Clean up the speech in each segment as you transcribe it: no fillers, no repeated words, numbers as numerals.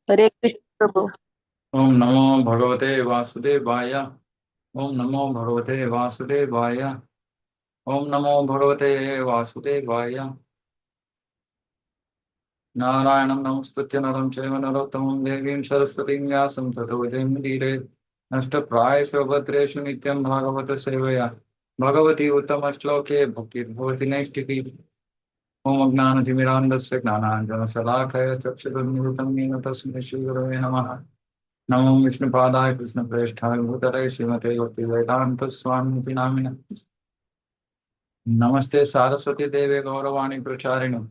हरे कृष्ण प्रभु। ओम नमो भगवते वासुदेवाय। ओम नमो भगवते वासुदेवाय। ओम नमो भगवते वासुदेवाय। नारायणं नमस्कृत्य नरं चैव नरोत्तमं देवीं सरस्वतीं व्यासं ततो जयमुदीरये। नष्टप्रायेषु भद्रेषु नित्यं भागवत सेवया भगवती उत्तमश्लोके भक्तिर्भवति नैष्टिकी। ओम अज्ञानतिमिरान्धस्य ज्ञानाञ्जनशलाकया चक्षुरुन्मिलितं येन तस्मै श्रीगुरवे नमः। नमो विष्णुपादाय कृष्णप्रेष्ठाय भूतले श्रीमते भक्तिवेदान्तस्वामिनिति नामिने। नमस्ते सारस्वती देवे गौरवाणी प्रचारिणे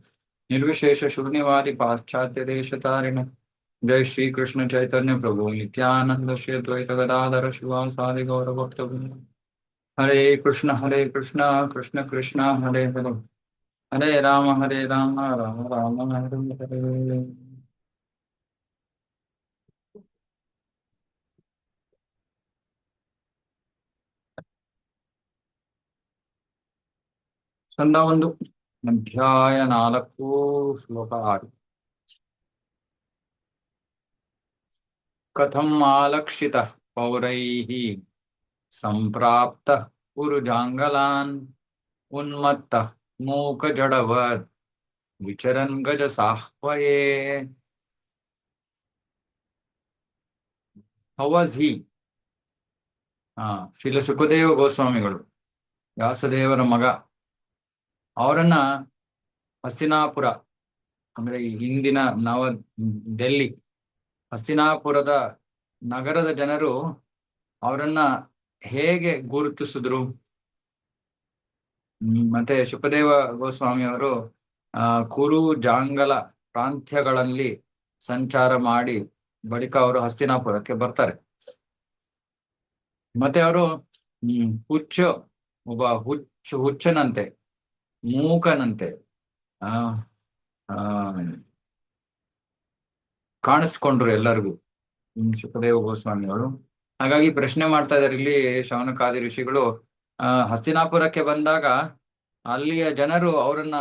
निर्विशेष शून्यवादी पाश्चात्य देशतारिणे। जय श्री कृष्ण चैतन्य प्रभु नित्यानंद श्री अद्वैत गदाधर शिवासादि गौरभक्तवृंद। हरे कृष्ण कृष्ण कृष्ण हरे हरे हरे राम राम राम हरे हरे। ಚಂದ ಒಂದು ಅಧ್ಯಾಯ 4 ಶ್ಲೋಕ 6. ಕಥಂ ಆಲಕ್ಷಿತಃ ಪೌರೈಃ ಸಂಪ್ರಾಪ್ತಃ ಪುರುಜಾಂಗಲಾನ್ ಉನ್ಮತ್ತಃ ಮೂಕಜಡವದ್ ವಿಚರನ್ ಗಜಸಾಹ್ವಯೇ. How was he? Srila Sukhadeva ಗೋಸ್ವಾಮಿಗಳು, ವ್ಯಾಸದೇವರ ಮಗ. ಅವರನ್ನ ಹಸ್ತಿನಾಪುರ, ಅಂದ್ರೆ ಈ ಹಿಂದಿನ ನವ ಡೆಲ್ಲಿ, ಹಸ್ತಿನಾಪುರದ ನಗರದ ಜನರು ಅವರನ್ನ ಹೇಗೆ ಗುರುತಿಸಿದ್ರು? ಮತ್ತೆ ಶುಕದೇವ ಗೋಸ್ವಾಮಿ ಅವರು ಕುರು ಜಾಂಗಲ ಪ್ರಾಂತ್ಯಗಳಲ್ಲಿ ಸಂಚಾರ ಮಾಡಿ ಬಳಿಕ ಅವರು ಹಸ್ತಿನಾಪುರಕ್ಕೆ ಬರ್ತಾರೆ. ಮತ್ತೆ ಅವರು ಹುಚ್ಚು, ಒಬ್ಬ ಹುಚ್ಚನಂತೆ, ಮೂಕನಂತೆ ಆ ಆ ಕಾಣಿಸ್ಕೊಂಡ್ರು ಎಲ್ಲರಿಗೂ ಶುಕದೇವ ಗೋಸ್ವಾಮಿ ಅವರು. ಹಾಗಾಗಿ ಪ್ರಶ್ನೆ ಮಾಡ್ತಾ ಇದ್ದಾರೆ ಇಲ್ಲಿ ಶೌನಕಾದಿ ಋಷಿಗಳು. ಹಸ್ತಿನಾಪುರಕ್ಕೆ ಬಂದಾಗ ಅಲ್ಲಿಯ ಜನರು ಅವರನ್ನ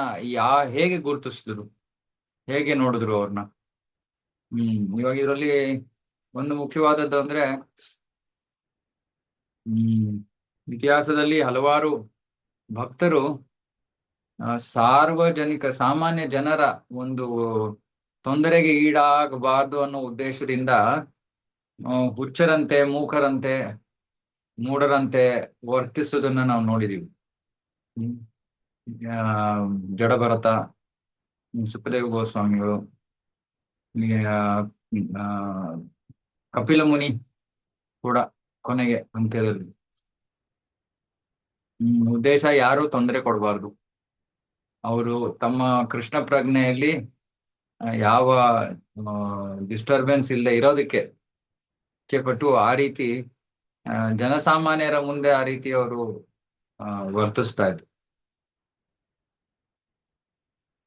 ಹೇಗೆ ಗುರುತಿಸಿದ್ರು, ಹೇಗೆ ನೋಡಿದ್ರು ಅವ್ರನ್ನ? ಇವಾಗ ಇದರಲ್ಲಿ ಒಂದು ಮುಖ್ಯವಾದದ್ದು ಅಂದ್ರೆ, ಇತಿಹಾಸದಲ್ಲಿ ಹಲವಾರು ಭಕ್ತರು ಸಾರ್ವಜನಿಕ ಸಾಮಾನ್ಯ ಜನರ ಒಂದು ತೊಂದರೆಗೆ ಈಡಾಗಬಾರ್ದು ಅನ್ನೋ ಉದ್ದೇಶದಿಂದ ಹುಚ್ಚರಂತೆ, ಮೂಕರಂತೆ, ಮೂಢರಂತೆ ವರ್ತಿಸುವುದನ್ನ ನಾವು ನೋಡಿದೀವಿ. ಜಡಭರತ, ಸುಖದೇವ ಗೋಸ್ವಾಮಿಗಳು, ಕಪಿಲ ಮುನಿ ಕೂಡ ಕೊನೆಗೆ ಅಂತ್ಯದಲ್ಲಿ ಉದ್ದೇಶ ಯಾರು ತೊಂದರೆ ಕೊಡಬಾರ್ದು, ಅವರು ತಮ್ಮ ಕೃಷ್ಣ ಪ್ರಜ್ಞೆಯಲ್ಲಿ ಯಾವ ಡಿಸ್ಟರ್ಬೆನ್ಸ್ ಇಲ್ಲದೆ ಇರೋದಕ್ಕೆ ಇಚ್ಛೆಪಟ್ಟು ಆ ರೀತಿ ಜನಸಾಮಾನ್ಯರ ಮುಂದೆ ಆ ರೀತಿ ಅವರು ವರ್ತಿಸ್ತಾ ಇದ್ರು.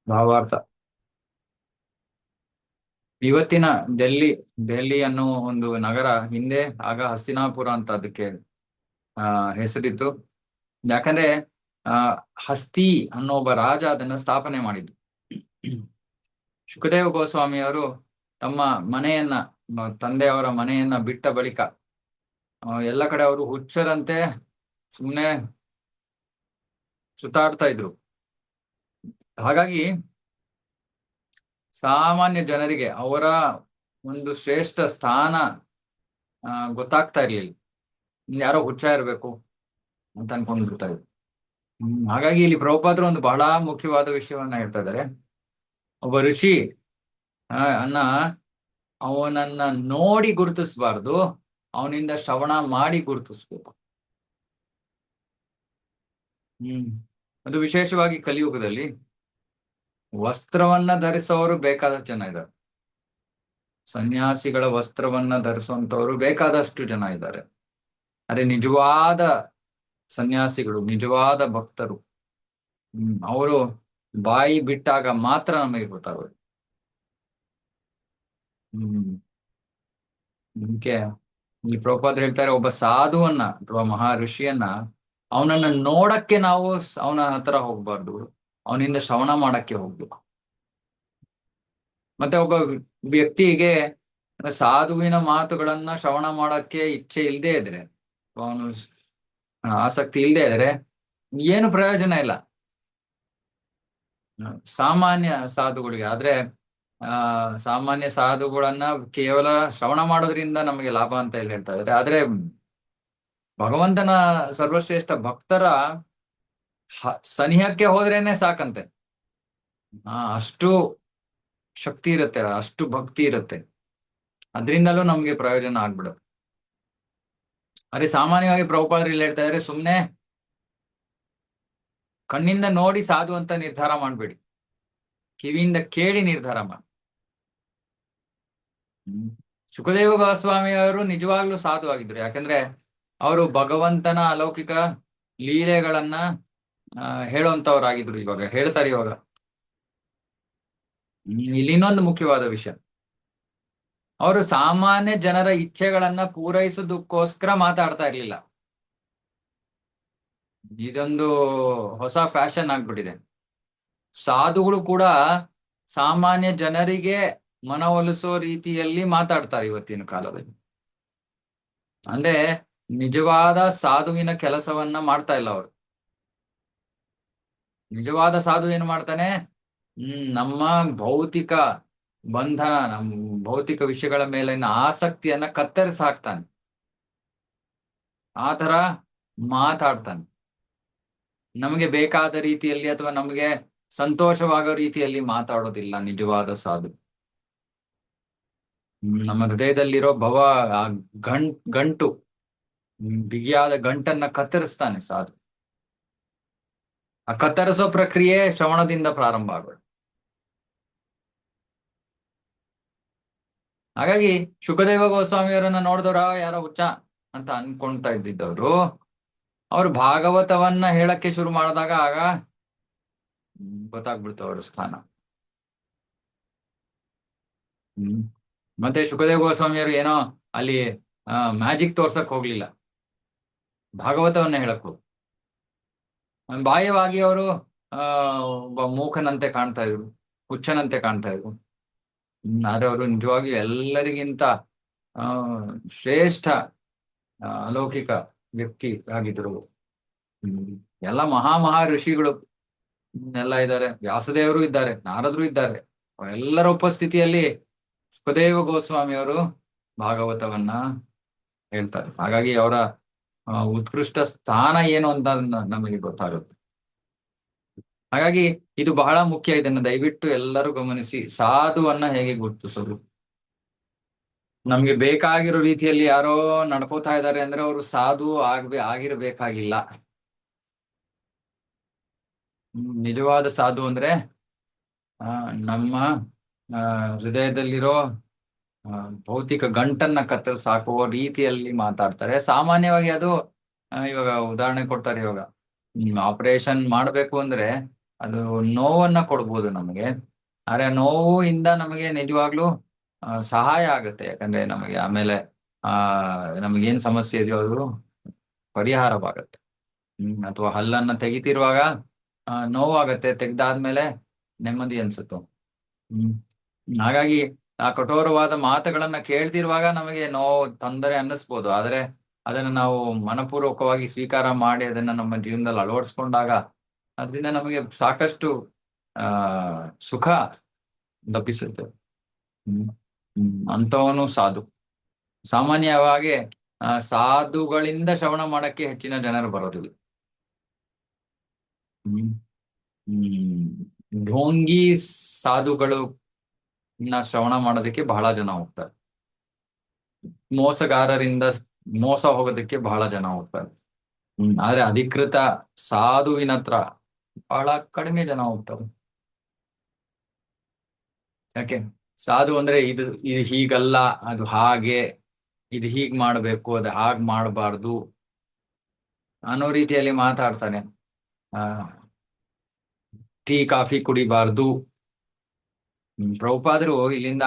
ಭಾವಾರ್ಥ: ಇವತ್ತಿನ ದೆಹಲಿ ಅನ್ನೋ ಒಂದು ನಗರ ಹಿಂದೆ ಆಗ ಹಸ್ತಿನಾಪುರ ಅಂತ ಅದಕ್ಕೆ ಹೆಸರಿತ್ತು. ಯಾಕಂದ್ರೆ ಹಸ್ತಿ ಅನ್ನೋ ಒಬ್ಬ ರಾಜ ಅದನ್ನ ಸ್ಥಾಪನೆ ಮಾಡಿದ್ದು. ಶುಕದೇವ ಗೋಸ್ವಾಮಿಯವರು ತಮ್ಮ ಮನೆಯನ್ನ, ತಂದೆಯವರ ಮನೆಯನ್ನ ಬಿಟ್ಟ ಬಳಿಕ ಎಲ್ಲ ಕಡೆ ಅವರು ಹುಚ್ಚರಂತೆ ಸುಮ್ಮನೆ ಸುತ್ತಾಡ್ತಾ ಇದ್ರು. ಹಾಗಾಗಿ ಸಾಮಾನ್ಯ ಜನರಿಗೆ ಅವರ ಒಂದು ಶ್ರೇಷ್ಠ ಸ್ಥಾನ ಗೊತ್ತಾಗ್ತಾ ಇರ್ಲಿಲ್ಲ. ಯಾರೋ ಹುಚ್ಚ ಇರ್ಬೇಕು ಅಂತ ಅನ್ಕೊಂಡ್ಬಿಡ್ತಾ ಇದ್ರು. ಹಾಗಾಗಿ ಇಲ್ಲಿ ಪ್ರಭುಪಾದರು ಒಂದು ಬಹಳ ಮುಖ್ಯವಾದ ವಿಷಯವನ್ನ ಹೇಳ್ತಾ ಇದ್ದಾರೆ. ಒಬ್ಬ ಋಷಿ ಅವನನ್ನ ನೋಡಿ ಗುರುತಿಸಬಾರ್ದು, ಅವನಿಂದ ಶ್ರವಣ ಮಾಡಿ ಗುರುತಿಸ್ಬೇಕು. ಅದು ವಿಶೇಷವಾಗಿ ಕಲಿಯುಗದಲ್ಲಿ ವಸ್ತ್ರವನ್ನ ಧರಿಸೋರು ಬೇಕಾದಷ್ಟು ಜನ ಇದ್ದಾರೆ. ಸನ್ಯಾಸಿಗಳ ವಸ್ತ್ರವನ್ನ ಧರಿಸುವಂತವರು ಬೇಕಾದಷ್ಟು ಜನ ಇದ್ದಾರೆ. ಅದೇ ನಿಜವಾದ ಸನ್ಯಾಸಿಗಳು, ನಿಜವಾದ ಭಕ್ತರು, ಅವರು ಬಾಯಿ ಬಿಟ್ಟಾಗ ಮಾತ್ರ ನಮಗೆ ಗೊತ್ತಾಗುತ್ತೆ. ಅದಕ್ಕೆ ಇಲ್ಲಿ ಪ್ರಭುಪಾದ ಹೇಳ್ತಾರೆ, ಒಬ್ಬ ಸಾಧುವನ್ನ ಅಥವಾ ಮಹಾ ಋಷಿಯನ್ನ ಅವನನ್ನ ನೋಡಕ್ಕೆ ನಾವು ಅವನ ಹತ್ರ ಹೋಗ್ಬಾರ್ದು, ಅವನಿಂದ ಶ್ರವಣ ಮಾಡಕ್ಕೆ ಹೋಗ್ಬೇಕು. ಮತ್ತೆ ಒಬ್ಬ ವ್ಯಕ್ತಿಗೆ ಸಾಧುವಿನ ಮಾತುಗಳನ್ನ ಶ್ರವಣ ಮಾಡಕ್ಕೆ ಇಚ್ಛೆ ಇಲ್ಲದೆ ಇದ್ರೆ, ಅವನು ಆಸಕ್ತಿ ಇಲ್ಲದೆ ಇದ್ರೆ ಏನು ಪ್ರಯೋಜನ ಇಲ್ಲ. ಸಾಮಾನ್ಯ ಸಾಧುಗಳಿಗೆ ಆದ್ರೆ ಸಾಮಾನ್ಯ ಸಾಧುಗಳನ್ನ ಕೇವಲ ಶ್ರವಣ ಮಾಡೋದ್ರಿಂದ ನಮಗೆ ಲಾಭ ಅಂತ ಹೇಳಿ ಹೇಳ್ತಾ ಇದ್ದಾರೆ. ಆದ್ರೆ ಭಗವಂತನ ಸರ್ವಶ್ರೇಷ್ಠ ಭಕ್ತರ ಸನಿಹಕ್ಕೆ ಹೋದ್ರೇನೆ ಸಾಕಂತೆ. ಅಷ್ಟು ಶಕ್ತಿ ಇರುತ್ತೆ, ಅಷ್ಟು ಭಕ್ತಿ ಇರುತ್ತೆ, ಅದರಿಂದಲೂ ನಮ್ಗೆ ಪ್ರಯೋಜನ ಆಗ್ಬಿಡುತ್ತೆ. ಅದೇ ಸಾಮಾನ್ಯವಾಗಿ ಪ್ರಭುಪಾದರು ಇಲ್ಲಿ ಹೇಳ್ತಾ ಇದ್ರೆ, ಸುಮ್ನೆ ಕಣ್ಣಿಂದ ನೋಡಿ ಸಾಧು ಅಂತ ನಿರ್ಧಾರ ಮಾಡ್ಬೇಡಿ, ಕಿವಿಯಿಂದ ಕೇಳಿ ನಿರ್ಧಾರ ಮಾಡಿ. ಸುಖದೇವ ಗೋಸ್ವಾಮಿಯವರು ನಿಜವಾಗ್ಲೂ ಸಾಧು ಆಗಿದ್ರು. ಯಾಕಂದ್ರೆ ಅವರು ಭಗವಂತನ ಅಲೌಕಿಕ ಲೀಲೆಗಳನ್ನ ಹೇಳುವಂತವ್ರಾಗಿದ್ರು. ಇವಾಗ ಹೇಳ್ತಾರೆ. ಇವಾಗ ಇಲ್ಲಿ ಇನ್ನೊಂದು ಮುಖ್ಯವಾದ ವಿಷಯ, ಅವರು ಸಾಮಾನ್ಯ ಜನರ ಇಚ್ಛೆಗಳನ್ನ ಪೂರೈಸೋದಕ್ಕೋಸ್ಕರ ಮಾತಾಡ್ತಾ ಇರ್ಲಿಲ್ಲ. ಇದೊಂದು ಹೊಸ ಫ್ಯಾಷನ್ ಆಗ್ಬಿಟ್ಟಿದೆ. ಸಾಧುಗಳು ಕೂಡ ಸಾಮಾನ್ಯ ಜನರಿಗೆ ಮನವೊಲಿಸೋ ರೀತಿಯಲ್ಲಿ ಮಾತಾಡ್ತಾರೆ ಇವತ್ತಿನ ಕಾಲದಲ್ಲಿ. ಅಂದ್ರೆ ನಿಜವಾದ ಸಾಧುವಿನ ಕೆಲಸವನ್ನ ಮಾಡ್ತಾ ಇಲ್ಲ ಅವರು. ನಿಜವಾದ ಸಾಧು ಏನು ಮಾಡ್ತಾನೆ, ನಮ್ಮ ಭೌತಿಕ ಬಂಧನ, ನಮ್ಮ ಭೌತಿಕ ವಿಷಯಗಳ ಮೇಲಿನ ಆಸಕ್ತಿಯನ್ನ ಕತ್ತರಿಸಿ ಹಾಕ್ತಾನೆ. ಆ ತರ ಮಾತಾಡ್ತಾನೆ. ನಮಗೆ ಬೇಕಾದ ರೀತಿಯಲ್ಲಿ ಅಥವಾ ನಮಗೆ ಸಂತೋಷವಾಗೋ ರೀತಿಯಲ್ಲಿ ಮಾತಾಡೋದಿಲ್ಲ ನಿಜವಾದ ಸಾಧು. ನಮ್ಮ ಹೃದಯದಲ್ಲಿರೋ ಗಂಟು, ಬಿಗಿಯಾದ ಗಂಟನ್ನ ಕತ್ತರಿಸ್ತಾನೆ ಸಾಧು. ಆ ಕತ್ತರಿಸೋ ಪ್ರಕ್ರಿಯೆ ಶ್ರವಣದಿಂದ ಪ್ರಾರಂಭ ಆಗೋದು. ಹಾಗಾಗಿ ಶುಕದೇವ ಗೋಸ್ವಾಮಿಯವರನ್ನ ನೋಡಿದವ್ರ ಯಾರೋ ಹುಚ್ಚ ಅಂತ ಅನ್ಕೊಂತಾ ಇದ್ದಿದ್ದವರು, ಅವ್ರು ಭಾಗವತವನ್ನ ಹೇಳಕ್ಕೆ ಶುರು ಮಾಡಿದಾಗ ಆಗ ಗೊತ್ತಾಗ್ಬಿಡ್ತು ಅವ್ರ ಸ್ಥಾನ. ಮತ್ತೆ ಶುಕದೇವ ಗೋಸ್ವಾಮಿಯವರು ಏನೋ ಅಲ್ಲಿ ಮ್ಯಾಜಿಕ್ ತೋರ್ಸಕ್ ಹೋಗ್ಲಿಲ್ಲ, ಭಾಗವತವನ್ನ ಹೇಳಕ್ ಹೋಗ್. ಬಾಹ್ಯವಾಗಿ ಅವರು ಒಬ್ಬ ಮೂಕನಂತೆ ಕಾಣ್ತಾ ಇದ್ರು, ಹುಚ್ಚನಂತೆ ಕಾಣ್ತಾ ಇದ್ರು. ಆದ್ರೆ ಅವರು ನಿಜವಾಗಿ ಎಲ್ಲರಿಗಿಂತ ಶ್ರೇಷ್ಠ ಅಲೌಕಿಕ ವ್ಯಕ್ತಿ ಆಗಿದ್ರು. ಎಲ್ಲ ಮಹಾ ಋಷಿಗಳು ಎಲ್ಲ ಇದ್ದಾರೆ, ವ್ಯಾಸದೇವರು ಇದ್ದಾರೆ, ನಾರದರು ಇದ್ದಾರೆ. ಅವರೆಲ್ಲರ ಉಪಸ್ಥಿತಿಯಲ್ಲಿ ಸುಖದೇವ ಗೋಸ್ವಾಮಿಯವರು ಭಾಗವತವನ್ನ ಹೇಳ್ತಾರೆ. ಹಾಗಾಗಿ ಅವರ ಉತ್ಕೃಷ್ಟ ಸ್ಥಾನ ಏನು ಅಂತ ನಮಗೆ ಗೊತ್ತಾಗುತ್ತೆ. ಹಾಗಾಗಿ ಇದು ಬಹಳ ಮುಖ್ಯ. ಇದನ್ನು ದಯವಿಟ್ಟು ಎಲ್ಲರೂ ಗಮನಿಸಿ. ಸಾಧುವನ್ನ ಹೇಗೆ ಗುರುತಿಸೋದು? ನಮ್ಗೆ ಬೇಕಾಗಿರೋ ರೀತಿಯಲ್ಲಿ ಯಾರೋ ನಡ್ಕೋತಾ ಇದ್ದಾರೆ ಅಂದ್ರೆ ಅವರು ಸಾಧು ಆಗಿರ್ಬೇಕಾಗಿಲ್ಲ. ನಿಜವಾದ ಸಾಧು ಅಂದ್ರೆ ನಮ್ಮ ಹೃದಯದಲ್ಲಿರೋ ಭೌತಿಕ ಗಂಟನ್ನ ಕತ್ತರಿಸಿ ಹಾಕುವ ರೀತಿಯಲ್ಲಿ ಮಾತಾಡ್ತಾರೆ. ಸಾಮಾನ್ಯವಾಗಿ ಅದು ಇವಾಗ ಉದಾಹರಣೆ ಕೊಡ್ತಾರೆ. ಇವಾಗ ಆಪರೇಷನ್ ಮಾಡ್ಬೇಕು ಅಂದ್ರೆ ಅದು ನೋವನ್ನ ಕೊಡ್ಬೋದು ನಮಗೆ. ಆದ್ರೆ ನೋವು ಇಂದ ನಮಗೆ ನಿಜವಾಗ್ಲೂ ಸಹಾಯ ಆಗುತ್ತೆ. ಯಾಕಂದ್ರೆ ನಮಗೆ ಆಮೇಲೆ ನಮಗೇನ್ ಸಮಸ್ಯೆ ಇದೆಯೋ ಅದು ಪರಿಹಾರವಾಗತ್ತೆ. ಅಥವಾ ಹಲ್ಲನ್ನ ತೆಗಿತಿರುವಾಗ ನೋವಾಗತ್ತೆ, ತೆಗ್ದಾದ್ಮೇಲೆ ನೆಮ್ಮದಿ ಅನ್ಸುತ್ತೆ. ಹಾಗಾಗಿ ಆ ಕಠೋರವಾದ ಮಾತುಗಳನ್ನ ಕೇಳ್ತಿರುವಾಗ ನಮಗೆ ನೋವು ತೊಂದರೆ ಅನ್ನಿಸ್ಬೋದು. ಆದ್ರೆ ಅದನ್ನ ನಾವು ಮನಪೂರ್ವಕವಾಗಿ ಸ್ವೀಕಾರ ಮಾಡಿ ಅದನ್ನ ನಮ್ಮ ಜೀವನದಲ್ಲಿ ಅಳವಡಿಸ್ಕೊಂಡಾಗ ಅದರಿಂದ ನಮಗೆ ಸಾಕಷ್ಟು ಸುಖ ಲಭಿಸುತ್ತೆ. ಅಂತವನು ಸಾಧು. ಸಾಮಾನ್ಯವಾಗಿ ಸಾಧುಗಳಿಂದ ಶ್ರವಣ ಮಾಡಕ್ಕೆ ಹೆಚ್ಚಿನ ಜನರು ಬರೋದಿಲ್ಲ. ಢೋಂಗಿ ಸಾಧುಗಳು ಶ್ರವಣ ಮಾಡೋದಕ್ಕೆ ಬಹಳ ಜನ ಹೋಗ್ತಾರೆ. ಮೋಸಗಾರರಿಂದ ಮೋಸ ಹೋಗೋದಕ್ಕೆ ಬಹಳ ಜನ ಹೋಗ್ತಾರೆ. ಆದ್ರೆ ಅಧಿಕೃತ ಸಾಧುವಿನ ಹತ್ರ ಬಹಳ ಕಡಿಮೆ ಜನ ಹೋಗ್ತಾರೆ. ಯಾಕೆ? ಸಾಧು ಅಂದ್ರೆ ಇದು ಹೀಗಲ್ಲ, ಅದು ಹಾಗೆ, ಇದು ಹೀಗ್ ಮಾಡ್ಬೇಕು, ಅದು ಹಾಗ್ ಮಾಡಬಾರ್ದು ಅನ್ನೋ ರೀತಿಯಲ್ಲಿ ಮಾತಾಡ್ತಾನೆ. Tea coffee ಕುಡಿಬಾರ್ದು. ಪ್ರಭುಪಾದರು ಇಲ್ಲಿಂದ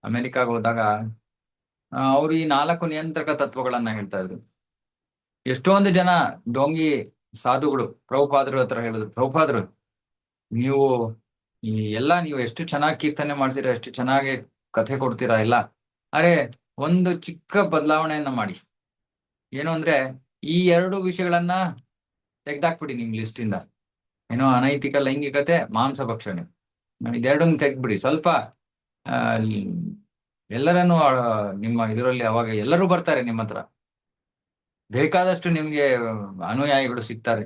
ಅಮೆರಿಕಾಗ ಹೋದಾಗ ಅವರು ಈ 4 ನಿಯಂತ್ರಕ ತತ್ವಗಳನ್ನ ಹೇಳ್ತಾ ಇದ್ರು. ಎಷ್ಟೊಂದು ಜನ ಡೋಂಗಿ ಸಾಧುಗಳು ಪ್ರಭುಪಾದರು ಹತ್ರ ಹೇಳಿದ್ರು, ಪ್ರಭುಪಾದರು ನೀವು ಎಷ್ಟು ಚೆನ್ನಾಗಿ ಕೀರ್ತನೆ ಮಾಡ್ತೀರಾ, ಎಷ್ಟು ಚೆನ್ನಾಗಿ ಕಥೆ ಕೊಡ್ತೀರಾ, ಎಲ್ಲ ಅರೆ, ಒಂದು ಚಿಕ್ಕ ಬದಲಾವಣೆಯನ್ನ ಮಾಡಿ. ಏನು ಅಂದ್ರೆ, ಈ ಎರಡು ವಿಷಯಗಳನ್ನ ತೆಗ್ದಾಕ್ಬಿಡಿ ನಿಮ್ ಲಿಸ್ಟಿಂದ. ಏನೋ ಅನೈತಿಕ ಲೈಂಗಿಕತೆ, ಮಾಂಸ ಭಕ್ಷಣೆ, ಇದೆರಡನ್ನ ತೆಗ್ದ್ಬಿಡಿ. ಸ್ವಲ್ಪ ಆ, ಎಲ್ಲರನ್ನು ನಿಮ್ಮ ಇದರಲ್ಲಿ ಅವಾಗ ಎಲ್ಲರೂ ಬರ್ತಾರೆ ನಿಮ್ಮ ಹತ್ರ. ಬೇಕಾದಷ್ಟು ನಿಮ್ಗೆ ಅನುಯಾಯಿಗಳು ಸಿಗ್ತಾರೆ.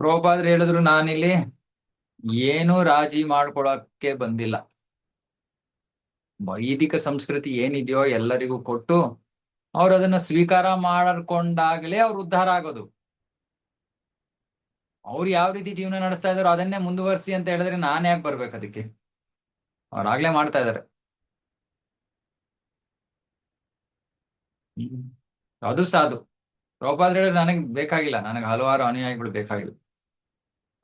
ಪ್ರಭುಪಾದ್ರು ಹೇಳಿದ್ರು, ನಾನಿಲ್ಲಿ ಏನೂ ರಾಜಿ ಮಾಡ್ಕೊಳಕ್ಕೆ ಬಂದಿಲ್ಲ. ವೈದಿಕ ಸಂಸ್ಕೃತಿ ಏನಿದೆಯೋ ಎಲ್ಲರಿಗೂ ಕೊಟ್ಟು ಅವ್ರು ಅದನ್ನ ಸ್ವೀಕಾರ ಮಾಡ್ಕೊಂಡಾಗಲೇ ಅವ್ರು ಉದ್ಧಾರ ಆಗೋದು. ಅವ್ರು ಯಾವ ರೀತಿ ಜೀವನ ನಡೆಸ್ತಾ ಇದಾರೋ ಅದನ್ನೇ ಮುಂದುವರಿಸಿ ಅಂತ ಹೇಳಿದ್ರೆ ನಾನು ಯಾಕೆ ಬರ್ಬೇಕು ಅದಕ್ಕೆ? ಅವ್ರಾಗ್ಲೇ ಮಾಡ್ತಾ ಇದಾರೆ. ಹ್ಮ್. ಅದು ಸಾಧು. ಪ್ರಭುಪಾದ್ರು ಹೇಳಿದ್ರೆ, ನನಗೆ ಬೇಕಾಗಿಲ್ಲ, ನನಗೆ ಹಲವಾರು ಅನುಯಾಯಿಗಳು ಬೇಕಾಗಿಲ್ಲ.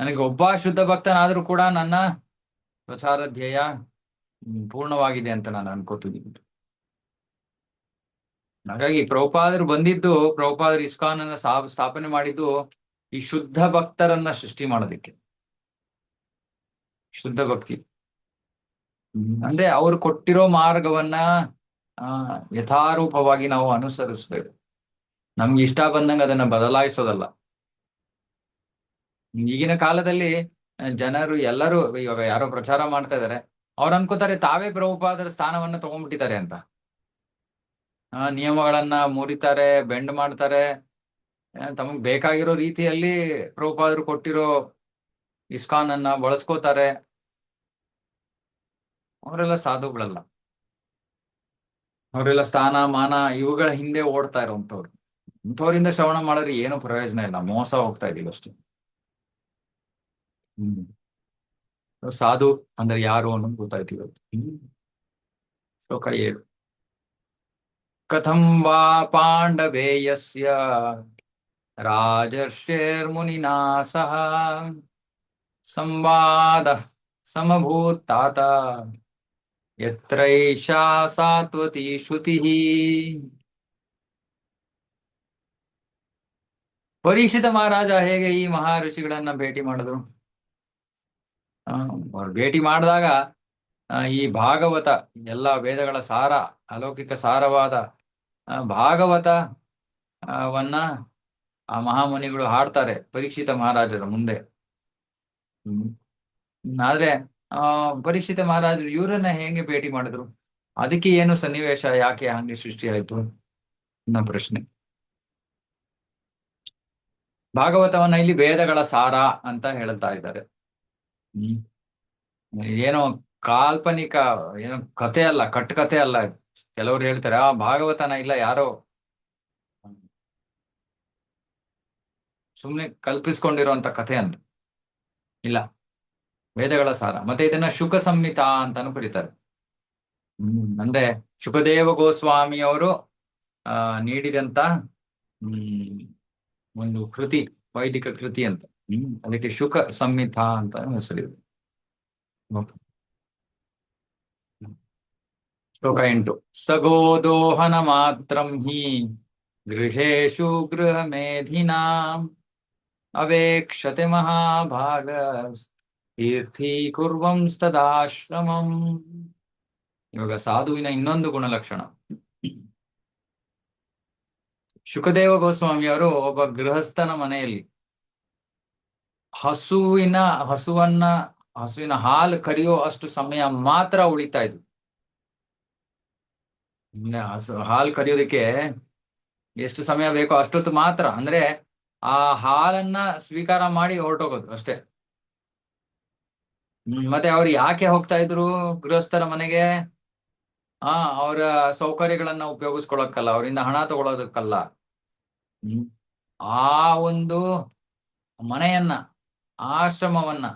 ನನಗೆ ಒಬ್ಬ ಶುದ್ಧ ಭಕ್ತನಾದ್ರೂ ಕೂಡ ನನ್ನ ಪ್ರಚಾರ ಧ್ಯೇಯ ಪೂರ್ಣವಾಗಿದೆ ಅಂತ ನಾನು ಅನ್ಕೋತಿದ್ದೀನಿ. ಹಾಗಾಗಿ ಪ್ರಭುಪಾದರು ಬಂದಿದ್ದು, ಪ್ರಭುಪಾದರು ಇಸ್ಕಾನ್ ಅನ್ನ ಸ್ಥಾಪನೆ ಮಾಡಿದ್ದು ಈ ಶುದ್ಧ ಭಕ್ತರನ್ನ ಸೃಷ್ಟಿ ಮಾಡೋದಕ್ಕೆ. ಶುದ್ಧ ಭಕ್ತಿ ಅಂದ್ರೆ ಅವ್ರು ಕೊಟ್ಟಿರೋ ಮಾರ್ಗವನ್ನ ಆ ಯಥಾರೂಪವಾಗಿ ನಾವು ಅನುಸರಿಸ್ಬೇಕು. ನಮ್ಗೆ ಇಷ್ಟ ಬಂದಂಗೆ ಅದನ್ನ ಬದಲಾಯಿಸೋದಲ್ಲ. ಈಗಿನ ಕಾಲದಲ್ಲಿ ಜನರು ಎಲ್ಲರೂ ಇವಾಗ ಯಾರೋ ಪ್ರಚಾರ ಮಾಡ್ತಾ ಇದಾರೆ, ಅವ್ರು ಅನ್ಕೋತಾರೆ ತಾವೇ ಪ್ರಭುಪಾದರ ಸ್ಥಾನವನ್ನ ತಗೊಂಡ್ಬಿಟ್ಟಿದ್ದಾರೆ ಅಂತ. ನಿಯಮಗಳನ್ನ ಮುರಿತಾರೆ, ಬೆಂಡ್ ಮಾಡ್ತಾರೆ, ತಮಗ್ ಬೇಕಾಗಿರೋ ರೀತಿಯಲ್ಲಿ ಪ್ರಭುಪಾದರು ಕೊಟ್ಟಿರೋ ಇಸ್ಕಾನ್ ಅನ್ನ ಬಳಸ್ಕೋತಾರೆ. ಅವರೆಲ್ಲ ಸಾಧುಗಳಲ್ಲ. ಅವರೆಲ್ಲ ಸ್ಥಾನ ಮಾನ ಇವುಗಳ ಹಿಂದೆ ಓಡ್ತಾ ಇರೋಂಥವ್ರು. ಇಂಥವ್ರಿಂದ ಶ್ರವಣ ಮಾಡಿದ್ರೆ ಏನು ಪ್ರಯೋಜನ ಇಲ್ಲ, ಮೋಸ ಹೋಗ್ತಾ ಇದೀವಿ ಅಷ್ಟೇ. ಹ್ಮ್. ಸಾಧು ಅಂದ್ರೆ ಯಾರು ಅನ್ನೋದು ಗೊತ್ತಾಯ್ತು ಇವತ್ತು. ಶ್ಲೋಕ 7. ಕಥಂ ವಾ ಪಾಂಡವೇಯಸ್ಯ ರಾಜರ್ಷೇರ್ಮುನಿನಾ ಸಹ ಸಂವಾದ ಸಮಭೂತಾತ ಯತ್ರೈಷಾ ಸಾತ್ವತಿ ಶ್ರುತಿ. ಪರೀಕ್ಷಿತ ಮಹಾರಾಜ ಹೇಗೆ ಈ ಮಹರ್ಷಿಗಳನ್ನ ಭೇಟಿ ಮಾಡಿದ್ರು? ಅವ್ರು ಭೇಟಿ ಮಾಡಿದಾಗ ಈ ಭಾಗವತ, ಎಲ್ಲ ವೇದಗಳ ಸಾರ, ಅಲೌಕಿಕ ಸಾರವಾದ ಭಾಗವತ ವನ್ನ ಆ ಮಹಾಮುನಿಗಳು ಹಾಡ್ತಾರೆ ಪರೀಕ್ಷಿತ ಮಹಾರಾಜರ ಮುಂದೆ. ಹ್ಮ್. ಆದ್ರೆ ಪರೀಕ್ಷಿತ ಮಹಾರಾಜರು ಇವರನ್ನ ಹೇಗೆ ಭೇಟಿ ಮಾಡಿದ್ರು? ಅದಕ್ಕೆ ಏನು ಸನ್ನಿವೇಶ, ಯಾಕೆ ಹಂಗೆ ಸೃಷ್ಟಿ ಆಯ್ತು ಅನ್ನೋ ಪ್ರಶ್ನೆ. ಭಾಗವತವನ್ನ ಇಲ್ಲಿ ವೇದಗಳ ಸಾರ ಅಂತ ಹೇಳ್ತಾ ಇದ್ದಾರೆ. ಹ್ಮ್. ಏನೋ ಕಾಲ್ಪನಿಕ, ಏನೋ ಕಥೆ ಅಲ್ಲ, ಕಟ್ಟುಕತೆ ಅಲ್ಲ ಇದು. ಕೆಲವ್ರು ಹೇಳ್ತಾರೆ ಆ ಭಾಗವತನ ಇಲ್ಲ, ಯಾರೋ ಸುಮ್ನೆ ಕಲ್ಪಿಸ್ಕೊಂಡಿರುವಂತ ಕಥೆ ಅಂತ. ಇಲ್ಲ, ವೇದಗಳ ಸಾರ. ಮತ್ತೆ ಇದನ್ನ ಶುಕ ಸಂಹಿತ ಅಂತಾನು ಕರೀತಾರೆ. ಅಂದ್ರೆ ಶುಕದೇವ ಗೋಸ್ವಾಮಿ ಅವರು ನೀಡಿದಂತ ಒಂದು ಕೃತಿ, ವೈದಿಕ ಕೃತಿ ಅಂತ. ಅದಕ್ಕೆ ಶುಕ ಸಂಹಿತ ಅಂತ ಹೆಸರಿದೆ. ಶ್ಲೋಕ 8. ಸಗೋದೋಹನ ಮಾತ್ರಂ ಹಿ ಗೃಹೇಶು ಗೃಹ ಮೇಧಿನಾಂ ಅವೇಕ್ಷತೆ ಮಹಾಭಾಗ ತೀರ್ಥಿ ಕುರ್ವಂಸ್ತದಾಶ್ರಮಂ. ಇವಾಗ ಸಾಧುವಿನ ಇನ್ನೊಂದು ಗುಣಲಕ್ಷಣ. ಶುಕದೇವ ಗೋಸ್ವಾಮಿಯವರು ಒಬ್ಬ ಗೃಹಸ್ಥನ ಮನೆಯಲ್ಲಿ ಹಸುವಿನ ಹಾಲು ಕರೆಯೋ ಅಷ್ಟು ಸಮಯ ಮಾತ್ರ ಉಳಿತಾ ಇದ್ರು. ಹಾಲು ಕರೆಯೋದಕ್ಕೆ ಎಷ್ಟು ಸಮಯ ಬೇಕೋ ಅಷ್ಟೊತ್ತು ಮಾತ್ರ, ಅಂದ್ರೆ ಆ ಹಾಲನ್ನ ಸ್ವೀಕಾರ ಮಾಡಿ ಹೊರಟೋಗೋದು ಅಷ್ಟೇ. ಮತ್ತೆ ಅವ್ರು ಯಾಕೆ ಹೋಗ್ತಾ ಇದ್ರು ಗೃಹಸ್ಥರ ಮನೆಗೆ? ಅವರ ಸೌಕರ್ಯಗಳನ್ನ ಉಪಯೋಗಿಸ್ಕೊಳಕ್ಕಲ್ಲ, ಅವರಿಂದ ಹಣ ತಗೊಳೋದಕ್ಕಲ್ಲ. ಆ ಒಂದು ಮನೆಯನ್ನ, ಆಶ್ರಮವನ್ನ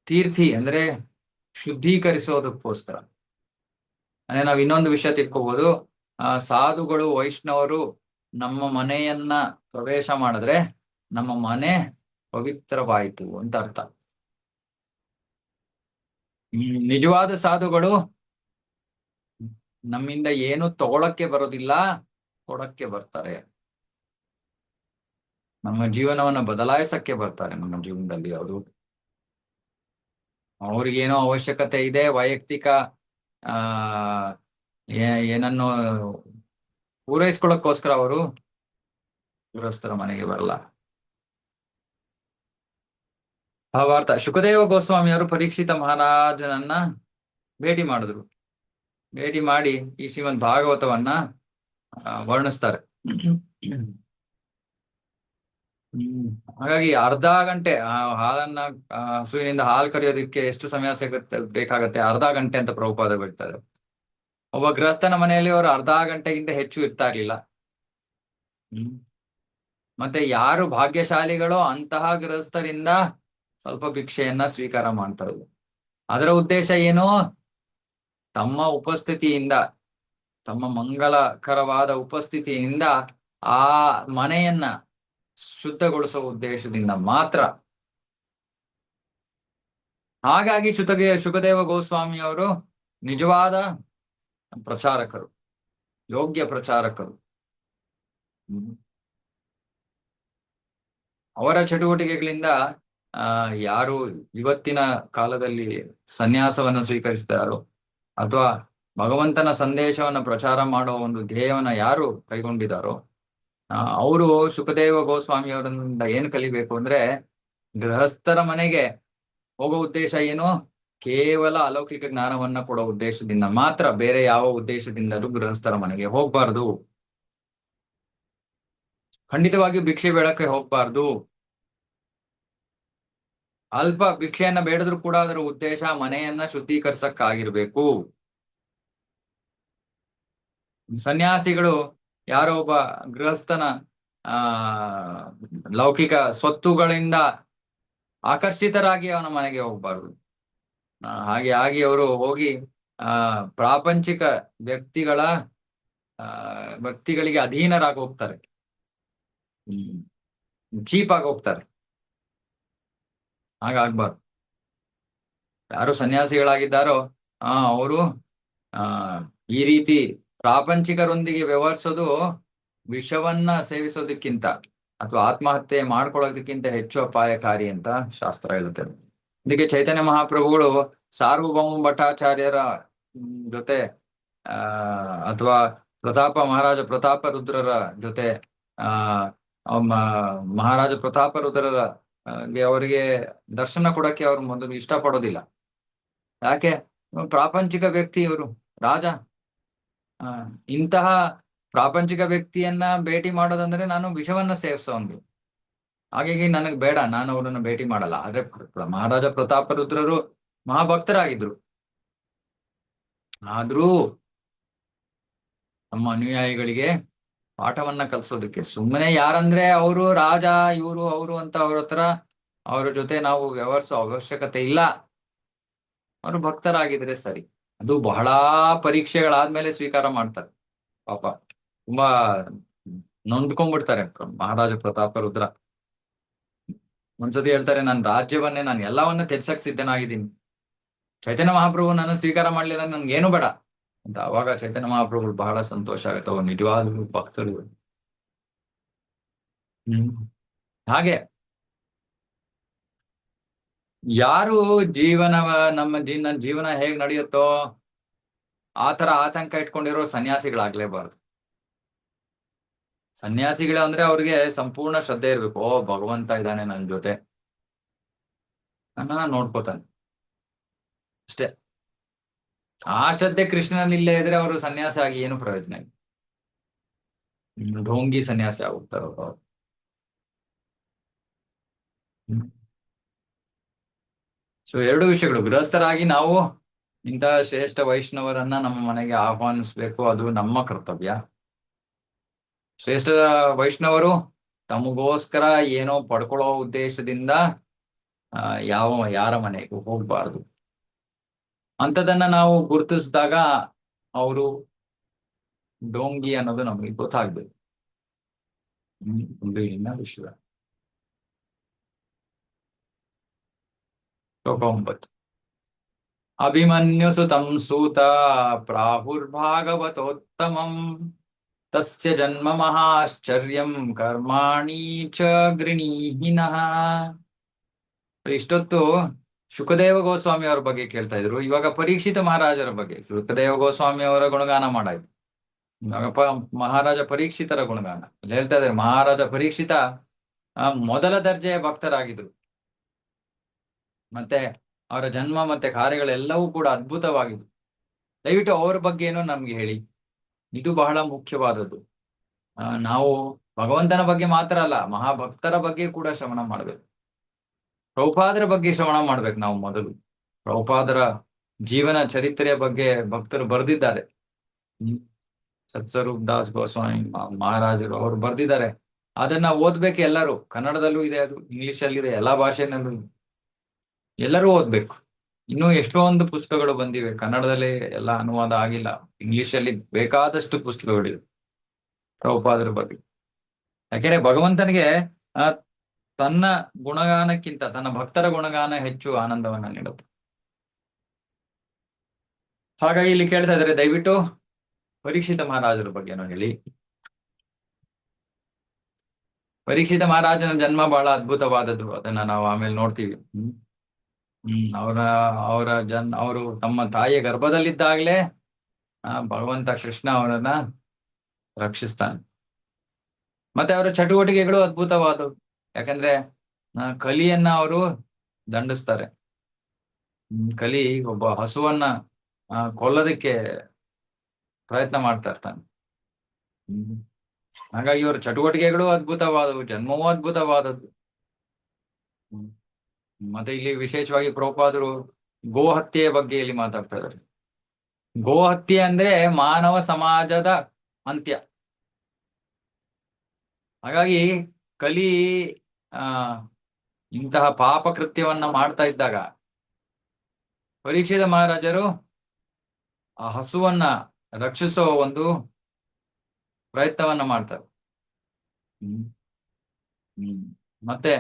ತೀರ್ಥಿ ಅಂದ್ರೆ ಶುದ್ಧೀಕರಿಸೋದಕ್ಕೋಸ್ಕರ. ಅಂದ್ರೆ ನಾವ್ ಇನ್ನೊಂದು ವಿಷಯ ತಿಳ್ಕೋಬಹುದು, ಸಾಧುಗಳು, ವೈಷ್ಣವರು ನಮ್ಮ ಮನೆಯನ್ನ ಪ್ರವೇಶ ಮಾಡಿದ್ರೆ ನಮ್ಮ ಮನೆ ಪವಿತ್ರವಾಯಿತು ಅಂತ ಅರ್ಥ. ನಿಜವಾದ ಸಾಧುಗಳು ನಮ್ಮಿಂದ ಏನು ತಗೊಳಕ್ಕೆ ಬರೋದಿಲ್ಲ, ಕೊಡಕ್ಕೆ ಬರ್ತಾರೆ. ನಮ್ಮ ಜೀವನವನ್ನ ಬದಲಾಯಿಸಕ್ಕೆ ಬರ್ತಾರೆ. ನಮ್ಮ ಜೀವನದಲ್ಲಿ ಅವರು ಅವ್ರಿಗೇನೋ ಅವಶ್ಯಕತೆ ಇದೆ, ವೈಯಕ್ತಿಕ ಆ ಏನನ್ನು ಪೂರೈಸ್ಕೊಳ್ಳೋಕ್ಕೋಸ್ಕರ ಅವರು ಗೃಹಸ್ಥರ ಮನೆಗೆ ಬರಲ್ಲ. ಭಾವಾರ್ಥ: ಶುಕದೇವ ಗೋಸ್ವಾಮಿಯವರು ಪರೀಕ್ಷಿತ ಮಹಾರಾಜನನ್ನ ಭೇಟಿ ಮಾಡಿದ್ರು. ಭೇಟಿ ಮಾಡಿ ಈ ಶ್ರೀಮದ್ ಭಾಗವತವನ್ನ ವರ್ಣಿಸ್ತಾರೆ. ಹಾಗಾಗಿ ಅರ್ಧ ಗಂಟೆ ಹಾಲನ್ನ ಹಸುವಿನಿಂದ ಹಾಲು ಕರೆಯೋದಕ್ಕೆ ಎಷ್ಟು ಸಮಯ ಸಿಗುತ್ತೆ ಬೇಕಾಗತ್ತೆ? ಅರ್ಧ ಗಂಟೆ ಅಂತ ಪ್ರಭುಪಾದ ಬಿಡ್ತಾರೆ. ಒಬ್ಬ ಗೃಹಸ್ಥನ ಮನೆಯಲ್ಲಿ ಅವರು ಅರ್ಧ ಗಂಟೆಗಿಂತ ಹೆಚ್ಚು ಇರ್ತಾ ಇರ್ಲಿಲ್ಲ. ಮತ್ತೆ ಯಾರು ಭಾಗ್ಯಶಾಲಿಗಳೋ ಅಂತಹ ಗೃಹಸ್ಥರಿಂದ ಸ್ವಲ್ಪ ಭಿಕ್ಷೆಯನ್ನ ಸ್ವೀಕಾರ ಮಾಡ್ತಾರೆ. ಅದರ ಉದ್ದೇಶ ಏನು? ತಮ್ಮ ಉಪಸ್ಥಿತಿಯಿಂದ, ತಮ್ಮ ಮಂಗಲಕರವಾದ ಉಪಸ್ಥಿತಿಯಿಂದ ಆ ಮನೆಯನ್ನ ಶುದ್ಧಗೊಳಿಸುವ ಉದ್ದೇಶದಿಂದ ಮಾತ್ರ. ಹಾಗಾಗಿ ಶುಕದೇವ ಗೋಸ್ವಾಮಿಯವರು ನಿಜವಾದ ಪ್ರಚಾರಕರು, ಯೋಗ್ಯ ಪ್ರಚಾರಕರು. ಅವರ ಚಟುವಟಿಕೆಗಳಿಂದ ಯಾರು ಇವತ್ತಿನ ಕಾಲದಲ್ಲಿ ಸನ್ಯಾಸವನ್ನು ಸ್ವೀಕರಿಸ್ತಾರೋ ಅಥವಾ ಭಗವಂತನ ಸಂದೇಶವನ್ನು ಪ್ರಚಾರ ಮಾಡೋ ಒಂದು ಧ್ಯೇಯವನ್ನ ಯಾರು ಕೈಗೊಂಡಿದ್ದಾರೋ ಅವರು ಶುಕದೇವ ಗೋಸ್ವಾಮಿಯವರಿಂದ ಏನ್ ಕಲಿಬೇಕು ಅಂದ್ರೆ, ಗೃಹಸ್ಥರ ಮನೆಗೆ ಹೋಗೋ ಉದ್ದೇಶ ಏನು? ಕೇವಲ ಅಲೌಕಿಕ ಜ್ಞಾನವನ್ನ ಕೊಡೋ ಉದ್ದೇಶದಿಂದ ಮಾತ್ರ, ಬೇರೆ ಯಾವ ಉದ್ದೇಶದಿಂದಲೂ ಗೃಹಸ್ಥರ ಮನೆಗೆ ಹೋಗ್ಬಾರ್ದು. ಖಂಡಿತವಾಗಿಯೂ ಭಿಕ್ಷೆ ಬೇಡಕ್ಕೆ ಹೋಗ್ಬಾರ್ದು. ಅಲ್ಪ ಭಿಕ್ಷೆಯನ್ನ ಬೇಡದ್ರು ಕೂಡ ಅದರ ಉದ್ದೇಶ ಮನೆಯನ್ನ ಶುದ್ಧೀಕರಿಸಕ್ಕಾಗಿರ್ಬೇಕು. ಸನ್ಯಾಸಿಗಳು ಯಾರೋ ಒಬ್ಬ ಗೃಹಸ್ಥನ ಲೌಕಿಕ ಸ್ವತ್ತುಗಳಿಂದ ಆಕರ್ಷಿತರಾಗಿ ಅವನ ಮನೆಗೆ ಹೋಗ್ಬಾರ್ದು. ಹಾಗೆ ಆಗಿ ಅವರು ಹೋಗಿ ಪ್ರಾಪಂಚಿಕ ವ್ಯಕ್ತಿಗಳಿಗೆ ಅಧೀನರಾಗಿ ಹೋಗ್ತಾರೆ, ಚೀಪ್ ಆಗಿ ಹೋಗ್ತಾರೆ. ಹಾಗಾಗ್ಬಾರ್ದು. ಯಾರು ಸನ್ಯಾಸಿಗಳಾಗಿದ್ದಾರೋ ಅವರು ಈ ರೀತಿ ಪ್ರಾಪಂಚಿಕರೊಂದಿಗೆ ವ್ಯವಹರಿಸೋದು ವಿಷವನ್ನ ಸೇವಿಸೋದಕ್ಕಿಂತ ಅಥವಾ ಆತ್ಮಹತ್ಯೆ ಮಾಡ್ಕೊಳ್ಳೋದಕ್ಕಿಂತ ಹೆಚ್ಚು ಅಪಾಯಕಾರಿ ಅಂತ ಶಾಸ್ತ್ರ ಹೇಳುತ್ತೆ. ಇದಕ್ಕೆ ಚೈತನ್ಯ ಮಹಾಪ್ರಭುಗಳು ಸಾರ್ವಭೌಮ ಭಟ್ಟಾಚಾರ್ಯರ ಜೊತೆ ಅಥವಾ ಮಹಾರಾಜ ಪ್ರತಾಪ ರುದ್ರರ ಜೊತೆ ಮಹಾರಾಜ ಪ್ರತಾಪ ರುದ್ರರ ಅವರಿಗೆ ದರ್ಶನ ಕೊಡಕ್ಕೆ ಅವ್ರು ಮೊದಲು ಇಷ್ಟಪಡೋದಿಲ್ಲ. ಯಾಕೆ? ಪ್ರಾಪಂಚಿಕ ವ್ಯಕ್ತಿ ಇವರು, ರಾಜ. ಇಂತಹ ಪ್ರಾಪಂಚಿಕ ವ್ಯಕ್ತಿಯನ್ನ ಭೇಟಿ ಮಾಡೋದಂದ್ರೆ ನಾನು ವಿಷವನ್ನ ಸೇವಿಸೋನ್ಗೆ, ಹಾಗಾಗಿ ನನಗೆ ಬೇಡ, ನಾನು ಅವರನ್ನು ಭೇಟಿ ಮಾಡಲ್ಲ. ಆದ್ರೆ ಮಹಾರಾಜ ಪ್ರತಾಪ ರುದ್ರರು ಮಹಾಭಕ್ತರಾಗಿದ್ರು. ಆದ್ರೂ ನಮ್ಮ ಅನುಯಾಯಿಗಳಿಗೆ ಪಾಠವನ್ನ ಕಲಿಸೋದಕ್ಕೆ ಸುಮ್ಮನೆ ಯಾರಂದ್ರೆ ಅವರು ರಾಜ, ಇವರು ಅವರು ಅಂತ ಅವ್ರ ಜೊತೆ ನಾವು ವ್ಯವಹರಿಸೋ ಅವಶ್ಯಕತೆ ಇಲ್ಲ. ಅವರು ಭಕ್ತರಾಗಿದ್ರೆ ಸರಿ. ಅದು ಬಹಳ ಪರೀಕ್ಷೆಗಳಾದ್ಮೇಲೆ ಸ್ವೀಕಾರ ಮಾಡ್ತಾರೆ. ಪಾಪ ತುಂಬಾ ನೊಂದ್ಕೊಂಡ್ಬಿಡ್ತಾರೆ ಮಹಾರಾಜ ಪ್ರತಾಪ ರುದ್ರ. ಒಂದ್ಸತಿ ಹೇಳ್ತಾರೆ, ನನ್ನ ರಾಜ್ಯವನ್ನೇ, ನಾನು ಎಲ್ಲವನ್ನ ತ್ಯಜಿಸಕ್ ಸಿದ್ಧನಾಗಿದ್ದೀನಿ, ಚೈತನ್ಯ ಮಹಾಪ್ರಭು ನನ್ನ ಸ್ವೀಕಾರ ಮಾಡ್ಲಿಲ್ಲ, ನನ್ಗೇನು ಬೇಡ ಅಂತ. ಅವಾಗ ಚೈತನ್ಯ ಮಹಾಪ್ರಭು ಬಹಳ ಸಂತೋಷ ಆಗುತ್ತೆ, ಅವ್ರು ನಿಜವಾಗ್ಲೂ ಭಕ್ತರು. ಹಾಗೆ ಯಾರು ನಮ್ಮ ಜೀವನ ಹೇಗ್ ನಡೆಯುತ್ತೋ ಆ ತರ ಆತಂಕ ಇಟ್ಕೊಂಡಿರೋ ಸನ್ಯಾಸಿಗಳಾಗ್ಲೇಬಾರ್ದು. ಸನ್ಯಾಸಿಗಳ ಅಂದ್ರೆ ಅವ್ರಿಗೆ ಸಂಪೂರ್ಣ ಶ್ರದ್ಧೆ ಇರ್ಬೇಕು. ಓ, ಭಗವಂತ ಇದ್ದಾನೆ ನನ್ನ ಜೊತೆ, ನನ್ನನ್ನ ನೋಡ್ಕೋತಾನೆ ಅಷ್ಟೇ. ಆ ಶ್ರದ್ಧೆ ಕೃಷ್ಣನಿಲ್ಲೇ ಇದ್ರೆ ಅವರು ಸನ್ಯಾಸ ಆಗಿ ಏನು ಪ್ರಯೋಜನ ಇಲ್ಲ. ಢೋಂಗಿ ಸನ್ಯಾಸಿ ಆಗ್ತಾರ ಅವ್ರು. ಸೊ ಎರಡು ವಿಷಯಗಳು. ಗೃಹಸ್ಥರಾಗಿ ನಾವು ಇಂತಹ ಶ್ರೇಷ್ಠ ವೈಷ್ಣವರನ್ನ ನಮ್ಮ ಮನೆಗೆ ಆಹ್ವಾನಿಸ್ಬೇಕು, ಅದು ನಮ್ಮ ಕರ್ತವ್ಯ. ಶ್ರೇಷ್ಠ ವೈಷ್ಣವರು ತಮಗೋಸ್ಕರ ಏನೋ ಪಡ್ಕೊಳ್ಳೋ ಉದ್ದೇಶದಿಂದ ಯಾರ ಮನೆಗೂ ಹೋಗ್ಬಾರ್ದು. ಅಂಥದನ್ನ ನಾವು ಗುರುತಿಸಿದಾಗ ಅವರು ಡೋಂಗಿ ಅನ್ನೋದು ನಮಗೆ ಗೊತ್ತಾಗ್ಬೇಕು. ವಿಷಯ. ಶ್ಲೋಕ 9. ಅಭಿಮನ್ಯುಸುತಂ ಸೂತ ಪ್ರಾಹುರ್ಭಾಗವತೋತ್ತಮಂ ತಸ್ಯ ಜನ್ಮ ಮಹಾಶ್ಚರ್ಯಂ ಕರ್ಮಾಣಿ ಚ ಗೃಣೀಹಿನಃ. ಇಷ್ಟೊತ್ತು ಶುಕದೇವ ಗೋಸ್ವಾಮಿ ಅವರ ಬಗ್ಗೆ ಕೇಳ್ತಾ ಇದ್ರು. ಇವಾಗ ಪರೀಕ್ಷಿತ ಮಹಾರಾಜರ ಬಗ್ಗೆ. ಶುಕದೇವ ಗೋಸ್ವಾಮಿ ಅವರ ಗುಣಗಾನ ಮಾಡಾಯ್ತು. ಇವಾಗ ಮಹಾರಾಜ ಪರೀಕ್ಷಿತರ ಗುಣಗಾನ. ಇಲ್ಲಿ ಹೇಳ್ತಾ ಇದ್ದಾರೆ, ಮಹಾರಾಜ ಪರೀಕ್ಷಿತ ಮೊದಲ ದರ್ಜೆಯ ಭಕ್ತರಾಗಿದ್ರು. ಮತ್ತೆ ಅವರ ಜನ್ಮ ಮತ್ತೆ ಕಾರ್ಯಗಳೆಲ್ಲವೂ ಕೂಡ ಅದ್ಭುತವಾಗಿತ್ತು. ದಯವಿಟ್ಟು ಅವರ ಬಗ್ಗೆ ಏನೋ ನಮ್ಗೆ ಹೇಳಿ. ಇದು ಬಹಳ ಮುಖ್ಯವಾದದ್ದು. ನಾವು ಭಗವಂತನ ಬಗ್ಗೆ ಮಾತ್ರ ಅಲ್ಲ, ಮಹಾಭಕ್ತರ ಬಗ್ಗೆ ಕೂಡ ಶ್ರವಣ ಮಾಡ್ಬೇಕು. ಪ್ರಭುಪಾದರ ಬಗ್ಗೆ ಶ್ರವಣ ಮಾಡ್ಬೇಕು ನಾವು ಮೊದಲು. ಪ್ರಭುಪಾದರ ಜೀವನ ಚರಿತ್ರೆಯ ಬಗ್ಗೆ ಭಕ್ತರು ಬರೆದಿದ್ದಾರೆ. ಸತ್ಸ್ವರೂಪ್ ದಾಸ್ ಗೋಸ್ವಾಮಿ ಮಹಾರಾಜರು ಅವರು ಬರೆದಿದ್ದಾರೆ. ಅದನ್ನ ಓದ್ಬೇಕು ಎಲ್ಲರೂ. ಕನ್ನಡದಲ್ಲೂ ಇದೆ, ಅದು ಇಂಗ್ಲಿಷಲ್ಲಿದೆ, ಎಲ್ಲಾ ಭಾಷೆನಲ್ಲೂ ಇದೆ. ಎಲ್ಲರೂ ಓದ್ಬೇಕು. ಇನ್ನೂ ಎಷ್ಟೊಂದು ಪುಸ್ತಕಗಳು ಬಂದಿವೆ, ಕನ್ನಡದಲ್ಲಿ ಎಲ್ಲ ಅನುವಾದ ಆಗಿಲ್ಲ. ಇಂಗ್ಲಿಷಲ್ಲಿ ಬೇಕಾದಷ್ಟು ಪುಸ್ತಕಗಳಿವೆ ಪ್ರಭುಪಾದರ ಬಗ್ಗೆ. ಯಾಕೆಂದ್ರೆ ಭಗವಂತನಿಗೆ ತನ್ನ ಗುಣಗಾನಕ್ಕಿಂತ ತನ್ನ ಭಕ್ತರ ಗುಣಗಾನ ಹೆಚ್ಚು ಆನಂದವನ್ನ ನೀಡುತ್ತೆ. ಹಾಗಾಗಿ ಇಲ್ಲಿ ಕೇಳ್ತಾ ಇದ್ದಾರೆ, ದಯವಿಟ್ಟು ಪರೀಕ್ಷಿತ ಮಹಾರಾಜರ ಬಗ್ಗೆನೂ ಹೇಳಿ. ಪರೀಕ್ಷಿತ ಮಹಾರಾಜನ ಜನ್ಮ ಬಹಳ ಅದ್ಭುತವಾದದ್ದು. ಅದನ್ನ ನಾವು ಆಮೇಲೆ ನೋಡ್ತೀವಿ. ಅವರು ತಮ್ಮ ತಾಯಿಯ ಗರ್ಭದಲ್ಲಿದ್ದಾಗಲೇ ಭಗವಂತ ಕೃಷ್ಣ ಅವರನ್ನ ರಕ್ಷಿಸ್ತಾನೆ. ಮತ್ತೆ ಅವರ ಚಟುವಟಿಕೆಗಳು ಅದ್ಭುತವಾದವು. ಯಾಕಂದ್ರೆ ಕಲಿಯನ್ನ ಅವರು ದಂಡಿಸ್ತಾರೆ. ಕಲಿ ಒಬ್ಬ ಹಸುವನ್ನ ಕೊಲ್ಲೋದಕ್ಕೆ ಪ್ರಯತ್ನ ಮಾಡ್ತಾ ಇರ್ತಾನೆ. ಹಾಗಾಗಿ ಇವರ ಚಟುವಟಿಕೆಗಳು ಅದ್ಭುತವಾದವು, ಜನ್ಮವೂ ಅದ್ಭುತವಾದದ್ದು. ಮತ್ತೆ ಇಲ್ಲಿ ವಿಶೇಷವಾಗಿ ಪ್ರಭುಪಾದರು ಗೋ ಹತ್ಯೆಯ ಬಗ್ಗೆ ಇಲ್ಲಿ ಮಾತಾಡ್ತಾ ಇದ್ದಾರೆ. ಗೋ ಹತ್ಯೆ ಅಂದ್ರೆ ಮಾನವ ಸಮಾಜದ ಅಂತ್ಯ. ಹಾಗಾಗಿ ಕಲಿ ಇಂತಹ ಪಾಪ ಕೃತ್ಯವನ್ನ ಮಾಡ್ತಾ ಇದ್ದಾಗ ಪರೀಕ್ಷಿತ ಮಹಾರಾಜರು ಆ ಹಸುವನ್ನ ರಕ್ಷಿಸೋ ಒಂದು ಪ್ರಯತ್ನವನ್ನ ಮಾಡ್ತಾರೆ. ಮತ್ತೆ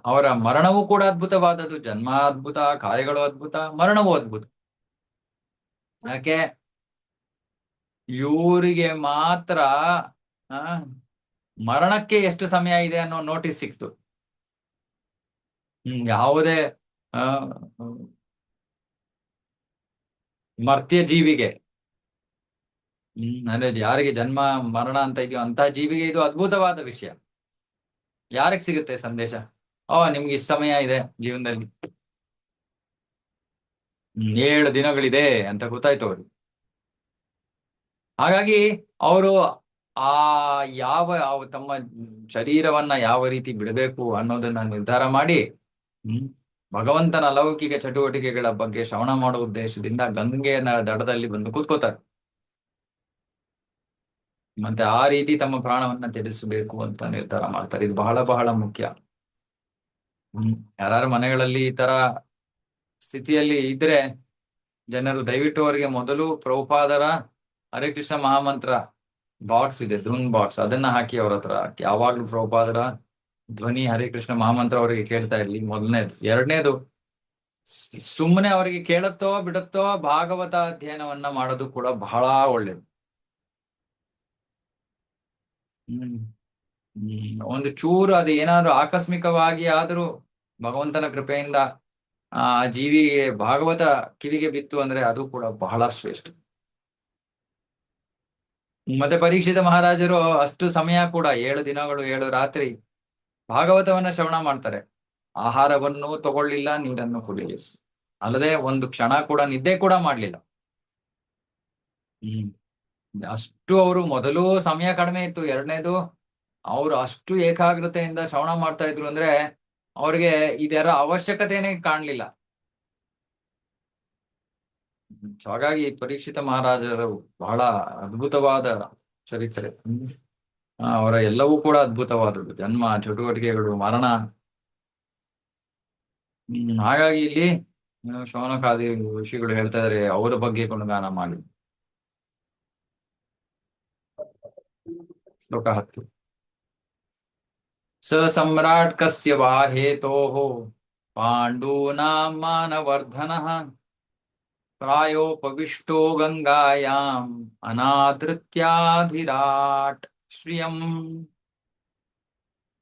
ಅವರ ಮರಣವೂ ಕೂಡ ಅದ್ಭುತವಾದದ್ದು. ಜನ್ಮ ಅದ್ಭುತ, ಕಾರ್ಯಗಳು ಅದ್ಭುತ, ಮರಣವೂ ಅದ್ಭುತ. ಯಾಕೆ ಇವರಿಗೆ ಮಾತ್ರ ಮರಣಕ್ಕೆ ಎಷ್ಟು ಸಮಯ ಇದೆ ಅನ್ನೋ ನೋಟಿಸ್ ಸಿಕ್ತು. ಯಾವುದೇ ಮರ್ತ್ಯ ಜೀವಿಗೆ, ಅಂದ್ರೆ ಯಾರಿಗೆ ಜನ್ಮ ಮರಣ ಅಂತ ಇದೆಯೋ ಅಂತಹ ಜೀವಿಗೆ ಇದು ಅದ್ಭುತವಾದ ವಿಷಯ. ಯಾರಿಗೆ ಸಿಗುತ್ತೆ ಸಂದೇಶ? ನಿಮ್ಗೆ ಇಷ್ಟು ಸಮಯ ಇದೆ ಜೀವನದಲ್ಲಿ, 7 ದಿನಗಳಿದೆ ಅಂತ ಗೊತ್ತಾಯ್ತು ಅವ್ರಿಗೆ. ಹಾಗಾಗಿ ಅವರು ತಮ್ಮ ಶರೀರವನ್ನ ಯಾವ ರೀತಿ ಬಿಡಬೇಕು ಅನ್ನೋದನ್ನ ನಿರ್ಧಾರ ಮಾಡಿ ಭಗವಂತನ ಅಲೌಕಿಕ ಚಟುವಟಿಕೆಗಳ ಬಗ್ಗೆ ಶ್ರವಣ ಮಾಡುವ ಉದ್ದೇಶದಿಂದ ಗಂಗೆಯ ದಡದಲ್ಲಿ ಬಂದು ಕೂತ್ಕೋತಾರೆ. ಮತ್ತೆ ಆ ರೀತಿ ತಮ್ಮ ಪ್ರಾಣವನ್ನ ತ್ಯಜಿಸಬೇಕು ಅಂತ ನಿರ್ಧಾರ ಮಾಡ್ತಾರೆ. ಇದು ಬಹಳ ಬಹಳ ಮುಖ್ಯ. ಯಾರು ಮನೆಗಳಲ್ಲಿ ಈ ತರ ಸ್ಥಿತಿಯಲ್ಲಿ ಇದ್ರೆ ಜನರು ದಯವಿಟ್ಟು ಅವರಿಗೆ ಮೊದಲು ಪ್ರಭುಪಾದರ ಹರೇ ಕೃಷ್ಣ ಮಹಾಮಂತ್ರ ಬಾಕ್ಸ್ ಇದೆ, ಧ್ರುನ್ ಬಾಕ್ಸ್, ಅದನ್ನ ಹಾಕಿ ಅವ್ರ ಹತ್ರ ಯಾವಾಗ್ಲೂ ಪ್ರಭುಪಾದರ ಧ್ವನಿ ಹರೇ ಕೃಷ್ಣ ಮಹಾಮಂತ್ರ ಅವರಿಗೆ ಕೇಳ್ತಾ ಇರ್ಲಿ. ಮೊದಲನೇದು. ಎರಡನೇದು, ಸುಮ್ಮನೆ ಅವರಿಗೆ ಕೇಳುತ್ತೋ ಬಿಡುತ್ತೋ ಭಾಗವತ ಅಧ್ಯಯನವನ್ನ ಮಾಡೋದು ಕೂಡ ಬಹಳ ಒಳ್ಳೇದು. ಒಂದು ಚೂರು ಅದು ಏನಾದ್ರು ಆಕಸ್ಮಿಕವಾಗಿ ಆದ್ರೂ ಭಗವಂತನ ಕೃಪೆಯಿಂದ ಆ ಜೀವಿಗೆ ಭಾಗವತ ಕಿವಿಗೆ ಬಿತ್ತು ಅಂದ್ರೆ ಅದು ಕೂಡ ಬಹಳ ಶ್ರೇಷ್ಠ. ಮತ್ತೆ ಪರೀಕ್ಷಿತ ಮಹಾರಾಜರು ಅಷ್ಟು ಸಮಯ ಕೂಡ 7 ದಿನಗಳು 7 ರಾತ್ರಿ ಭಾಗವತವನ್ನ ಶ್ರವಣ ಮಾಡ್ತಾರೆ. ಆಹಾರವನ್ನು ತಗೊಳ್ಳಿಲ್ಲ, ನೀರನ್ನು ಕುಡಿಲಿಲ್ಲ, ಅಲ್ಲದೆ ಒಂದು ಕ್ಷಣ ಕೂಡ ನಿದ್ದೆ ಕೂಡ ಮಾಡ್ಲಿಲ್ಲ. ಅಷ್ಟು ಅವರು ಮೊದಲು ಸಮಯ ಕಡಿಮೆ ಇತ್ತು. ಎರಡನೇದು, ಅವರು ಅಷ್ಟು ಏಕಾಗ್ರತೆಯಿಂದ ಶ್ರವಣ ಮಾಡ್ತಾ ಇದ್ರು ಅಂದ್ರೆ ಅವ್ರಿಗೆ ಇದರ ಅವಶ್ಯಕತೆನೇ ಕಾಣ್ಲಿಲ್ಲ. ಹಾಗಾಗಿ ಪರೀಕ್ಷಿತ ಮಹಾರಾಜರು ಬಹಳ ಅದ್ಭುತವಾದ ಚರಿತ್ರೆ. ಅವರ ಎಲ್ಲವೂ ಕೂಡ ಅದ್ಭುತವಾದದ್ದು, ಜನ್ಮ, ಚಟುವಟಿಕೆಗಳು, ಮರಣ. ಹಾಗಾಗಿ ಇಲ್ಲಿ ಶೌನಕಾದಿ ಋಷಿಗಳು ಹೇಳ್ತಾ ಇದಾರೆ ಅವರ ಬಗ್ಗೆ ಗುಣಗಾನ ಮಾಡಿ. ಶ್ಲೋಕ 10. ಸ ಸಮ್ರಾಟ್ ಕಸ್ಯ ವಾ ಹೇತೋಃ ಪಾಂಡೂನಾಂ ಮಾನವರ್ಧನಃ ಪ್ರಾಯೋಪವಿಷ್ಟೋ ಗಂಗಾಯಾಂ ಅನಾದೃತ್ಯಾಧಿರಾಟ್ ಶ್ರಿಯಂ.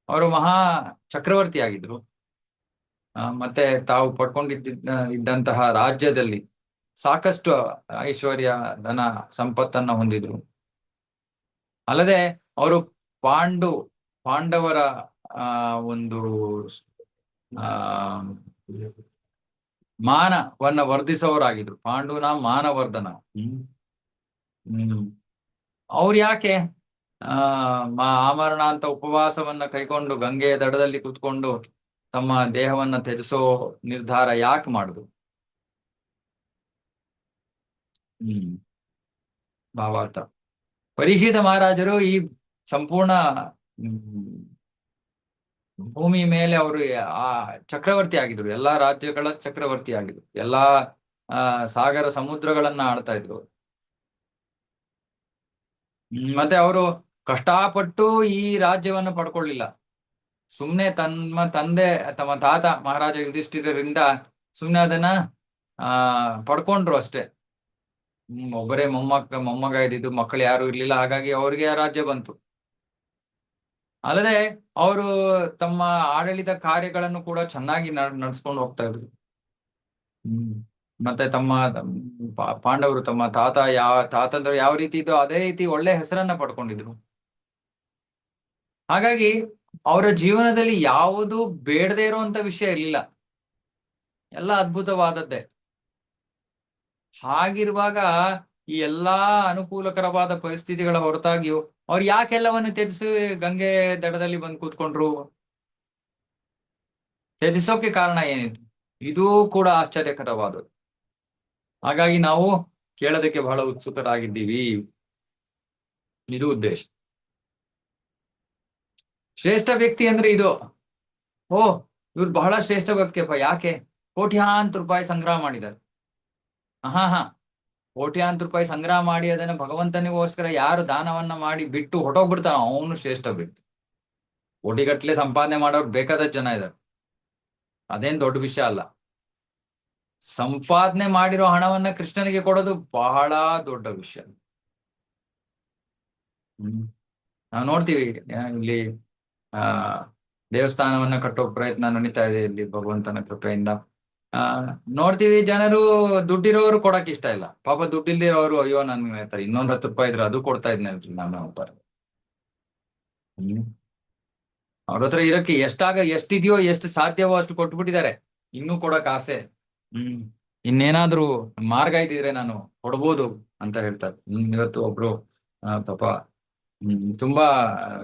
ಅವರು ಮಹಾ ಚಕ್ರವರ್ತಿ ಆಗಿದ್ರು. ಮತ್ತೆ ತಾವು ಇದ್ದಂತಹ ರಾಜ್ಯದಲ್ಲಿ ಸಾಕಷ್ಟು ಐಶ್ವರ್ಯ, ಧನ, ಸಂಪತ್ತನ್ನ ಹೊಂದಿದ್ರು. ಅಲ್ಲದೆ ಅವರು ಪಾಂಡು ಪಾಂಡವರ ಒಂದು ಆ ಮಾನವನ್ನ ವರ್ಧಿಸೋರಾಗಿದ್ರು. ಪಾಂಡುನ ಮಾನವರ್ಧನ. ಹ್ಮ್ ಅವ್ರು ಯಾಕೆ ಆಮರಣ ಅಂತ ಉಪವಾಸವನ್ನ ಕೈಕೊಂಡು ಗಂಗೆಯ ದಡದಲ್ಲಿ ಕುತ್ಕೊಂಡು ತಮ್ಮ ದೇಹವನ್ನ ತ್ಯಜಿಸೋ ನಿರ್ಧಾರ ಯಾಕೆ ಮಾಡುದು? ಭಾವಾರ್ಥ. ಪರೀಕ್ಷಿತ ಮಹಾರಾಜರು ಈ ಸಂಪೂರ್ಣ ಭೂಮಿ ಮೇಲೆ ಅವರು ಆ ಚಕ್ರವರ್ತಿ ಆಗಿದ್ರು. ಎಲ್ಲಾ ರಾಜ್ಯಗಳ ಚಕ್ರವರ್ತಿ ಆಗಿದ್ರು. ಎಲ್ಲಾ ಸಾಗರ ಸಮುದ್ರಗಳನ್ನ ಆಳ್ತಾ ಇದ್ರು. ಮತ್ತೆ ಅವರು ಕಷ್ಟಪಟ್ಟು ಈ ರಾಜ್ಯವನ್ನು ಪಡ್ಕೊಳ್ಳಿಲ್ಲ. ಸುಮ್ನೆ ತಮ್ಮ ತಾತ ಮಹಾರಾಜ ಯುಧಿಷ್ಠಿರರಿಂದ ಸುಮ್ನೆ ಅದನ್ನ ಪಡ್ಕೊಂಡ್ರು ಅಷ್ಟೇ. ಒಬ್ಬರೇ ಮೊಮ್ಮಗ ಇದ್ದಿದ್ದು, ಮಕ್ಕಳು ಯಾರು ಇರ್ಲಿಲ್ಲ. ಹಾಗಾಗಿ ಅವ್ರಿಗೆ ಆ ರಾಜ್ಯ ಬಂತು. ಅಲ್ಲದೆ ಅವರು ತಮ್ಮ ಆಡಳಿತ ಕಾರ್ಯಗಳನ್ನು ಕೂಡ ಚೆನ್ನಾಗಿ ನಡ್ಸ್ಕೊಂಡು ಹೋಗ್ತಾ ಇದ್ರು. ಮತ್ತೆ ತಮ್ಮ ಪಾಂಡವರು ತಮ್ಮ ತಾತಂದ್ರು ಯಾವ ರೀತಿ ಇದ್ದೋ ಅದೇ ರೀತಿ ಒಳ್ಳೆ ಹೆಸರನ್ನ ಪಡ್ಕೊಂಡಿದ್ರು. ಹಾಗಾಗಿ ಅವರ ಜೀವನದಲ್ಲಿ ಯಾವುದು ಬೇಡದೇ ಇರುವಂತ ವಿಷಯ ಇರಲಿಲ್ಲ. ಎಲ್ಲ ಅದ್ಭುತವಾದದ್ದೇ. ಹಾಗಿರುವಾಗ ಈ ಎಲ್ಲಾ ಅನುಕೂಲಕರವಾದ ಪರಿಸ್ಥಿತಿಗಳ ಹೊರತಾಗಿಯೂ ಅವ್ರು ಯಾಕೆಲ್ಲವನ್ನು ತ್ಯಜಿಸಿ ಗಂಗೆ ದಡದಲ್ಲಿ ಬಂದು ಕೂತ್ಕೊಂಡ್ರು? ತ್ಯಜಿಸೋಕೆ ಕಾರಣ ಏನಿತ್ತು? ಇದೂ ಕೂಡ ಆಶ್ಚರ್ಯಕರವಾದದ್ದು. ಹಾಗಾಗಿ ನಾವು ಕೇಳೋದಕ್ಕೆ ಬಹಳ ಉತ್ಸುಕರಾಗಿದ್ದೀವಿ. ಇದು ಉದ್ದೇಶ. ಶ್ರೇಷ್ಠ ವ್ಯಕ್ತಿ ಅಂದ್ರೆ ಇದು. ಇವ್ರು ಬಹಳ ಶ್ರೇಷ್ಠ ವ್ಯಕ್ತಿಯಪ್ಪ. ಯಾಕೆ? ಕೋಟ್ಯಾಂತರ ರೂಪಾಯಿ ಸಂಗ್ರಹ ಮಾಡಿದ್ದಾರೆ. ಹಾ ಕೋಟ್ಯಾಂತರ ರೂಪಾಯಿ ಸಂಗ್ರಹ ಮಾಡಿ ಅದನ್ನ ಭಗವಂತನಿಗೋಸ್ಕರ ಯಾರು ದಾನವನ್ನ ಮಾಡಿ ಬಿಟ್ಟು ಹೊಟ್ಟೋಗ್ಬಿಡ್ತಾನ ಅವನು ಶ್ರೇಷ್ಠ ವ್ಯಕ್ತಿ. ಕೋಟಿಗಟ್ಲೆ ಸಂಪಾದನೆ ಮಾಡೋರು ಬೇಕಾದಷ್ಟು ಜನ ಇದ್ದಾರೆ. ಅದೇನ್ ದೊಡ್ಡ ವಿಷಯ ಅಲ್ಲ. ಸಂಪಾದನೆ ಮಾಡಿರೋ ಹಣವನ್ನ ಕೃಷ್ಣನಿಗೆ ಕೊಡೋದು ಬಹಳ ದೊಡ್ಡ ವಿಷಯ. ನಾವು ನೋಡ್ತೀವಿ ಇಲ್ಲಿ ದೇವಸ್ಥಾನವನ್ನ ಕಟ್ಟೋ ಪ್ರಯತ್ನ ನಡೀತಾ ಇದೆ ಇಲ್ಲಿ ಭಗವಂತನ ಕೃಪೆಯಿಂದ. ನೋಡ್ತೀವಿ ಜನರು ದುಡ್ಡಿರೋರು ಕೊಡಕ್ ಇಷ್ಟ ಇಲ್ಲ. ಪಾಪ ದುಡ್ಡಿಲ್ದಿರೋರು ಅಯ್ಯೋ ನನ್ಗೆ ಹೇಳ್ತಾರೆ ಇನ್ನೊಂದ್ 10 ರೂಪಾಯಿ ಇದ್ರೆ ಅದು ಕೊಡ್ತಾ ಇದ್ನಲ್ರಿ ನಾನು ಅಂತಾರೆ. ಅವ್ರ ಹತ್ರ ಇರಕ್ಕೆ ಎಷ್ಟಿದೆಯೋ ಎಷ್ಟು ಸಾಧ್ಯವೋ ಅಷ್ಟು ಕೊಟ್ಬಿಟ್ಟಿದ್ದಾರೆ. ಇನ್ನೂ ಕೊಡಕ್ ಆಸೆ. ಇನ್ನೇನಾದ್ರೂ ಮಾರ್ಗ ಇದ್ದಿದ್ರೆ ನಾನು ಕೊಡ್ಬೋದು ಅಂತ ಹೇಳ್ತಾರೆ. ಇವತ್ತು ಒಬ್ರು ಪಾಪ ತುಂಬಾ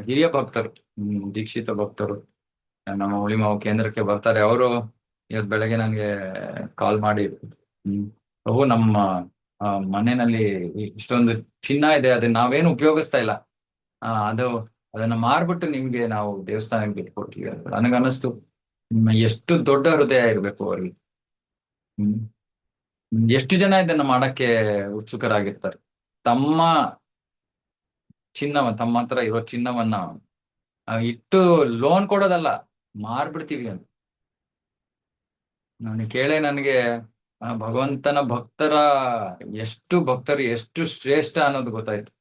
ಹಿರಿಯ ಭಕ್ತರು, ದೀಕ್ಷಿತ ಭಕ್ತರು ನಮ್ಮ ಹುಳಿಮಾವು ಕೇಂದ್ರಕ್ಕೆ ಬರ್ತಾರೆ. ಅವರು ಇವತ್ತು ಬೆಳಗ್ಗೆ ನನಗೆ ಕಾಲ್ ಮಾಡಿ ಪ್ರಭು ನಮ್ಮ ಮನೆಯಲ್ಲಿ ಇಷ್ಟೊಂದು ಚಿನ್ನ ಇದೆ, ಅದನ್ನ ನಾವೇನು ಉಪಯೋಗಿಸ್ತಾ ಇಲ್ಲ, ಅದನ್ನ ಮಾರ್ಬಿಟ್ಟು ನಿಮ್ಗೆ ನಾವು ದೇವಸ್ಥಾನಕ್ಕೆ ಬಿಟ್ಕೊಡ್ತೀವಿ. ನನಗನ್ನಿಸ್ತು ಎಷ್ಟು ದೊಡ್ಡ ಹೃದಯ ಇರ್ಬೇಕು ಅವ್ರಿಗೆ. ಎಷ್ಟು ಜನ ಇದನ್ನ ಮಾಡಕ್ಕೆ ಉತ್ಸುಕರಾಗಿರ್ತಾರೆ. ತಮ್ಮ ಹತ್ರ ಇರೋ ಚಿನ್ನವನ್ನ ಇಟ್ಟು ಲೋನ್ ಕೊಡೋದಲ್ಲ, ಮಾರ್ಬಿಡ್ತೀವಿ ಅಂತ. ನನಗೆ ಭಗವಂತನ ಭಕ್ತರು ಎಷ್ಟು ಶ್ರೇಷ್ಠ ಅನ್ನೋದು ಗೊತ್ತಾಯ್ತು.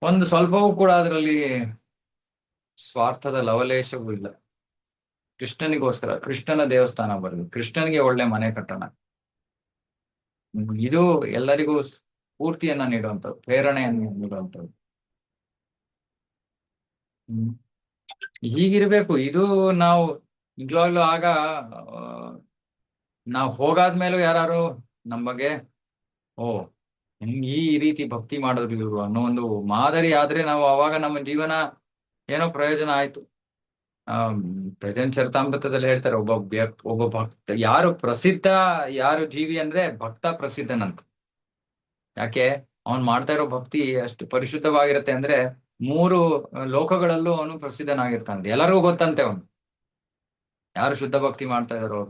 ಒಂದು ಸ್ವಲ್ಪವೂ ಕೂಡ ಅದರಲ್ಲಿ ಸ್ವಾರ್ಥದ ಲವಲೇಶವೂ ಇಲ್ಲ. ಕೃಷ್ಣನಿಗೋಸ್ಕರ ಕೃಷ್ಣನ ದೇವಸ್ಥಾನ ಬರಲಿ, ಕೃಷ್ಣನಿಗೆ ಒಳ್ಳೆ ಮನೆ ಕಟ್ಟೋಣ. ಇದು ಎಲ್ಲರಿಗೂ ಸ್ಫೂರ್ತಿಯನ್ನ ನೀಡುವಂಥದ್ದು, ಪ್ರೇರಣೆಯನ್ನು ನೀಡುವಂಥದ್ದು. ಹೀಗಿರ್ಬೇಕು. ಇದು ನಾವು ನಿಜವಾಗ್ಲೂ ಆಗ ನಾವು ಹೋಗಾದ್ಮೇಲೂ ಯಾರು ನಮ್ಮ ಬಗ್ಗೆ ಈ ರೀತಿ ಭಕ್ತಿ ಮಾಡೋರು ಇವರು ಅನ್ನೋ ಒಂದು ಮಾದರಿ ಆದ್ರೆ ನಾವು ಅವಾಗ ನಮ್ಮ ಜೀವನ ಏನೋ ಪ್ರಯೋಜನ ಆಯ್ತು. ಪ್ರೆಸೆಂಟ್ ಚರಿತಾಮೃತದಲ್ಲಿ ಹೇಳ್ತಾರೆ, ಒಬ್ಬ ಭಕ್ತ ಯಾರು ಜೀವಿ ಅಂದ್ರೆ ಭಕ್ತ ಪ್ರಸಿದ್ಧನಂತ. ಯಾಕೆ? ಅವನ್ ಮಾಡ್ತಾ ಇರೋ ಭಕ್ತಿ ಅಷ್ಟು ಪರಿಶುದ್ಧವಾಗಿರುತ್ತೆ ಅಂದ್ರೆ 3 ಲೋಕಗಳಲ್ಲೂ ಅವನು ಪ್ರಸಿದ್ಧನಾಗಿರ್ತಾನೆ. ಎಲ್ಲರಿಗೂ ಗೊತ್ತಂತೆ ಅವನು ಯಾರು ಶುದ್ಧ ಭಕ್ತಿ ಮಾಡ್ತಾ ಇದಾರೋ.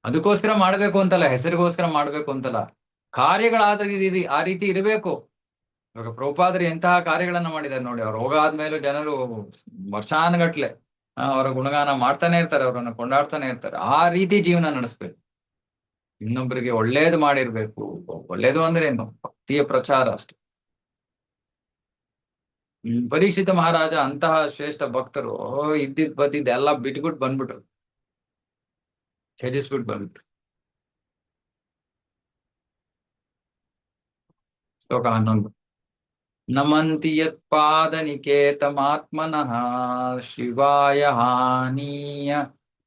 ಅದಕ್ಕೋಸ್ಕರ ಮಾಡ್ಬೇಕು ಅಂತಲ್ಲ, ಹೆಸರಿಗೋಸ್ಕರ ಮಾಡ್ಬೇಕು ಅಂತಲ್ಲ, ಕಾರ್ಯಗಳಾದ ಆ ರೀತಿ ಇರಬೇಕು. ಇವಾಗ ಪ್ರಭುಪಾದರು ಎಂತಹ ಕಾರ್ಯಗಳನ್ನ ಮಾಡಿದ್ದಾರೆ ನೋಡಿ. ಅವ್ರು ಹೋಗಾದ್ಮೇಲೂ ಜನರು ವರ್ಷಾನುಗಟ್ಲೆ ಅವರ ಗುಣಗಾನ ಮಾಡ್ತಾನೆ ಇರ್ತಾರೆ, ಅವರನ್ನ ಕೊಂಡಾಡ್ತಾನೆ ಇರ್ತಾರೆ. ಆ ರೀತಿ ಜೀವನ ನಡೆಸ್ಬೇಕು. ಇನ್ನೊಬ್ಬರಿಗೆ ಒಳ್ಳೇದು ಮಾಡಿರ್ಬೇಕು. ಒಳ್ಳೇದು ಅಂದ್ರೆ ಏನು? ಭಕ್ತಿಯ ಪ್ರಚಾರ ಅಷ್ಟೆ. ಪರೀಕ್ಷಿತ ಮಹಾರಾಜ ಅಂತಹ ಶ್ರೇಷ್ಠ ಭಕ್ತರು ಇದ್ದಿದ್ ಬದ್ದಿದ್ ಎಲ್ಲ ಬಿಟ್ಬಿಟ್ಟು ಬಂದ್ಬಿಟ್ರು, ತ್ಯಜಿಸ್ಬಿಟ್ಟು ಬಂದ್ಬಿಟ್ರು. ಶ್ಲೋಕ 11. ನಮಂತಿ ಯತ್ಪಾದನಿಕೇತಮಾತ್ಮನಃ ಶಿವಾಯ ಹಾನೀಯ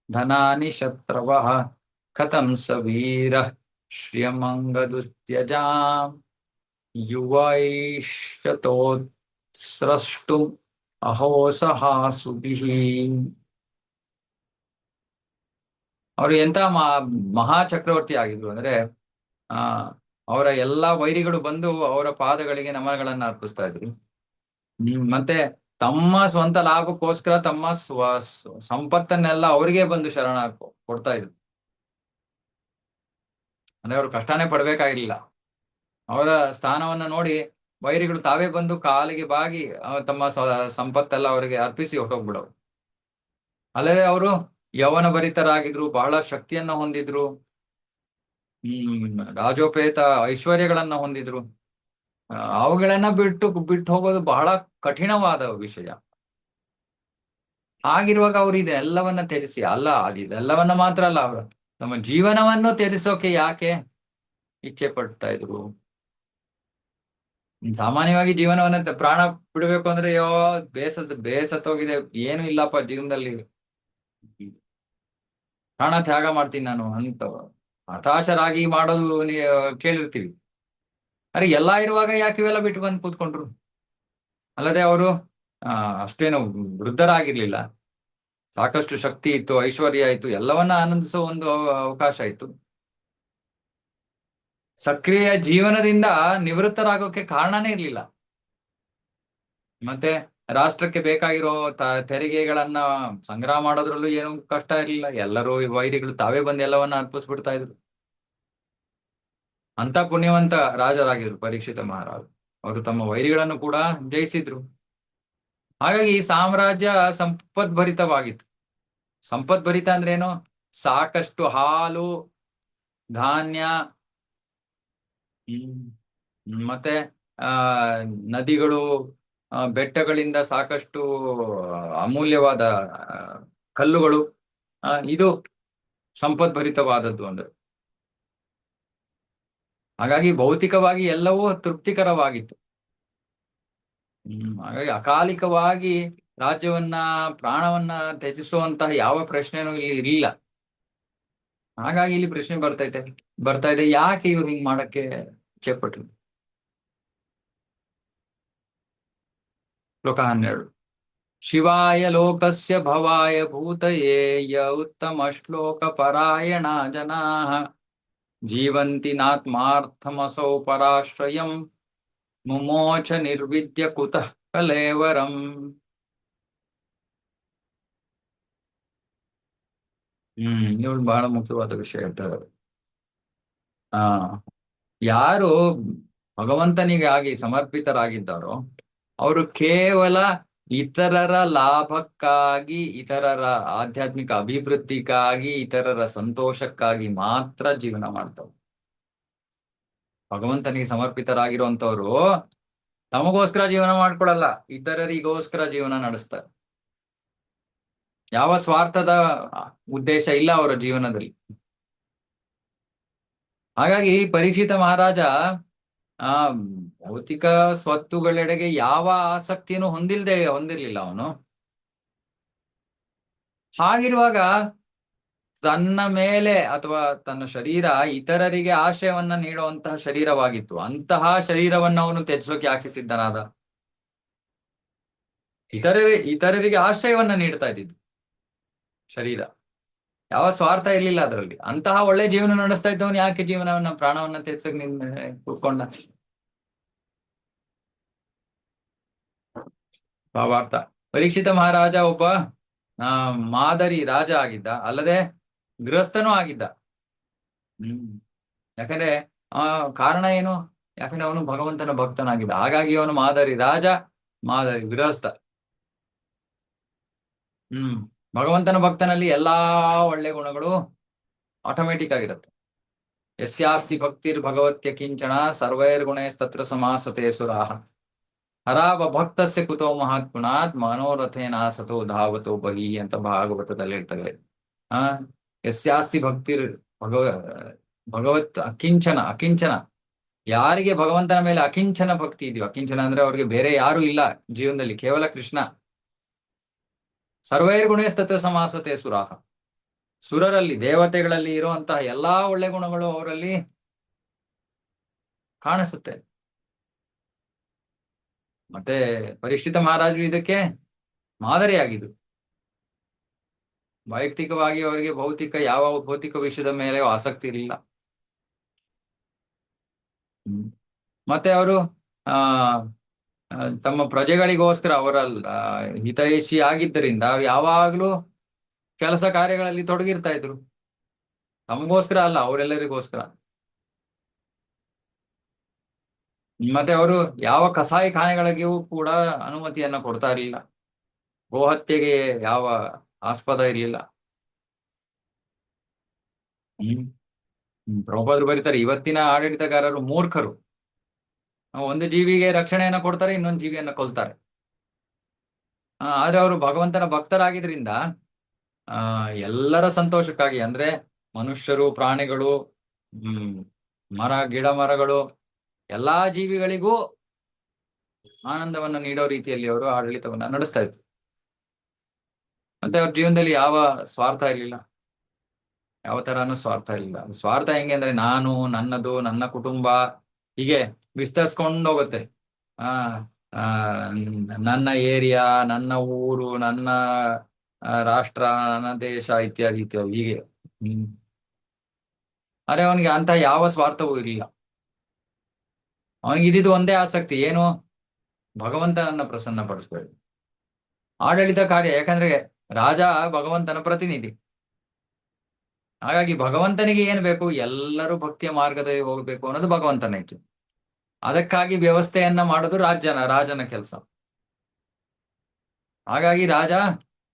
ಧನಾನಿ ಶತ್ರವಃ ಕಥಂ ಸ ವೀರಃ ಶ್ರಿಯಮಂಗದುಸ್ತ್ಯಜಾಂ ಯುವೈಶ್ಚತೋತ್ಸ್ರಷ್ಟುಂ ಅಹೋಸಹಾಸುಭಿಃ. ಅವರು ಎಂತ ಮಹಾ ಚಕ್ರವರ್ತಿ ಆಗಿದ್ರು ಅಂದ್ರೆ ಆ ಅವರ ಎಲ್ಲಾ ವೈರಿಗಳು ಬಂದು ಅವರ ಪಾದಗಳಿಗೆ ನಮನಗಳನ್ನ ಅರ್ಪಿಸ್ತಾ ಇದ್ರು. ಮತ್ತೆ ತಮ್ಮ ಸ್ವಂತ ಲಾಭಕ್ಕೋಸ್ಕರ ತಮ್ಮ ಸಂಪತ್ತನ್ನೆಲ್ಲ ಅವರಿಗೆ ಬಂದು ಶರಣ ಕೊಡ್ತಾ ಇದ್ರು. ಅಂದ್ರೆ ಅವರು ಕಷ್ಟನೇ ಪಡ್ಬೇಕಾಗಿರ್ಲಿಲ್ಲ. ಅವರ ಸ್ಥಾನವನ್ನ ನೋಡಿ ವೈರಿಗಳು ತಾವೇ ಬಂದು ಕಾಲಿಗೆ ಬಾಗಿ ತಮ್ಮ ಸಂಪತ್ತೆಲ್ಲ ಅವರಿಗೆ ಅರ್ಪಿಸಿ ಹೊಟ್ಟೋಗ್ಬಿಡವು. ಅಲ್ಲದೆ ಅವರು ಯೌವನ ಭರಿತರಾಗಿದ್ರು, ಬಹಳ ಶಕ್ತಿಯನ್ನ ಹೊಂದಿದ್ರು, ರಾಜೋಪೇತ ಐಶ್ವರ್ಯಗಳನ್ನ ಹೊಂದಿದ್ರು. ಅವುಗಳನ್ನ ಬಿಟ್ಟು ಹೋಗೋದು ಬಹಳ ಕಠಿಣವಾದ ವಿಷಯ. ಹಾಗಿರುವಾಗ ಅವರು ಇದೆಲ್ಲವನ್ನ ತ್ಯಜಿಸಿ, ಅಲ್ಲ ಇದೆಲ್ಲವನ್ನ ಮಾತ್ರ ಅಲ್ಲ, ಅವರು ತಮ್ಮ ಜೀವನವನ್ನು ತ್ಯಜಿಸೋಕೆ ಯಾಕೆ ಇಚ್ಛೆ ಪಡ್ತಾ ಇದ್ರು? ಸಾಮಾನ್ಯವಾಗಿ ಜೀವನವನ್ನ ಪ್ರಾಣ ಬಿಡ್ಬೇಕು ಅಂದ್ರೆ ಯೋ ಬೇಸತ್ತೋಗಿದೆ, ಏನು ಇಲ್ಲಪ್ಪ ಜೀವನದಲ್ಲಿ, ಪ್ರಾಣ ತ್ಯಾಗ ಮಾಡ್ತೀನಿ ನಾನು ಅಂತ ಹತಾಶರಾಗಿ ಮಾಡೋದು ಕೇಳಿರ್ತೀವಿ. ಅರೆ ಎಲ್ಲಾ ಇರುವಾಗ ಯಾಕೆ ಇವೆಲ್ಲ ಬಿಟ್ಟು ಬಂದು ಕೂತ್ಕೊಂಡ್ರು? ಅಲ್ಲದೆ ಅವರು ಅಷ್ಟೇನು ವೃದ್ಧರಾಗಿರ್ಲಿಲ್ಲ, ಸಾಕಷ್ಟು ಶಕ್ತಿ ಇತ್ತು, ಐಶ್ವರ್ಯ ಇತ್ತು, ಎಲ್ಲವನ್ನ ಆನಂದಿಸೋ ಒಂದು ಅವಕಾಶ ಇತ್ತು. ಸಕ್ರಿಯ ಜೀವನದಿಂದ ನಿವೃತ್ತರಾಗೋಕೆ ಕಾರಣನೇ ಇರ್ಲಿಲ್ಲ. ಮತ್ತೆ ರಾಷ್ಟ್ರಕ್ಕೆ ಬೇಕಾಗಿರೋ ತೆರಿಗೆಗಳನ್ನ ಸಂಗ್ರಹ ಮಾಡೋದ್ರಲ್ಲೂ ಏನೂ ಕಷ್ಟ ಇರ್ಲಿಲ್ಲ. ಎಲ್ಲರೂ ವೈರಿಗಳು ತಾವೇ ಬಂದು ಎಲ್ಲವನ್ನ ಅರ್ಪಿಸ್ಬಿಡ್ತಾ ಇದ್ರು. ಅಂತ ಪುಣ್ಯವಂತ ರಾಜರಾಗಿದ್ರು ಪರೀಕ್ಷಿತ ಮಹಾರಾಜ. ಅವರು ತಮ್ಮ ವೈರಿಗಳನ್ನು ಕೂಡ ಜಯಿಸಿದ್ರು. ಹಾಗಾಗಿ ಈ ಸಾಮ್ರಾಜ್ಯ ಸಂಪದ್ಭರಿತವಾಗಿತ್ತು. ಸಂಪದ್ಭರಿತ ಅಂದ್ರೆ ಏನು? ಸಾಕಷ್ಟು ಹಾಲು, ಧಾನ್ಯ, ಮತ್ತೆ ನದಿಗಳು, ಬೆಟ್ಟಗಳಿಂದ ಸಾಕಷ್ಟು ಅಮೂಲ್ಯವಾದ ಕಲ್ಲುಗಳು, ಇದು ಸಂಪದ್ಭರಿತವಾದದ್ದು ಅಂದ್ರೆ. ಹಾಗಾಗಿ ಭೌತಿಕವಾಗಿ ಎಲ್ಲವೂ ತೃಪ್ತಿಕರವಾಗಿತ್ತು. ಹಾಗಾಗಿ ಅಕಾಲಿಕವಾಗಿ ರಾಜ್ಯವನ್ನ, ಪ್ರಾಣವನ್ನ ತ್ಯಜಿಸುವಂತಹ ಯಾವ ಪ್ರಶ್ನೆನೂ ಇಲ್ಲಿ ಇರಲಿಲ್ಲ. ಹಾಗಾಗಿ ಇಲ್ಲಿ ಪ್ರಶ್ನೆ ಬರ್ತಾ ಇದೆ, ಯಾಕೆ ಇವ್ರು ಹಿಂಗ್ ಮಾಡಕ್ಕೆ ಇಚ್ಛೆಪಟ್ರು? ಶ್ಲೋಕ 12. ಶಿವಾಯ ಲೋಕಸ್ಯ ಭವಾಯ ಭೂತಯೇ ಯ ಉತ್ತಮ ಶ್ಲೋಕ ಪರಾಯಣ ಜನಾಃ ಜೀವಂತಿ ನಾತ್ಮಾರ್ಥಮಸೌ ಪರಾಶ್ರಯಂ ಮುಮೋಚ ನಿರ್ವಿದ್ಯ ಕುತಃ ಕಲೇವರಂ. ಇವ್ರು ಬಹಳ ಮುಖ್ಯವಾದ ವಿಷಯ ಹೇಳ್ತಾರೆ. ಯಾರು ಭಗವಂತನಿಗಾಗಿ ಸಮರ್ಪಿತರಾಗಿದ್ದಾರೋ ಅವರು ಕೇವಲ ಇತರರ ಲಾಭಕ್ಕಾಗಿ, ಇತರರ ಆಧ್ಯಾತ್ಮಿಕ ಅಭಿವೃದ್ಧಿಗಾಗಿ, ಇತರರ ಸಂತೋಷಕ್ಕಾಗಿ ಮಾತ್ರ ಜೀವನ ಮಾಡ್ತಾರೆ. ಭಗವಂತನಿಗೆ ಸಮರ್ಪಿತರಾಗಿರುವಂತವ್ರು ತಮಗೋಸ್ಕರ ಜೀವನ ಮಾಡ್ಕೊಳಲ್ಲ, ಇತರರಿಗೋಸ್ಕರ ಜೀವನ ನಡೆಸ್ತಾರೆ. ಯಾವ ಸ್ವಾರ್ಥದ ಉದ್ದೇಶ ಇಲ್ಲ ಅವರ ಜೀವನದಲ್ಲಿ. ಹಾಗಾಗಿ ಪರೀಕ್ಷಿತ ಮಹಾರಾಜ ಭೌತಿಕ ಸ್ವತ್ತುಗಳೆಡೆಗೆ ಯಾವ ಆಸಕ್ತಿಯನ್ನು ಹೊಂದಿರ್ಲಿಲ್ಲ ಅವನು. ಹಾಗಿರುವಾಗ ತನ್ನ ಮೇಲೆ ಅಥವಾ ತನ್ನ ಶರೀರ ಇತರರಿಗೆ ಆಶ್ರಯವನ್ನ ನೀಡುವಂತಹ ಶರೀರವಾಗಿತ್ತು. ಅಂತಹ ಶರೀರವನ್ನು ಅವನು ತ್ಯಜಿಸೋಕೆ ಯಾಕೆ ಸಿದ್ಧನಾದ? ಇತರರಿಗೆ ಆಶ್ರಯವನ್ನ ನೀಡ್ತಾ ಇದ್ದಿದ್ದು ಶರೀರ, ಯಾವ ಸ್ವಾರ್ಥ ಇರ್ಲಿಲ್ಲ ಅದರಲ್ಲಿ. ಅಂತಹ ಒಳ್ಳೆ ಜೀವನ ನಡೆಸ್ತಾ ಇದ್ದವನು ಯಾಕೆ ಜೀವನವನ್ನ, ಪ್ರಾಣವನ್ನ ತ್ಯಜಿಸಕ್ ಕೂತ್ಕೊಂಡ? ಭಾವಾರ್ಥ: ಪರೀಕ್ಷಿತ ಮಹಾರಾಜ ಒಬ್ಬ ಮಾದರಿ ರಾಜ ಆಗಿದ್ದ, ಅಲ್ಲದೆ ಗೃಹಸ್ಥನೂ ಆಗಿದ್ದ. ಯಾಕಂದ್ರೆ ಕಾರಣ ಏನು? ಯಾಕಂದ್ರೆ ಅವನು ಭಗವಂತನ ಭಕ್ತನಾಗಿದ್ದ. ಹಾಗಾಗಿ ಅವನು ಮಾದರಿ ರಾಜ, ಮಾದರಿ ಗೃಹಸ್ಥ. ಭಗವಂತನ ಭಕ್ತನಲ್ಲಿ ಎಲ್ಲಾ ಒಳ್ಳೆ ಗುಣಗಳು ಆಟೋಮೆಟಿಕ್ ಆಗಿರುತ್ತೆ. ಯಸ್ಯಾಸ್ತಿ ಭಕ್ತಿರ್ ಭಗವತ್ಯ ಕಿಂಚನ ಸರ್ವೈರ್ ಗುಣೇಸ್ತತ್ರ ಸಮಾಸತೆ ಸುರಾಹ. ಹರಾವ ಭಕ್ತಸ್ಯ ಕುತೋ ಮಹಾತ್ಮನಾತ್ ಮನೋರಥೇನ ಸತೋ ಧಾವತೋ ಬಹಿ ಅಂತ ಭಾಗವತದಲ್ಲಿ ಹೇಳ್ತಾರೆ. ಆ ಯಸ್ಯಾಸ್ತಿ ಭಕ್ತಿರ್ ಭಗವ ಭಗವತ್ ಅಕಿಂಚನ ಅಕಿಂಚನ, ಯಾರಿಗೆ ಭಗವಂತನ ಮೇಲೆ ಅಕಿಂಚನ ಭಕ್ತಿ ಇದೆಯೋ, ಅಕಿಂಚನ ಅಂದ್ರೆ ಅವ್ರಿಗೆ ಬೇರೆ ಯಾರು ಇಲ್ಲ ಜೀವನದಲ್ಲಿ, ಕೇವಲ ಕೃಷ್ಣ. ಸರ್ವೈರ್ಗುಣೇಸ್ತತ್ವ ಸಮಾಸತೆ ಸುರಾಹ, ಸುರರಲ್ಲಿ ದೇವತೆಗಳಲ್ಲಿ ಇರುವಂತಹ ಎಲ್ಲಾ ಒಳ್ಳೆ ಗುಣಗಳು ಅವರಲ್ಲಿ ಕಾಣಿಸುತ್ತೆ. ಮತ್ತೆ ಪರೀಕ್ಷಿತ ಮಹಾರಾಜರು ಇದಕ್ಕೆ ಮಾದರಿಯಾಗಿದ್ರು. ವೈಯಕ್ತಿಕವಾಗಿ ಅವರಿಗೆ ಯಾವ ಭೌತಿಕ ವಿಷಯದ ಮೇಲೆ ಆಸಕ್ತಿ ಇರಲಿಲ್ಲ. ಮತ್ತೆ ಅವರು ಆ ತಮ್ಮ ಪ್ರಜೆಗಳಿಗೋಸ್ಕರ ಅವರ ಹಿತೈಷಿ ಆಗಿದ್ದರಿಂದ ಅವ್ರು ಯಾವಾಗ್ಲೂ ಕೆಲಸ ಕಾರ್ಯಗಳಲ್ಲಿ ತೊಡಗಿರ್ತಾ ಇದ್ರು. ತಮಗೋಸ್ಕರ ಅಲ್ಲ, ಅವರೆಲ್ಲರಿಗೋಸ್ಕರ. ಮತ್ತೆ ಅವರು ಯಾವ ಕಸಾಯಿ ಖಾನೆಗಳಿಗೂ ಕೂಡ ಅನುಮತಿಯನ್ನ ಕೊಡ್ತಾ ಇರಲಿಲ್ಲ. ಗೋಹತ್ಯೆಗೆ ಯಾವ ಆಸ್ಪದ ಇರಲಿಲ್ಲ. ಪ್ರಭುಪಾದರು ಬರೀತಾರೆ, ಇವತ್ತಿನ ಆಡಳಿತಗಾರರು ಮೂರ್ಖರು. ಒಂದು ಜೀವಿಗೆ ರಕ್ಷಣೆಯನ್ನ ಕೊಡ್ತಾರೆ, ಇನ್ನೊಂದು ಜೀವಿಯನ್ನ ಕೊಲ್ತಾರೆ. ಆದ್ರೆ ಅವರು ಭಗವಂತನ ಭಕ್ತರಾಗಿದ್ರಿಂದ ಎಲ್ಲರ ಸಂತೋಷಕ್ಕಾಗಿ, ಅಂದ್ರೆ ಮನುಷ್ಯರು, ಪ್ರಾಣಿಗಳು, ಗಿಡ ಮರಗಳು, ಎಲ್ಲಾ ಜೀವಿಗಳಿಗೂ ಆನಂದವನ್ನ ನೀಡೋ ರೀತಿಯಲ್ಲಿ ಅವರು ಆಡಳಿತವನ್ನ ನಡೆಸ್ತಾ ಇದ್ರು. ಮತ್ತೆ ಅವ್ರ ಜೀವನದಲ್ಲಿ ಯಾವ ಸ್ವಾರ್ಥ ಇರಲಿಲ್ಲ, ಯಾವ ತರಾನು ಸ್ವಾರ್ಥ ಇರಲಿಲ್ಲ. ಸ್ವಾರ್ಥ ಹೆಂಗೆ ಅಂದ್ರೆ ನಾನು, ನನ್ನದು, ನನ್ನ ಕುಟುಂಬ ಹೀಗೆ ವಿಸ್ತರಿಸ್ಕೊಂಡು ಹೋಗುತ್ತೆ. ಆ ನನ್ನ ಏರಿಯಾ, ನನ್ನ ಊರು, ನನ್ನ ರಾಷ್ಟ್ರ, ನನ್ನ ದೇಶ ಇತ್ಯಾದಿ ಇತ್ಯಾದಿ ಹೀಗೆ. ಅರೆ ಅವನಿಗೆ ಅಂತ ಯಾವ ಸ್ವಾರ್ಥವೂ ಇರಲಿಲ್ಲ. ಅವನಿಗೆ ಇದ್ದಿದ್ದು ಒಂದೇ ಆಸಕ್ತಿ, ಏನು? ಭಗವಂತನನ್ನ ಪ್ರಸನ್ನ ಪಡಿಸ್ಬೇಕು, ಆಡಳಿತ ಕಾರ್ಯ. ಯಾಕಂದ್ರೆ ರಾಜ ಭಗವಂತನ ಪ್ರತಿನಿಧಿ. ಹಾಗಾಗಿ ಭಗವಂತನಿಗೆ ಏನ್ ಬೇಕು, ಎಲ್ಲರೂ ಭಕ್ತಿಯ ಮಾರ್ಗದಲ್ಲಿ ಹೋಗ್ಬೇಕು ಅನ್ನೋದು ಭಗವಂತನ ಇಚ್ಛೆ. ಅದಕ್ಕಾಗಿ ವ್ಯವಸ್ಥೆಯನ್ನ ಮಾಡೋದು ರಾಜನ ಕೆಲಸ. ಹಾಗಾಗಿ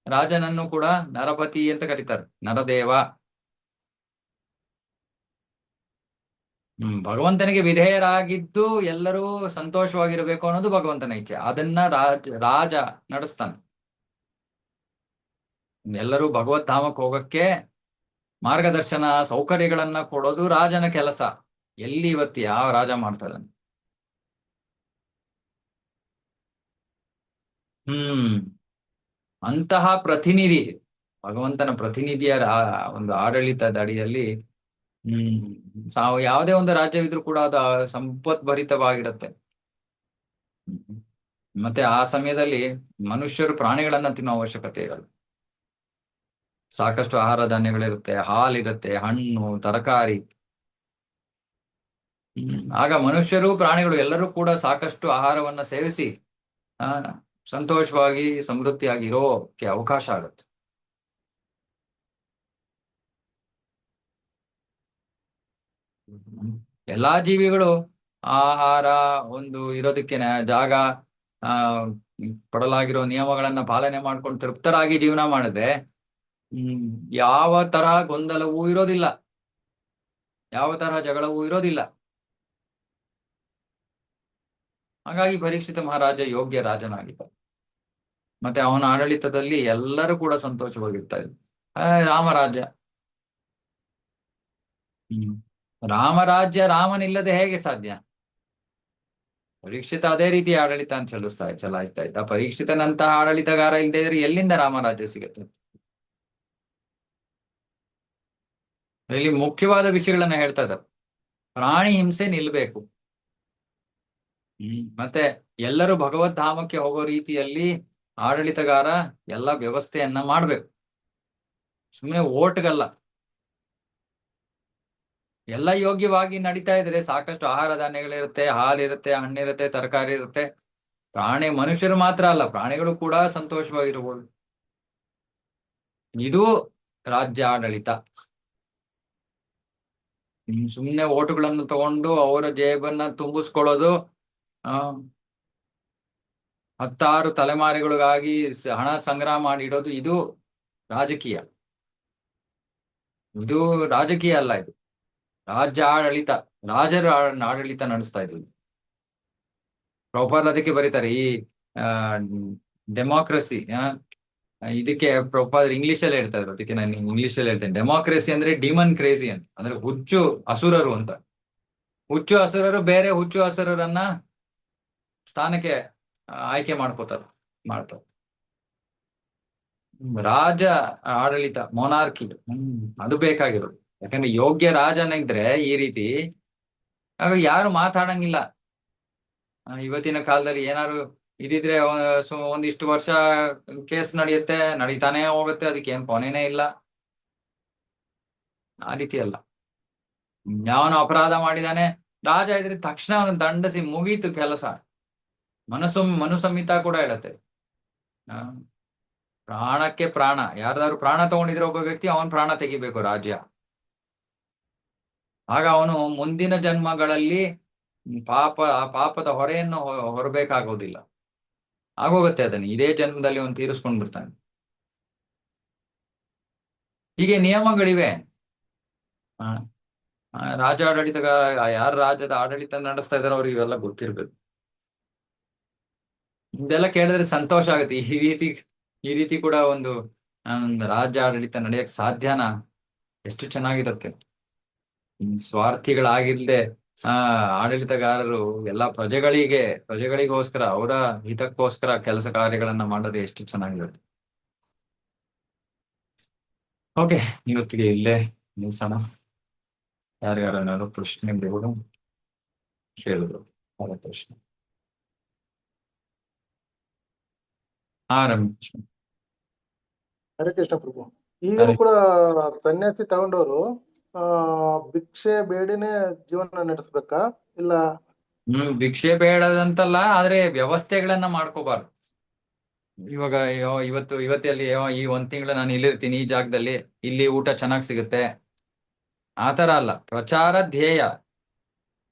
ರಾಜನನ್ನು ಕೂಡ ನರಪತಿ ಅಂತ ಕರೀತಾರೆ, ನರದೇವ. ಭಗವಂತನಿಗೆ ವಿಧೇಯರಾಗಿದ್ದು ಎಲ್ಲರೂ ಸಂತೋಷವಾಗಿರ್ಬೇಕು ಅನ್ನೋದು ಭಗವಂತನ ಇಚ್ಛೆ. ಅದನ್ನ ರಾಜ ನಡೆಸ್ತಾನೆ. ಎಲ್ಲರೂ ಭಗವದ್ಧಾಮಕ್ಕೆ ಹೋಗಕ್ಕೆ ಮಾರ್ಗದರ್ಶನ, ಸೌಕರ್ಯಗಳನ್ನ ಕೊಡೋದು ರಾಜನ ಕೆಲಸ. ಎಲ್ಲಿ ಇವತ್ತು ಯಾವ ರಾಜ ಮಾಡ್ತಾರೆ? ಅಂತಹ ಪ್ರತಿನಿಧಿ, ಭಗವಂತನ ಪ್ರತಿನಿಧಿಯ ಒಂದು ಆಡಳಿತದ ಅಡಿಯಲ್ಲಿ ಯಾವುದೇ ಒಂದು ರಾಜ್ಯವಿದ್ರೂ ಕೂಡ ಅದು ಸಂಪದ್ಭರಿತವಾಗಿರುತ್ತೆ. ಮತ್ತೆ ಆ ಸಮಯದಲ್ಲಿ ಮನುಷ್ಯರು ಪ್ರಾಣಿಗಳನ್ನ ತಿನ್ನೋ ಅವಶ್ಯಕತೆ ಇರಲ್ಲ. ಸಾಕಷ್ಟು ಆಹಾರ ಧಾನ್ಯಗಳಿರುತ್ತೆ, ಹಾಲಿರುತ್ತೆ, ಹಣ್ಣು, ತರಕಾರಿ. ಆಗ ಮನುಷ್ಯರು, ಪ್ರಾಣಿಗಳು ಎಲ್ಲರೂ ಕೂಡ ಸಾಕಷ್ಟು ಆಹಾರವನ್ನ ಸೇವಿಸಿ ಸಂತೋಷವಾಗಿ ಸಮೃದ್ಧಿಯಾಗಿ ಇರೋಕೆ ಅವಕಾಶ ಆಗುತ್ತೆ. ಎಲ್ಲಾ ಜೀವಿಗಳು ಆಹಾರ, ಒಂದು ಇರೋದಕ್ಕೆ ಜಾಗ, ಪಡಲಾಗಿರೋ ನಿಯಮಗಳನ್ನ ಪಾಲನೆ ಮಾಡ್ಕೊಂಡು ತೃಪ್ತರಾಗಿ ಜೀವನ ಮಾಡಿದ್ರೆ ಯಾವ ತರಹ ಗೊಂದಲವೂ ಇರೋದಿಲ್ಲ, ಯಾವ ತರಹ ಜಗಳವೂ ಇರೋದಿಲ್ಲ. ಹಾಗಾಗಿ ಪರೀಕ್ಷಿತ ಮಹಾರಾಜ ಯೋಗ್ಯ ರಾಜನಾಗಿದ್ದ. ಮತ್ತೆ ಅವನ ಆಡಳಿತದಲ್ಲಿ ಎಲ್ಲರೂ ಕೂಡ ಸಂತೋಷವಾಗಿರ್ತಾ ಇದ್ರು. ರಾಮರಾಜ್ಯ. ರಾಮರಾಜ್ಯ ರಾಮನಿಲ್ಲದೆ ಹೇಗೆ ಸಾಧ್ಯ? ಪರೀಕ್ಷಿತ ಅದೇ ರೀತಿ ಆಡಳಿತ ಚಲಾಯಿಸ್ತಾ ಇದ್ದ. ಪರೀಕ್ಷಿತನಂತಹ ಆಡಳಿತಗಾರ ಇಲ್ಲದೆ ಇದ್ರೆ ಎಲ್ಲಿಂದ ರಾಮರಾಜ್ಯ ಸಿಗುತ್ತೆ? ಇಲ್ಲಿ ಮುಖ್ಯವಾದ ವಿಷಯಗಳನ್ನ ಹೇಳ್ತಾ ಇದ್ದಾರೆ. ಪ್ರಾಣಿ ಹಿಂಸೆ ನಿಲ್ಬೇಕು. ಮತ್ತೆ ಎಲ್ಲರೂ ಭಗವದ್ಧಾಮಕ್ಕೆ ಹೋಗೋ ರೀತಿಯಲ್ಲಿ ಆಡಳಿತಗಾರ ಎಲ್ಲ ವ್ಯವಸ್ಥೆಯನ್ನ ಮಾಡ್ಬೇಕು. ಸುಮ್ಮನೆ ಓಟ್ಗಲ್ಲ, ಎಲ್ಲ ಯೋಗ್ಯವಾಗಿ ನಡೀತಾ ಇದ್ರೆ ಸಾಕಷ್ಟು ಆಹಾರ ಧಾನ್ಯಗಳಿರುತ್ತೆ, ಹಾಲಿರುತ್ತೆ, ಹಣ್ಣಿರುತ್ತೆ, ತರಕಾರಿ ಇರುತ್ತೆ. ಮನುಷ್ಯರು ಮಾತ್ರ ಅಲ್ಲ, ಪ್ರಾಣಿಗಳು ಕೂಡ ಸಂತೋಷವಾಗಿರ್ಬೋದು. ಇದು ರಾಜ್ಯ ಆಡಳಿತ. ಸುಮ್ಮನೆ ಓಟುಗಳನ್ನು ತಗೊಂಡು ಅವರ ಜೇಬನ್ನ ತುಂಬಿಸ್ಕೊಳ್ಳೋದು, ಹತ್ತಾರು ತಲೆಮಾರಿಗಳಿಗಾಗಿ ಹಣ ಸಂಗ್ರಹ ಮಾಡಿಡೋದು, ಇದು ರಾಜಕೀಯ. ಇದು ರಾಜಕೀಯ ಅಲ್ಲ, ಇದು ರಾಜ್ಯ ಆಡಳಿತ. ರಾಜರು ಆಡಳಿತ ನಡೆಸ್ತಾ ಇದ್ದೀವಿ. ಪ್ರಭುಪಾದ್ ಅದಕ್ಕೆ ಬರೀತಾರೆ ಈ ಡೆಮಾಕ್ರಸಿ, ಇದಕ್ಕೆ ಪ್ರಭುಪಾದ್ ಇಂಗ್ಲಿಷ್ ಅಲ್ಲಿ ಹೇಳ್ತಾ ಇದ್ರು, ಅದಕ್ಕೆ ನಾನು ಇಂಗ್ಲಿಷ್ ಅಲ್ಲಿ ಹೇಳ್ತೇನೆ. ಡೆಮಾಕ್ರಸಿ ಅಂದ್ರೆ ಡಿಮನ್ ಕ್ರೇಜಿ ಅಂತ, ಅಂದ್ರೆ ಹುಚ್ಚು ಅಸುರರು ಅಂತ. ಹುಚ್ಚು ಅಸುರರು ಬೇರೆ ಹುಚ್ಚು ಅಸುರರನ್ನ ಸ್ಥಾನಕ್ಕೆ ಆಯ್ಕೆ ಮಾಡ್ತಾರೆ. ರಾಜ ಆಡಳಿತ, ಮೊನಾರ್ಕಿ, ಅದು ಬೇಕಾಗಿರೋದು. ಯಾಕಂದ್ರೆ ಯೋಗ್ಯ ರಾಜನಿದ್ರೆ ಈ ರೀತಿ ಆಗ ಯಾರು ಮಾತಾಡಂಗಿಲ್ಲ. ಇವತ್ತಿನ ಕಾಲದಲ್ಲಿ ಏನಾದ್ರು ಇದಿದ್ರೆ ಒಂದಿಷ್ಟು ವರ್ಷ ಕೇಸ್ ನಡೆಯುತ್ತೆ, ನಡೀತಾನೆ ಹೋಗುತ್ತೆ, ಅದಕ್ಕೆ ಏನ್ ಕೊನೆನೇ ಇಲ್ಲ. ಆ ರೀತಿ ಅಲ್ಲ. ಯಾವನು ಅಪರಾಧ ಮಾಡಿದಾನೆ, ರಾಜ ಇದ್ರೆ ತಕ್ಷಣ ಅವನು ದಂಡಿಸಿ ಮುಗೀತು ಕೆಲಸ. ಮನುಸಂಹಿತ ಕೂಡ ಹೇಳತ್ತೆ, ಆ, ಪ್ರಾಣಕ್ಕೆ ಪ್ರಾಣ. ಯಾರ್ದಾದ್ರು ಪ್ರಾಣ ತಗೊಂಡಿದ್ರೆ ಒಬ್ಬ ವ್ಯಕ್ತಿ, ಅವನ್ ಪ್ರಾಣ ತೆಗಿಬೇಕು ರಾಜ್ಯ. ಆಗ ಅವನು ಮುಂದಿನ ಜನ್ಮಗಳಲ್ಲಿ ಆ ಪಾಪದ ಹೊರೆಯನ್ನು ಹೊರಬೇಕಾಗೋದಿಲ್ಲ. ಆಗೋಗುತ್ತೆ, ಅದನ್ನು ಇದೇ ಜನ್ಮದಲ್ಲಿ ಅವನು ತೀರಿಸ್ಕೊಂಡ್ ಬಿಡ್ತಾನೆ. ಹೀಗೆ ನಿಯಮಗಳಿವೆ. ರಾಜಾಡಳಿತ, ಯಾರು ರಾಜ್ಯದ ಆಡಳಿತ ನಡೆಸ್ತಾ ಇದಾರೋ ಅವ್ರಿಗೆ ಇವೆಲ್ಲ ಗೊತ್ತಿರ್ಬೇಕು. ಇದೆಲ್ಲ ಕೇಳಿದ್ರೆ ಸಂತೋಷ ಆಗುತ್ತೆ. ಈ ರೀತಿ ಕೂಡ ಒಂದು ರಾಜ್ಯ ಆಡಳಿತ ನಡೆಯಕ್ ಸಾಧ್ಯನಾ? ಎಷ್ಟು ಚೆನ್ನಾಗಿರುತ್ತೆ. ಸ್ವಾರ್ಥಿಗಳಾಗಿಲ್ದೆ ಆಡಳಿತಗಾರರು ಎಲ್ಲ ಪ್ರಜೆಗಳಿಗೋಸ್ಕರ, ಅವರ ಹಿತಕ್ಕೋಸ್ಕರ ಕೆಲಸ ಕಾರ್ಯಗಳನ್ನ ಮಾಡೋದು ಎಷ್ಟು ಚೆನ್ನಾಗಿರುತ್ತೆ. ಓಕೆ, ಇವತ್ತಿಗೆ ಇಲ್ಲೇ ನಿಲ್ಸೋಣ. ಯಾರ್ಯಾರು ಪ್ರಶ್ನೆ ಬೇಕು ಕೇಳಿದ್ರು, ಪ್ರಶ್ನೆ. ರಮೇಶ್. ಹರೇ ಕೃಷ್ಣ ಪ್ರಭು. ಈಗಲೂ ಕೂಡ ಸನ್ಯಾಸಿ ತಗೊಂಡವರು ಭಿಕ್ಷೆ ಬೇಡಿನೇ ಜೀವನ ನಡೆಸ್ಬೇಕಾ? ಇಲ್ಲ ಭಿಕ್ಷೆ ಬೇಡದಂತಲ್ಲ, ಆದ್ರೆ ವ್ಯವಸ್ಥೆಗಳನ್ನ ಮಾಡ್ಕೋಬಾರ್ದು. ಇವಾಗ ಇವತ್ತಲ್ಲಿ ಈ ಒಂದ್ ತಿಂಗಳು ನಾನು ಇಲ್ಲಿರ್ತೀನಿ, ಈ ಜಾಗದಲ್ಲಿ, ಇಲ್ಲಿ ಊಟ ಚೆನ್ನಾಗ್ ಸಿಗುತ್ತೆ, ಆತರ ಅಲ್ಲ. ಪ್ರಚಾರ ಧ್ಯೇಯ.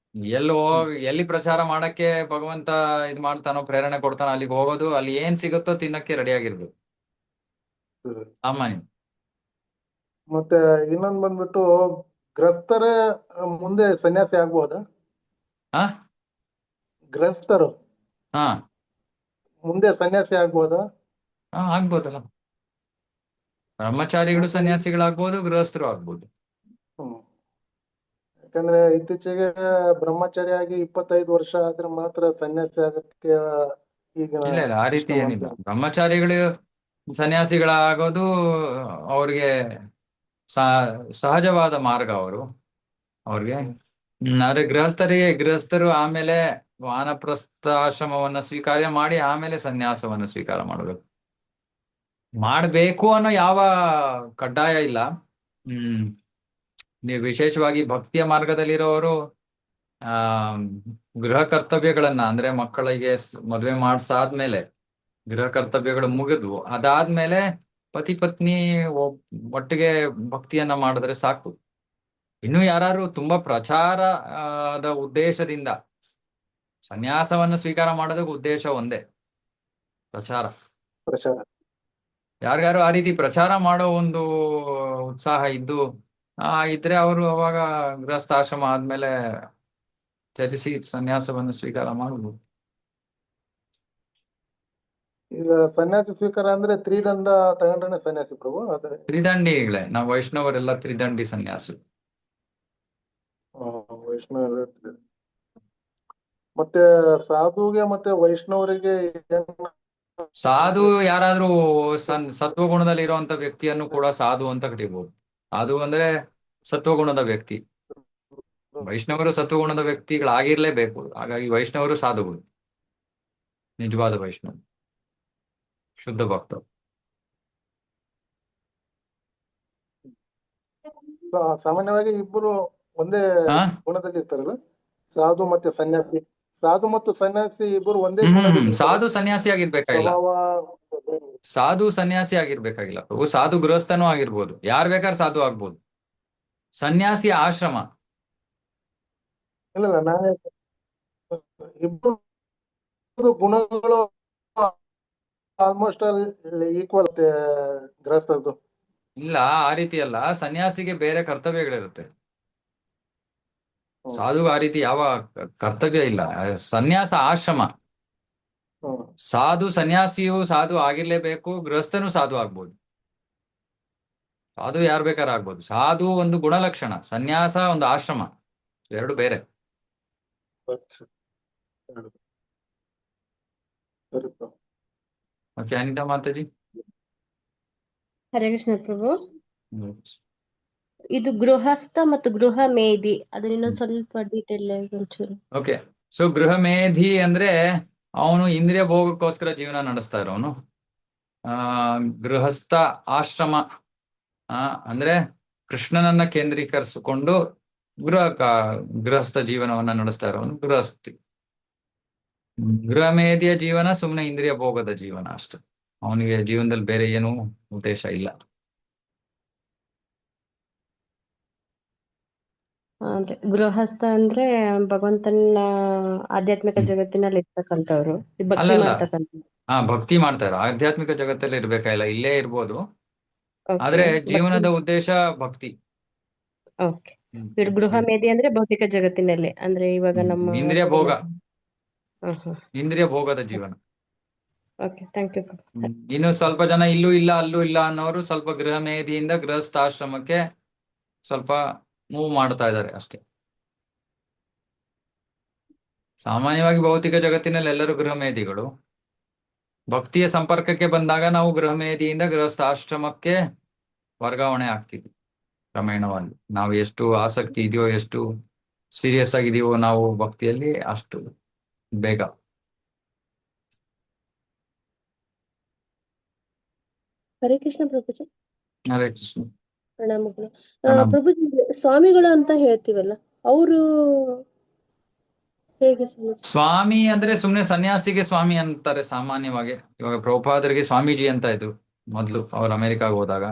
ಎಲ್ಲಿ ಪ್ರಚಾರ ಮಾಡಕ್ಕೆ ಭಗವಂತ ಇದ್ ಮಾಡ್ತಾನೋ, ಪ್ರೇರಣೆ ಕೊಡ್ತಾನೋ, ಅಲ್ಲಿಗೆ ಹೋಗೋದು, ಅಲ್ಲಿ ಏನ್ ಸಿಗುತ್ತೋ ತಿನ್ನಕ್ಕೆ ರೆಡಿ ಆಗಿರ್ಬೇಕು, ಸಾಮಾನ್ಯ. ಮತ್ತೆ ಇನ್ನೊಂದ್ ಬಂದ್ಬಿಟ್ಟು, ಗೃಹಸ್ಥರೇ ಮುಂದೆ ಸನ್ಯಾಸಿ ಆಗ್ಬೋದಾ? ಗೃಹಸ್ಥರು ಮುಂದೆ ಸನ್ಯಾಸಿ ಆಗ್ಬೋದಾ? ಆಗ್ಬೋದಲ್ಲ. ಬ್ರಹ್ಮಚಾರಿಗಳು ಸನ್ಯಾಸಿಗಳಾಗ್ಬೋದು, ಗೃಹಸ್ಥರು ಆಗ್ಬೋದು. ಯಾಕಂದ್ರೆ ಇತ್ತೀಚೆಗೆ ಬ್ರಹ್ಮಚಾರಿ ಆಗಿ 25 ವರ್ಷ ಆದ್ರೆ ಮಾತ್ರ ಸನ್ಯಾಸಿ ಆಗಕ್ಕೆ ಈಗ ಇಲ್ಲ, ಆ ರೀತಿ ಏನಿಲ್ಲ. ಬ್ರಹ್ಮಚಾರಿಗಳು ಸನ್ಯಾಸಿಗಳಾಗೋದು ಅವ್ರಿಗೆ ಸಹಜವಾದ ಮಾರ್ಗ. ಅವ್ರಿಗೆ ಆದ್ರೆ ಗೃಹಸ್ಥರು ಆಮೇಲೆ ವಾನಪ್ರಸ್ಥಾಶ್ರಮವನ್ನ ಸ್ವೀಕಾರ ಮಾಡಿ ಆಮೇಲೆ ಸನ್ಯಾಸವನ್ನ ಸ್ವೀಕಾರ ಮಾಡಬೇಕು ಅನ್ನೋ ಯಾವ ಕಡ್ಡಾಯ ಇಲ್ಲ. ನೀವು ವಿಶೇಷವಾಗಿ ಭಕ್ತಿಯ ಮಾರ್ಗದಲ್ಲಿರೋರು ಗೃಹ ಕರ್ತವ್ಯಗಳನ್ನ, ಅಂದ್ರೆ ಮಕ್ಕಳಿಗೆ ಮದುವೆ ಮಾಡ್ಸಾದ್ಮೇಲೆ ಗೃಹ ಕರ್ತವ್ಯಗಳು ಮುಗಿದು ಅದಾದ್ಮೇಲೆ ಪತಿ ಪತ್ನಿ ಒಟ್ಟಿಗೆ ಭಕ್ತಿಯನ್ನ ಮಾಡಿದ್ರೆ ಸಾಕು. ಇನ್ನು ಯಾರು ತುಂಬಾ ಪ್ರಚಾರದ ಉದ್ದೇಶದಿಂದ ಸನ್ಯಾಸವನ್ನು ಸ್ವೀಕಾರ ಮಾಡೋದಕ್ಕೆ ಉದ್ದೇಶ ಒಂದೇ, ಪ್ರಚಾರ. ಯಾರ್ಯಾರು ಆ ರೀತಿ ಪ್ರಚಾರ ಮಾಡೋ ಒಂದು ಉತ್ಸಾಹ ಇದ್ರೆ ಅವರು ಅವಾಗ ಗೃಹಸ್ಥಾಶ್ರಮ ಆದ್ಮೇಲೆ ತ್ಯಜಿಸಿ ಸನ್ಯಾಸವನ್ನು ಸ್ವೀಕಾರ ಮಾಡಬಹುದು. ಈಗ ಸನ್ಯಾಸಿ ಸ್ವೀಕಾರ ಅಂದ್ರೆ ತ್ರಿದಂಡ ತಗೊಂಡ್ರೆ ಸನ್ಯಾಸಿ ಪ್ರಭು? ತ್ರಿದಂಡಿಗಳೇ, ನಾವು ವೈಷ್ಣವರೆಲ್ಲ ತ್ರಿದಂಡಿ ಸನ್ಯಾಸ. ವೈಷ್ಣವ. ಮತ್ತೆ ಸಾಧುಗೆ ಮತ್ತೆ ವೈಷ್ಣವರಿಗೆ ಸಾಧು ಯಾರಾದ್ರೂ ಸತ್ವಗುಣದಲ್ಲಿ ಇರುವಂತ ವ್ಯಕ್ತಿಯನ್ನು ಕೂಡ ಸಾಧು ಅಂತ ಕರೀಬಹುದು. ಸಾಧು ಅಂದ್ರೆ ಸತ್ವಗುಣದ ವ್ಯಕ್ತಿ. ವೈಷ್ಣವರು ಸತ್ವಗುಣದ ವ್ಯಕ್ತಿಗಳಾಗಿರ್ಲೇಬೇಕು. ಹಾಗಾಗಿ ವೈಷ್ಣವರು ಸಾಧುಗಳು, ನಿಜವಾದ ವೈಷ್ಣವ, ಶುದ್ಧ ಭಕ್ತ. ಸಾಮಾನ್ಯವಾಗಿ ಇಬ್ಬರು ಒಂದೇ ಗುಣದಲ್ಲಿ ಇರ್ತಾರಲ್ಲ, ಸಾಧು ಮತ್ತು ಸನ್ಯಾಸಿ ಇಬ್ಬರು ಒಂದೇ ಗುಣದಲ್ಲಿ. ಸಾಧು ಸನ್ಯಾಸಿ ಆಗಿರ್ಬೇಕಾಗಿಲ್ಲ. ಸಾಧು ಸನ್ಯಾಸಿ ಆಗಿರ್ಬೇಕಾಗಿಲ್ಲ ಪ್ರಭು. ಸಾಧು ಗೃಹಸ್ಥನೂ ಆಗಿರ್ಬೋದು, ಯಾರ್ ಬೇಕಾದ್ರೆ ಸಾಧು ಆಗ್ಬೋದು. ಸನ್ಯಾಸಿ ಆಶ್ರಮ. ಇಲ್ಲ, ನಾನೇ ಇಬ್ಬರು ಗುಣಗಳು ಆಲ್ಮೋಸ್ಟ್ ಈಕ್ವಲ್ ಗೃಹಸ್ಥದ್ದು. ಇಲ್ಲ, ಆ ರೀತಿ ಅಲ್ಲ. ಸನ್ಯಾಸಿಗೆ ಬೇರೆ ಕರ್ತವ್ಯಗಳಿರುತ್ತೆ, ಸಾಧು ಆ ರೀತಿ ಯಾವ ಕರ್ತವ್ಯ ಇಲ್ಲ. ಸನ್ಯಾಸ ಆಶ್ರಮ, ಹ್ಮ್ ಸಾಧು ಸನ್ಯಾಸಿಯು ಸಾಧು ಆಗಿರ್ಲೇಬೇಕು, ಗೃಹಸ್ಥನು ಸಾಧು ಆಗ್ಬೋದು. ಸಾಧು ಯಾರು ಬೇಕಾದ್ರೂ ಆಗ್ಬೋದು. ಸಾಧು ಒಂದು ಗುಣಲಕ್ಷಣ, ಸನ್ಯಾಸ ಒಂದು ಆಶ್ರಮ, ಎರಡು ಬೇರೆ. ಅಚ್ಚ. ಸರಿ ಪ್ರಭು. ಓಕೆ ಅನಿತಾ ಮಾತಾಜಿ. ಹರೇ ಕೃಷ್ಣ ಪ್ರಭು. ಇದು ಗೃಹಸ್ಥ ಮತ್ತು ಗೃಹ ಮೇಧಿ, ಅದನ್ನ ಸ್ವಲ್ಪ ಡೀಟೇಲ್ ಒಂಚೂರು. ಓಕೆ, ಸೊ ಗೃಹ ಮೇಧಿ ಅಂದ್ರೆ ಅವನು ಇಂದ್ರಿಯ ಭೋಗಕ್ಕೋಸ್ಕರ ಜೀವನ ನಡೆಸ್ತಾ ಇರೋನು. ಗೃಹಸ್ಥ ಆಶ್ರಮ ಅಂದ್ರೆ ಕೃಷ್ಣನನ್ನ ಕೇಂದ್ರೀಕರಿಸಿಕೊಂಡು ಗೃಹಸ್ಥ ಜೀವನವನ್ನ ನಡೆಸ್ತಾ ಇರೋನು ಗೃಹಸ್ಥಿ. ಗೃಹ ಮೇಧಿಯ ಜೀವನ ಸುಮ್ಮನೆ ಇಂದ್ರಿಯ ಭೋಗದ ಜೀವನ ಅಷ್ಟೆ. ಅವನಿಗೆ ಜೀವನದಲ್ಲಿ ಬೇರೆ ಏನೂ ಉದ್ದೇಶ ಇಲ್ಲ. ಅಂದ್ರೆ ಗೃಹಸ್ಥ ಅಂದ್ರೆ ಭಗವಂತನ ಆಧ್ಯಾತ್ಮಿಕ ಜಗತ್ತಿನಲ್ಲಿ ಇರ್ತಕ್ಕಂಥವ್ರು, ಭಕ್ತಿ ಅಲ್ಲಲ್ಲ, ಮಾಡ್ತಕ್ಕಂಥ. ಭಕ್ತಿ ಮಾಡ್ತಾರೆ. ಆಧ್ಯಾತ್ಮಿಕ ಜಗತ್ತಲ್ಲಿ ಇರ್ಬೇಕಾಗಿಲ್ಲ, ಇಲ್ಲೇ ಇರ್ಬೋದು. ಓಕೆ, ಆದ್ರೆ ಭಕ್ತಿ. ಜೀವನದ ಉದ್ದೇಶ ಭಕ್ತಿ. ಓಕೆ, ಇದು ಗೃಹ ಮೇಧಿ ಅಂದ್ರೆ ಭೌತಿಕ ಜಗತ್ತಿನಲ್ಲಿ, ಅಂದ್ರೆ ಇವಾಗ ನಮ್ಮ ಇಂದ್ರಿಯ ಭೋಗ, ಇಂದ್ರಿಯ ಭೋಗದ ಜೀವನ. Okay, thank you. ಇನ್ನು ಸ್ವಲ್ಪ ಜನ ಇಲ್ಲೂ ಇಲ್ಲ ಅಲ್ಲೂ ಇಲ್ಲ ಅನ್ನೋರು ಸ್ವಲ್ಪ ಗೃಹ ಮೇಧಿಯಿಂದ ಗೃಹಸ್ಥಾಶ್ರಮಕ್ಕೆ ಸ್ವಲ್ಪ ಮೂವ್ ಮಾಡ್ತಾ ಇದ್ದಾರೆ ಅಷ್ಟೇ. ಸಾಮಾನ್ಯವಾಗಿ ಭೌತಿಕ ಜಗತ್ತಿನಲ್ಲಿ ಎಲ್ಲರೂ ಗೃಹ ಮೇಧಿಗಳು. ಭಕ್ತಿಯ ಸಂಪರ್ಕಕ್ಕೆ ಬಂದಾಗ ನಾವು ಗೃಹ ಮೇಧಿಯಿಂದ ಗೃಹಸ್ಥಾಶ್ರಮಕ್ಕೆ ವರ್ಗಾವಣೆ ಆಗ್ತೀವಿ ಕ್ರಮೇಣವಾಗಿ. ನಾವು ಎಷ್ಟು ಆಸಕ್ತಿ ಇದೆಯೋ, ಎಷ್ಟು ಸೀರಿಯಸ್ ಆಗಿದೆಯೋ ನಾವು ಭಕ್ತಿಯಲ್ಲಿ, ಅಷ್ಟು ಬೇಗ. ಹರೇ ಕೃಷ್ಣ ಪ್ರಭುಜಿ. ಹರೇ ಕೃಷ್ಣ. ಪ್ರಣಾಮಗಳು ಪ್ರಣಾಮ. ಪ್ರಭುಜಿ. ಸ್ವಾಮಿಗಳು ಅಂತ ಹೇಳ್ತೀವಲ್ಲ, ಅವರು ಹೇಗೆ ಸ್ವಾಮಿ ಅಂದ್ರೆ ಸುಮ್ನೆ ಸನ್ಯಾಸಿಗೆ ಸ್ವಾಮಿ ಅಂತಾರೆ ಸಾಮಾನ್ಯವಾಗಿ. ಇವಾಗ ಪ್ರಭುಪಾದರಿಗೆ ಸ್ವಾಮೀಜಿ ಅಂತ ಇದ್ರು ಮೊದ್ಲು, ಅವ್ರು ಅಮೆರಿಕಾಗ ಹೋದಾಗ.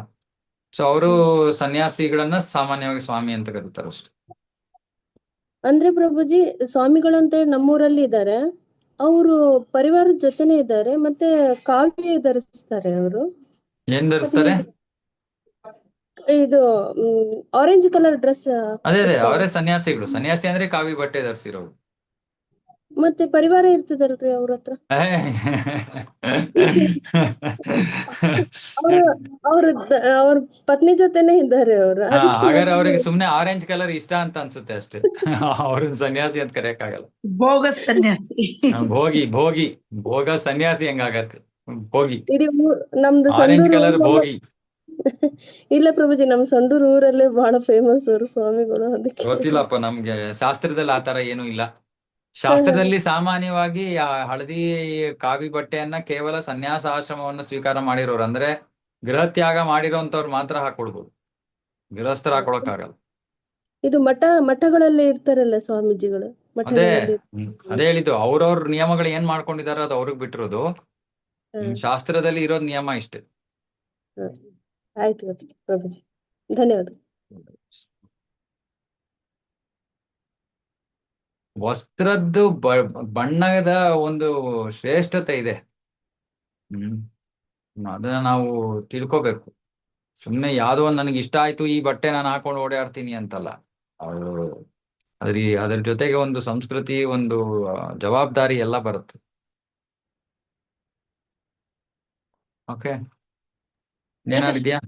ಸೊ ಅವರು ಸನ್ಯಾಸಿಗಳನ್ನ ಸಾಮಾನ್ಯವಾಗಿ ಸ್ವಾಮಿ ಅಂತ ಕರೀತಾರೆ ಅಷ್ಟೆ. ಅಂದ್ರೆ ಪ್ರಭುಜಿ, ಸ್ವಾಮಿಗಳು ಅಂತ ಹೇಳಿ ನಮ್ಮೂರಲ್ಲಿ ಇದ್ದಾರೆ, ಅವರು ಪರಿವಾರದ ಜೊತೆನೆ ಇದ್ದಾರೆ, ಮತ್ತೆ ಕಾವ್ಯ ಧರಿಸ್ತಾರೆ. ಅವರು ಏನ್ ಧರಿಸ್ತಾರೆ? ಇದು ಆರೆಂಜ್ ಕಲರ್ ಡ್ರೆಸ್. ಅದೇ ಅವರೇ ಸನ್ಯಾಸಿಗಳು. ಸನ್ಯಾಸಿ ಅಂದ್ರೆ ಕಾವಿ ಬಟ್ಟೆ ಧರಿಸಿರೋರು. ಮತ್ತೆ ಪರಿವಾರ ಇರ್ತದಲ್ರಿ ಅವ್ರ ಹತ್ರ. ಅವ್ರ ಪತ್ನಿ ಜೊತೆನೆ ಇದ್ದಾರೆ ಅವರು. ಹಾಗಾದ್ರೆ ಅವ್ರಿಗೆ ಸುಮ್ನೆ ಆರೆಂಜ್ ಕಲರ್ ಇಷ್ಟ ಅಂತ ಅನ್ಸುತ್ತೆ ಅಷ್ಟೇ. ಅವ್ರನ್ನ ಸನ್ಯಾಸಿ ಅಂತ ಕರೆಯಕ್ಕಾಗಲ್ಲ. ಭೋಗ ಸನ್ಯಾಸಿ. ಭೋಗಿ ಭೋಗಿ ಭೋಗ ಸನ್ಯಾಸಿ ಹೆಂಗಾಗತ್ತೆ? ಭೋಗಿ, ನಮ್ದು ಆರೆಂಜ್ ಕಲರ್ ಭೋಗಿ. ಇಲ್ಲ ಪ್ರಭುಜಿ, ನಮ್ ಸಂಡೂರು ಊರಲ್ಲೇ ಬಹಳ ಫೇಮಸ್ ಅವರು ಸ್ವಾಮಿಗಳು. ಅದಕ್ಕೆ ಗೊತ್ತಿಲ್ಲಪ್ಪ ನಮ್ಗೆ. ಶಾಸ್ತ್ರದಲ್ಲಿ ಆತರ ಏನೂ ಇಲ್ಲ. ಶಾಸ್ತ್ರದಲ್ಲಿ ಸಾಮಾನ್ಯವಾಗಿ ಹಳದಿ ಕಾವಿ ಬಟ್ಟೆಯನ್ನ ಕೇವಲ ಸನ್ಯಾಸ ಆಶ್ರಮವನ್ನ ಸ್ವೀಕಾರ ಮಾಡಿರೋರು, ಅಂದ್ರೆ ಗೃಹ ತ್ಯಾಗ ಮಾಡಿರೋಂಥವ್ರು ಮಾತ್ರ ಹಾಕೊಳ್ಬೋದು. ಗೃಹಸ್ಥರು ಹಾಕೊಳಕ್ಕಾಗಲ್ಲ. ಇದು ಮಠಗಳಲ್ಲಿ ಇರ್ತಾರಲ್ಲ ಸ್ವಾಮೀಜಿಗಳು, ಅದೇ ಹೇಳಿದ್ದು. ಅವ್ರವ್ರ ನಿಯಮಗಳು ಏನ್ ಮಾಡ್ಕೊಂಡಿದಾರೋ ಅದು ಅವ್ರಿಗೆ ಬಿಟ್ಟಿರೋದು. ಶಾಸ್ತ್ರದಲ್ಲಿ ಇರೋದ್ ನಿಯಮ ಇಷ್ಟೇ. ಆಯ್ತು ಪ್ರಭುಜಿ, ಧನ್ಯವಾದ. ವಸ್ತ್ರದ್ದು ಬಣ್ಣದ ಒಂದು ಶ್ರೇಷ್ಠತೆ ಇದೆ. ಅದನ್ನ ನಾವು ತಿಳ್ಕೋಬೇಕು. ಸುಮ್ನೆ ಯಾವ್ದೋ ಒಂದ್ ನನಗೆ ಇಷ್ಟ ಆಯ್ತು ಈ ಬಟ್ಟೆ ನಾನು ಹಾಕೊಂಡು ಓಡಾಡ್ತೀನಿ ಅಂತಲ್ಲ. ಅದ್ರ ಜೊತೆಗೆ ಒಂದು ಸಂಸ್ಕೃತಿ, ಒಂದು ಜವಾಬ್ದಾರಿ ಎಲ್ಲ ಬರುತ್ತೆ. ಓಕೆ, ಏನಾಡಿದ್ಯಾ?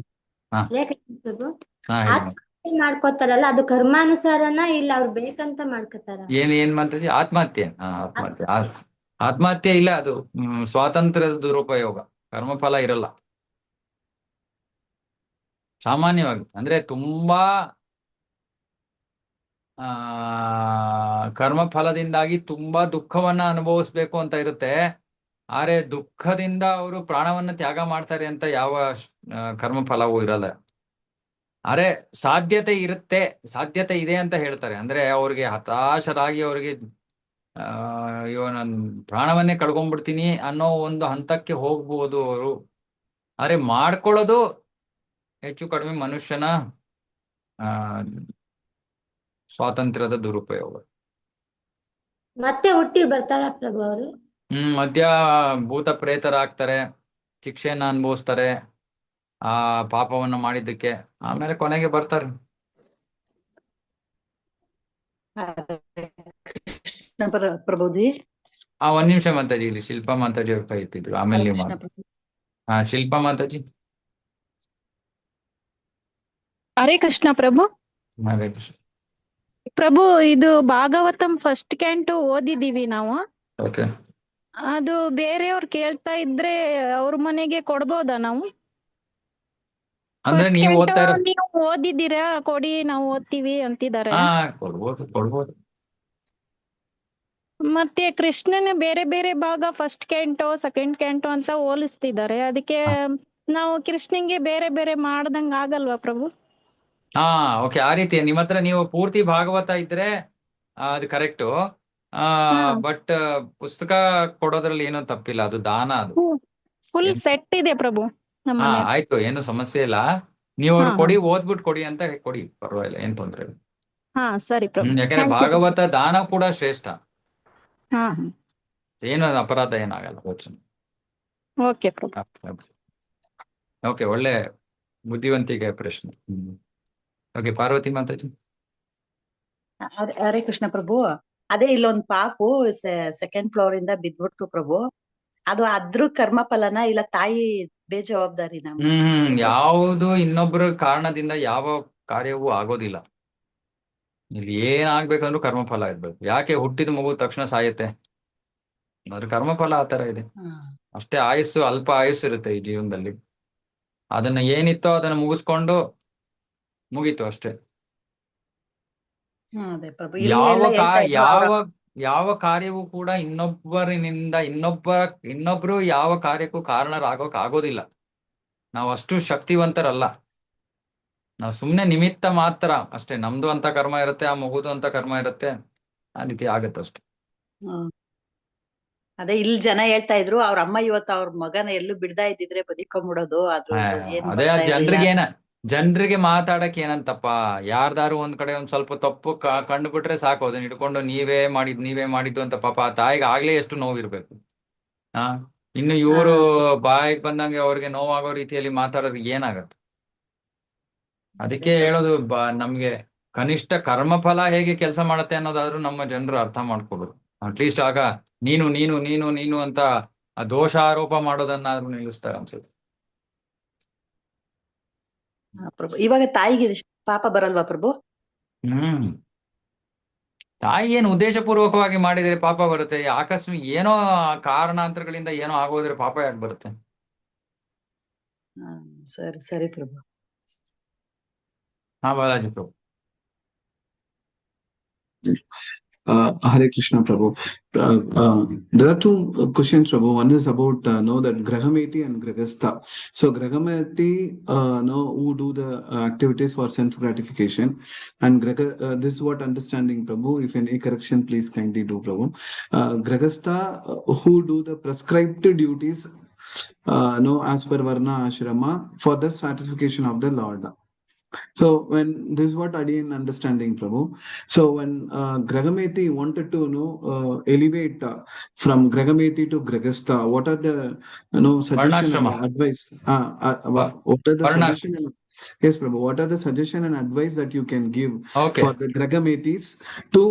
ಮಾಡ್ಕೋತಾರಲ್ಲ, ಅದು ಕರ್ಮಾನುಸಾರನ ಇಲ್ಲ ಅವ್ರು ಬೇಕಂತ ಮಾಡ್ಕೋತಾರ? ಏನ್ ಮಾಡ್ತೀವಿ? ಆತ್ಮಹತ್ಯೆ. ಆತ್ಮಹತ್ಯೆ ಇಲ್ಲ, ಅದು ಸ್ವಾತಂತ್ರ್ಯದ ದುರುಪಯೋಗ. ಕರ್ಮಫಲ ಇರಲ್ಲ ಸಾಮಾನ್ಯವಾಗಿ. ಅಂದ್ರೆ ತುಂಬಾ ಕರ್ಮಫಲದಿಂದಾಗಿ ತುಂಬಾ ದುಃಖವನ್ನ ಅನುಭವಿಸ್ಬೇಕು ಅಂತ ಇರುತ್ತೆ. ಆದ್ರೆ ದುಃಖದಿಂದ ಅವರು ಪ್ರಾಣವನ್ನ ತ್ಯಾಗ ಮಾಡ್ತಾರೆ ಅಂತ ಯಾವ ಕರ್ಮಫಲವೂ ಇರಲ್ಲ. ಆದ್ರೆ ಸಾಧ್ಯತೆ ಇರುತ್ತೆ, ಸಾಧ್ಯತೆ ಇದೆ ಅಂತ ಹೇಳ್ತಾರೆ. ಅಂದ್ರೆ ಅವ್ರಿಗೆ ಹತಾಶರಾಗಿ ಅವ್ರಿಗೆ ಅಯ್ಯೋ ನಾನು ಪ್ರಾಣವನ್ನೇ ಕಳ್ಕೊಂಡ್ಬಿಡ್ತೀನಿ ಅನ್ನೋ ಒಂದು ಹಂತಕ್ಕೆ ಹೋಗ್ಬೋದು ಅವರು. ಆದ್ರೆ ಮಾಡ್ಕೊಳ್ಳೋದು ಹೆಚ್ಚು ಕಡಿಮೆ ಮನುಷ್ಯನ ಸ್ವಾತಂತ್ರ್ಯದ ದುರುಪಯೋಗ. ಮತ್ತೆ ಹುಟ್ಟಿ ಬರ್ತಾರ ಪ್ರಭು ಅವರು? ಮಧ್ಯ ಭೂತ ಪ್ರೇತರಾಗ್ತಾರೆ, ಶಿಕ್ಷೆಯನ್ನ ಅನುಭವಿಸ್ತಾರೆ ಆ ಪಾಪವನ್ನ ಮಾಡಿದ್ದಕ್ಕೆ. ಆಮೇಲೆ ಕೊನೆಗೆ ಬರ್ತಾರೆ. ಪ್ರಭುಜಿ, ಒಂದ್ ನಿಮಿಷ ಮಾತಾಜಿ, ಇಲ್ಲಿ ಶಿಲ್ಪಾ ಮಾತಾಜಿ ಅವ್ರು ಕೈ ಎತ್ತಿದ್ರು, ಆಮೇಲೆ ನೀವು ಕೃಷ್ಣ ಮಾತು. ಪ್ರಭು. ಶಿಲ್ಪಾ ಮಾತಾಜಿ. ಹರೇ ಕೃಷ್ಣ ಪ್ರಭು. ಹರೇ ಕೃಷ್ಣ. ಪ್ರಭು, ಇದು ಭಾಗವತಂ ಫಸ್ಟ್ ಕ್ಯಾಂಟು ಓದಿದೀವಿ ನಾವು. ಓಕೆ. ಅದು ಬೇರೆಯವ್ರು ಕೇಳ್ತಾ ಇದ್ರೆ ಅವ್ರ ಮನೆಗೆ ಕೊಡ್ಬೋದಾ ನಾವು? ಅಂದ್ರೆ ಫಸ್ಟ್ ನೀವು ಕ್ಯಾಂಟು ಓದ್ತಾ ಇರೋ ನೀವು ಓದಿದ್ದೀರಾ, ಕೊಡಿ ನಾವು ಓದ್ತೀವಿ ಅಂತಿದ್ದಾರೆ. ಕೊಡ್ಬೋದು. ಮತ್ತೆ ಕೃಷ್ಣನ ಬೇರೆ ಬೇರೆ ಭಾಗ ಫಸ್ಟ್ ಕ್ಯಾಂಟೋ ಸೆಕೆಂಡ್ ಕ್ಯಾಂಟೋ ಅಂತ ಹೋಲಿಸ್ತಿದ್ದಾರೆ. ಅದಕ್ಕೆ ನಾವು ಕೃಷ್ಣನ್ಗೆ ಬೇರೆ ಬೇರೆ ಮಾಡ್ದಂಗ ಆಗಲ್ವಾ ಪ್ರಭು? ಓಕೆ, ಆ ರೀತಿ ನಿಮ್ಮ ಹತ್ರ ನೀವು ಪೂರ್ತಿ ಭಾಗವತ ಇದ್ರೆ ಅದು ಕರೆಕ್ಟು. ಬಟ್ ಪುಸ್ತಕ ಕೊಡೋದ್ರಲ್ಲಿ ಏನೋ ತಪ್ಪಿಲ್ಲ, ಅದು ದಾನ. ಅದು ಫುಲ್ ಸೆಟ್ ಇದೆ ಪ್ರಭು ನಮ್ಮ ಮನೆ. ಆಯ್ತು, ಏನು ಸಮಸ್ಯೆ ಇಲ್ಲ. ನೀವು ಅವ್ರು ಕೊಡಿ, ಓದ್ಬಿಟ್ಟು ಕೊಡಿ ಅಂತ ಕೊಡಿ, ಪರವಾಗಿಲ್ಲ, ಏನ್ ತೊಂದ್ರೆ ಇಲ್ಲ. ಸರಿ ಪ್ರಭು. ಯಾಕಂದ್ರೆ ಭಾಗವತ ದಾನ ಕೂಡ ಶ್ರೇಷ್ಠ, ಹಾ ಏನು ಅಪರಾಧ ಏನಾಗಲ್ಲ. ಓಕೆ ಪ್ರಭು. ಓಕೆ, ಒಳ್ಳೆ ಬುದ್ಧಿವಂತಿಕೆ ಪ್ರಶ್ನೆ. ಓಕೆ, ಪಾರ್ವತಿ ಮಾತಾಜಿ. ಹರೇ ಕೃಷ್ಣ ಪ್ರಭು. ಅದೇ ಇಲ್ಲೊಂದ್ ಪಾಪು ಸೆಕೆಂಡ್ ಫ್ಲೋರ್ ಇಂದ ಬಿದ್ಬಿಡ್ತು ಪ್ರಭು. ಅದು ಅದ್ರ ಕರ್ಮ ಫಲನ ಇಲ್ಲ ತಾಯಿ ಬೇಜವಾಬ್ದಾರಿನ? ಯಾವುದು ಇನ್ನೊಬ್ಬರ ಕಾರಣದಿಂದ ಯಾವ ಕಾರ್ಯವೂ ಆಗೋದಿಲ್ಲ. ಇಲ್ಲಿ ಏನಾಗ್ಬೇಕಂದ್ರೂ ಕರ್ಮಫಲ ಇರ್ಬೇಕು. ಯಾಕೆ ಹುಟ್ಟಿದ ಮಗು ತಕ್ಷಣ ಸಾಯುತ್ತೆ? ಅದ್ರ ಕರ್ಮಫಲ ಆ ತರ ಇದೆ ಅಷ್ಟೇ. ಆಯುಸ್ಸು ಅಲ್ಪ ಆಯುಸ್ಸು ಇರುತ್ತೆ ಈ ಜೀವನದಲ್ಲಿ. ಅದನ್ನ ಏನಿತ್ತೋ ಅದನ್ನ ಮುಗಿಸ್ಕೊಂಡು ಮುಗೀತು ಅಷ್ಟೇ. ಅದೇ ಪ್ರಭು. ಯಾವ ಕಾರ್ಯವೂ ಕೂಡ ಇನ್ನೊಬ್ಬರಿನಿಂದ ಇನ್ನೊಬ್ರು ಯಾವ ಕಾರ್ಯಕ್ಕೂ ಕಾರಣರಾಗೋಕ್ ಆಗೋದಿಲ್ಲ. ನಾವು ಅಷ್ಟು ಶಕ್ತಿವಂತರಲ್ಲ, ನಾವು ಸುಮ್ನೆ ನಿಮಿತ್ತ ಮಾತ್ರ ಅಷ್ಟೇ. ನಮ್ದು ಅಂತ ಕರ್ಮ ಇರುತ್ತೆ, ಆ ಮಗುದು ಅಂತ ಕರ್ಮ ಇರುತ್ತೆ, ಆ ರೀತಿ ಆಗತ್ತಷ್ಟೆ. ಅದೇ ಇಲ್ಲಿ ಜನ ಹೇಳ್ತಾ ಇದ್ರು, ಅವ್ರ ಅಮ್ಮ ಇವತ್ತು ಅವ್ರ ಮಗನ ಎಲ್ಲೂ ಬಿಡ್ದಾ ಇದ್ದಿದ್ರೆ ಬದುಕೊಂಡ್ಬಿಡೋದು. ಅದೇ ಜನರಿಗೆ ಮಾತಾಡಕ್ ಏನಂತಪ್ಪ. ಯಾರ್ದಾರು ಒಂದ್ ಕಡೆ ಒಂದ್ ಸ್ವಲ್ಪ ತಪ್ಪು ಕಂಡುಬಿಟ್ರೆ ಸಾಕು, ಅದನ್ನ ಇಟ್ಕೊಂಡು ನೀವೇ ಮಾಡಿದ್ದು ಅಂತ ಪಾಪ ಆ ತಾಯಿಗೆ ಆಗ್ಲೇ ಎಷ್ಟು ನೋವಿರ್ಬೇಕು. ಇನ್ನು ಇವರು ಬಾಯಿಗೆ ಬಂದಂಗೆ ಅವ್ರಿಗೆ ನೋವಾಗೋ ರೀತಿಯಲ್ಲಿ ಮಾತಾಡೋದು ಏನಾಗತ್ತೆ? ಅದಕ್ಕೆ ಹೇಳೋದು, ನಮ್ಗೆ ಕನಿಷ್ಠ ಕರ್ಮಫಲ ಹೇಗೆ ಕೆಲಸ ಮಾಡತ್ತೆ ಅನ್ನೋದಾದ್ರೂ ನಮ್ಮ ಜನರು ಅರ್ಥ ಮಾಡ್ಕೋಬೇಕು. ಅಟ್ಲೀಸ್ಟ್ ಆಗ ನೀನು ನೀನು ನೀನು ನೀನು ಅಂತ ದೋಷಾರೋಪ ಮಾಡೋದನ್ನಾದ್ರೂ ನಿಲ್ಲಿಸ್ತಾರೆ ಅನ್ಸುತ್ತೆ. ಪ್ರಭು, ಇವಾಗ ತಾಯಿಗೆ ಪಾಪ ಬರಲ್ವಾ ಪ್ರಭು? ತಾಯಿ ಏನು ಉದ್ದೇಶಪೂರ್ವಕವಾಗಿ ಮಾಡಿದ್ರೆ ಪಾಪ ಬರುತ್ತೆ? ಆಕಸ್ಮಿಕ ಏನೋ ಕಾರಣಾಂತರಗಳಿಂದ ಏನೋ ಆಗೋದ್ರೆ ಪಾಪ ಯಾಕೆ ಬರುತ್ತೆ? ಸರಿ ಸರಿ ಪ್ರಭು. ಬಾಲಾಜಿ ಪ್ರಭು. Hare Krishna Prabhu. There are two questions, Prabhu. One is about that Grahameti and Grahastha. So Grahameti who do the activities for sense gratification, and this is what understanding, Prabhu. If any correction, please kindly do, Prabhu. Grahastha who do the prescribed duties as per Varna Ashrama for the satisfaction of the Lord. So when this is what I didn't understanding, Prabhu. So when Grahameti wanted to elevate from Grahameti to Grahastha, what are the suggestion and advice? What are the suggestion? Yes, Prabhu. What are the suggestion and advice that you can give for the Gragametis to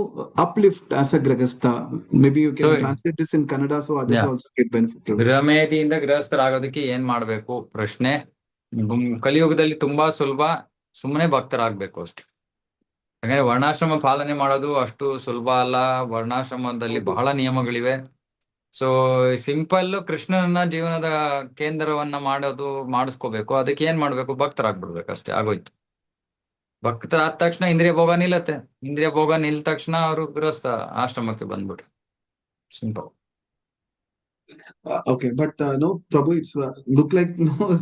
uplift as a Grahastha? Maybe you can translate this in Kannada so others also get benefit. ಗ್ರಹಮೇತಿಯಿಂದ ಗೃಹಸ್ಥರಾಗೋದಕ್ಕೆ ಏನ್ ಮಾಡ್ಬೇಕು ಪ್ರಶ್ನೆ. ಕಲಿಯುಗದಲ್ಲಿ ತುಂಬಾ ಸುಲಭ, ಸುಮ್ಮನೆ ಭಕ್ತರಾಗ್ಬೇಕು ಅಷ್ಟೆ. ಯಾಕಂದ್ರೆ ವರ್ಣಾಶ್ರಮ ಪಾಲನೆ ಮಾಡೋದು ಅಷ್ಟು ಸುಲಭ ಅಲ್ಲ. ವರ್ಣಾಶ್ರಮದಲ್ಲಿ ಬಹಳ ನಿಯಮಗಳಿವೆ. ಸೊ ಸಿಂಪಲ್ ಕೃಷ್ಣನ ಜೀವನದ ಕೇಂದ್ರವನ್ನ ಮಾಡಿಸ್ಕೋಬೇಕು. ಅದಕ್ಕೆ ಏನ್ ಮಾಡ್ಬೇಕು? ಭಕ್ತರಾಗ್ಬಿಡ್ಬೇಕು ಅಷ್ಟೇ, ಆಗೋಯ್ತು. ಭಕ್ತರಾದ ತಕ್ಷಣ ಇಂದ್ರಿಯ ಭೋಗ ನಿಲ್ಲತ್ತೆ. ಇಂದ್ರಿಯ ಭೋಗ ನಿಲ್ ತಕ್ಷಣ ಅವರು ಗೃಹಸ್ಥ ಆಶ್ರಮಕ್ಕೆ ಬಂದ್ಬಿಟ್ರು. Simple. Okay, but no, Prabhu, it's look like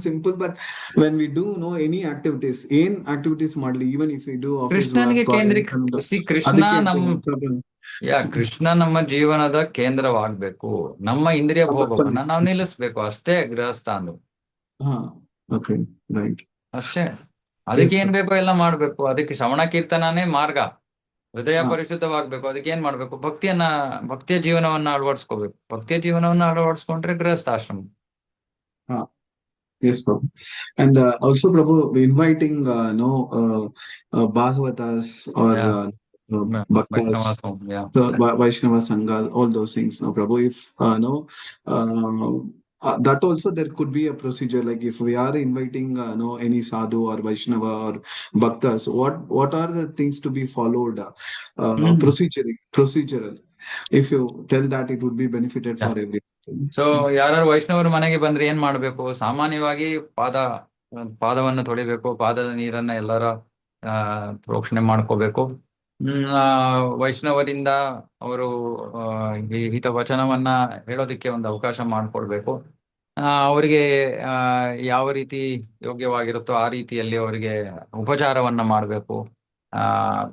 simple, but when we do any activities ಮಾಡಲಿ, even if we do ಕೃಷ್ಣನಿಗೆ ಕೃಷ್ಣ ನಮ್ಮ ಜೀವನದ ಕೇಂದ್ರವಾಗ್ಬೇಕು. ನಮ್ಮ ಇಂದ್ರಿಯ ಭೋಗವನ್ನ ನಾವು ನಿಲ್ಲಿಸ್ಬೇಕು ಅಷ್ಟೇ ಗೃಹಸ್ಥ ಅಂದ್ರು. ಅಷ್ಟೇ. ಅದಕ್ಕೆ ಏನ್ ಬೇಕೋ ಎಲ್ಲ ಮಾಡ್ಬೇಕು. ಅದಕ್ಕೆ ಶ್ರವಣ ಕೀರ್ತನನೇ ಮಾರ್ಗ. ಹೃದಯ ಪರಿಶುದ್ಧವಾಗ್ಬೇಕು. ಅದಕ್ಕೆ ಏನ್ ಮಾಡ್ಬೇಕು? ಭಕ್ತಿಯ ಜೀವನವನ್ನ ಅಳವಡಿಸ್ಕೋಬೇಕು. ಭಕ್ತಿಯ ಜೀವನವನ್ನ ಅಳವಡಿಸ್ಕೊಂಡ್ರೆ ಗೃಹಸ್ಥಾಶ್ರಮ. Yes, Prabhu. And also, Prabhu, inviting Bhagavatas or bhaktas, Vaishnava, yeah. the Vaishnava Sangha, all those things, no, Prabhu. If that also there could be a procedure, like if we are inviting any sadhu or Vaishnava or bhaktas, what are the things to be followed procedural? If you tell that, it would be benefited for everyone. So ಯಾರು ವೈಷ್ಣವರು ಮನೆಗೆ ಬಂದ್ರೆ ಏನ್ ಮಾಡ್ಬೇಕು? ಸಾಮಾನ್ಯವಾಗಿ ಪಾದವನ್ನು ತೊಳಿಬೇಕು, ಪಾದದ ನೀರನ್ನ ಎಲ್ಲರ ಪ್ರೋಕ್ಷಣೆ ಮಾಡ್ಕೋಬೇಕು. ವೈಷ್ಣವರಿಂದ ಅವರು ಈ ಹಿತ ವಚನವನ್ನ ಹೇಳೋದಕ್ಕೆ ಒಂದು ಅವಕಾಶ ಮಾಡ್ಕೊಡ್ಬೇಕು. ಅವರಿಗೆ ಯಾವ ರೀತಿ ಯೋಗ್ಯವಾಗಿರುತ್ತೋ ಆ ರೀತಿಯಲ್ಲಿ ಅವರಿಗೆ ಉಪಚಾರವನ್ನ ಮಾಡ್ಬೇಕು,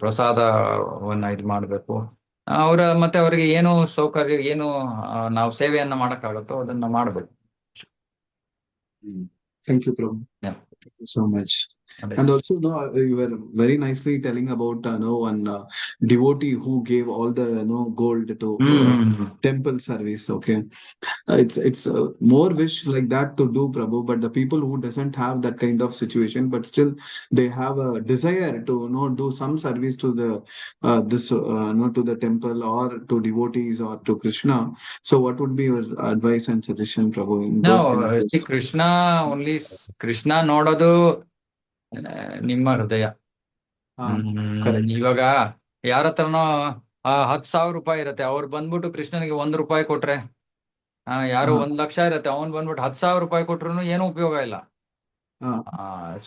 ಪ್ರಸಾದವನ್ನ ಇದು ಮಾಡ್ಬೇಕು. ಮತ್ತೆ ಅವರಿಗೆ ಏನು ಸೌಕರ್ಯ, ಏನು ನಾವು ಸೇವೆಯನ್ನ ಮಾಡಕ್ಕಾಗತ್ತೋ ಅದನ್ನ ಮಾಡ್ಬೇಕು. Thank you, Prabhu. Yeah. Thank you so much. And also, you were very nicely telling about one devotee who gave all the gold to temple service. Okay, it's more wish like that to do, Prabhu. But the people who doesn't have that kind of situation, but still they have a desire to do some service to the to the temple or to devotees or to Krishna. So, what would be your advice and suggestion, Prabhu? No, see, Krishna ನೋಡೋದು ನಿಮ್ಮ ಹೃದಯ. ಇವಾಗ ಯಾರ ಹತ್ರನೋ 10,000 ರೂಪಾಯಿ ಇರತ್ತೆ, ಅವ್ರು ಬಂದ್ಬಿಟ್ಟು ಕೃಷ್ಣನಿಗೆ 1 ರೂಪಾಯಿ ಕೊಟ್ರೆ, ಯಾರು 1 ಲಕ್ಷ ಇರತ್ತೆ, ಅವ್ನ್ ಬಂದ್ಬಿಟ್ಟು 10,000 ರೂಪಾಯಿ ಕೊಟ್ರು ಏನು ಉಪಯೋಗ ಇಲ್ಲ.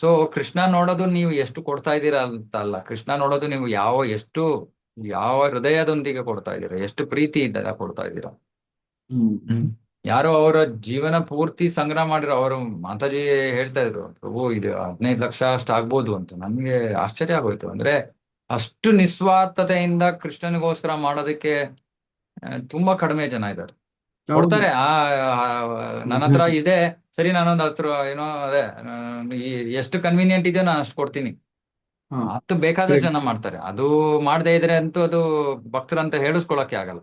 ಸೊ ಕೃಷ್ಣ ನೋಡೋದು ನೀವು ಎಷ್ಟು ಕೊಡ್ತಾ ಇದ್ದೀರಾ ಅಂತ ಅಲ್ಲ, ಕೃಷ್ಣ ನೋಡೋದು ನೀವು ಯಾವ ಹೃದಯದೊಂದಿಗೆ ಕೊಡ್ತಾ ಇದ್ದೀರಾ, ಎಷ್ಟು ಪ್ರೀತಿಯಿಂದ ಕೊಡ್ತಾ ಇದ್ದೀರಾ. ಯಾರೋ ಅವರ ಜೀವನ ಪೂರ್ತಿ ಸಂಗ್ರಹ ಮಾಡಿರೋ, ಅವರು ಮಾತಾಜಿ ಹೇಳ್ತಾ ಇದ್ರು, ಪ್ರಭು ಇದು 15 ಲಕ್ಷ ಅಷ್ಟು ಆಗ್ಬೋದು ಅಂತ. ನನ್ಗೆ ಆಶ್ಚರ್ಯ ಆಗೋಯ್ತು. ಅಂದ್ರೆ ಅಷ್ಟು ನಿಸ್ವಾರ್ಥತೆಯಿಂದ ಕೃಷ್ಣನಿಗೋಸ್ಕರ ಮಾಡೋದಕ್ಕೆ ತುಂಬಾ ಕಡಿಮೆ ಜನ ಇದ್ದಾರೆ. ಕೊಡ್ತಾರೆ, ನನ್ನ ಹತ್ರ ಇದೆ, ಸರಿ ನಾನೊಂದು ಅದೇ ಎಷ್ಟು ಕನ್ವೀನಿಯಂಟ್ ಇದೆಯೋ ನಾನು ಅಷ್ಟು ಕೊಡ್ತೀನಿ, ಅಷ್ಟು ಬೇಕಾದಷ್ಟು ಜನ ಮಾಡ್ತಾರೆ. ಅದು ಮಾಡದೇ ಇದ್ರೆ ಅಂತೂ ಅದು ಭಕ್ತರಂತ ಹೇಳಿಸ್ಕೊಳಕ್ಕೆ ಆಗಲ್ಲ.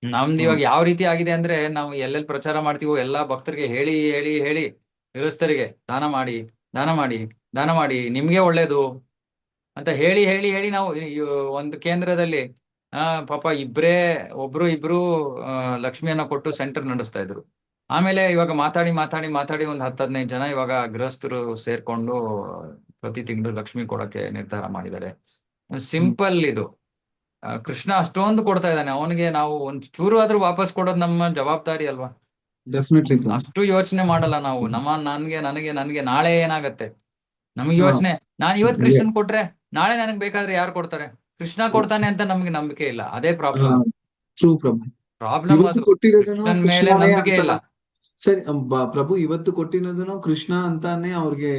ನಮ್ದು ಇವಾಗ ಯಾವ ರೀತಿ ಆಗಿದೆ ಅಂದ್ರೆ, ನಾವು ಎಲ್ಲೆಲ್ಲಿ ಪ್ರಚಾರ ಮಾಡ್ತೀವೋ ಎಲ್ಲಾ ಭಕ್ತರಿಗೆ ಹೇಳಿ ಹೇಳಿ ಹೇಳಿ ಗೃಹಸ್ಥರಿಗೆ ದಾನ ಮಾಡಿ ದಾನ ಮಾಡಿ ದಾನ ಮಾಡಿ ನಿಮ್ಗೆ ಒಳ್ಳೇದು ಅಂತ ಹೇಳಿ ಹೇಳಿ ಹೇಳಿ ನಾವು ಒಂದು ಕೇಂದ್ರದಲ್ಲಿ ಪಾಪ ಒಬ್ರು ಇಬ್ರು ಲಕ್ಷ್ಮಿಯನ್ನ ಕೊಟ್ಟು ಸೆಂಟರ್ ನಡೆಸ್ತಾ ಇದ್ರು. ಆಮೇಲೆ ಇವಾಗ ಮಾತಾಡಿ ಮಾತಾಡಿ ಮಾತಾಡಿ ಒಂದು 10-15 ಜನ ಇವಾಗ ಗೃಹಸ್ಥರು ಸೇರ್ಕೊಂಡು ಪ್ರತಿ ತಿಂಗಳು ಲಕ್ಷ್ಮಿ ಕೊಡಕ್ಕೆ ನಿರ್ಧಾರ ಮಾಡಿದ್ದಾರೆ. ಸಿಂಪಲ್ ಇದು. ಕೃಷ್ಣ ಅಷ್ಟೊಂದು ಕೊಡ್ತಾ ಇದ್ದಾನೆ, ಅವನಿಗೆ ನಾವು ಒಂದ್ ಚೂರು ಆದ್ರೂ ವಾಪಸ್ ಕೊಡೋದು ನಮ್ಮ ಜವಾಬ್ದಾರಿ ಅಲ್ವಾ? ಅಷ್ಟು ಯೋಚನೆ ಮಾಡಲ್ಲ ನಾವು. ನನಗೆ ನಾಳೆ ಏನಾಗತ್ತೆ ನಮಗೆ ಯೋಚನೆ. ನಾನ್ ಇವತ್ ಕೃಷ್ಣನ್ ಕೊಟ್ರೆ ನಾಳೆ ನನಗ್ ಬೇಕಾದ್ರೆ ಯಾರು ಕೊಡ್ತಾರೆ? ಕೃಷ್ಣ ಕೊಡ್ತಾನೆ ಅಂತ ನಮ್ಗೆ ನಂಬಿಕೆ ಇಲ್ಲ. ಅದೇ ಪ್ರಾಬ್ಲಮ್. ಅದು ಕೃಷ್ಣನ್ ಮೇಲೆ ನಂಬಿಕೆ ಇಲ್ಲ. ಸರಿ ಪ್ರಭು, ಇವತ್ತು ಕೊಟ್ಟಿರೋದನ್ನು ಕೃಷ್ಣ ಅಂತಾನೆ ಅವ್ರಿಗೆ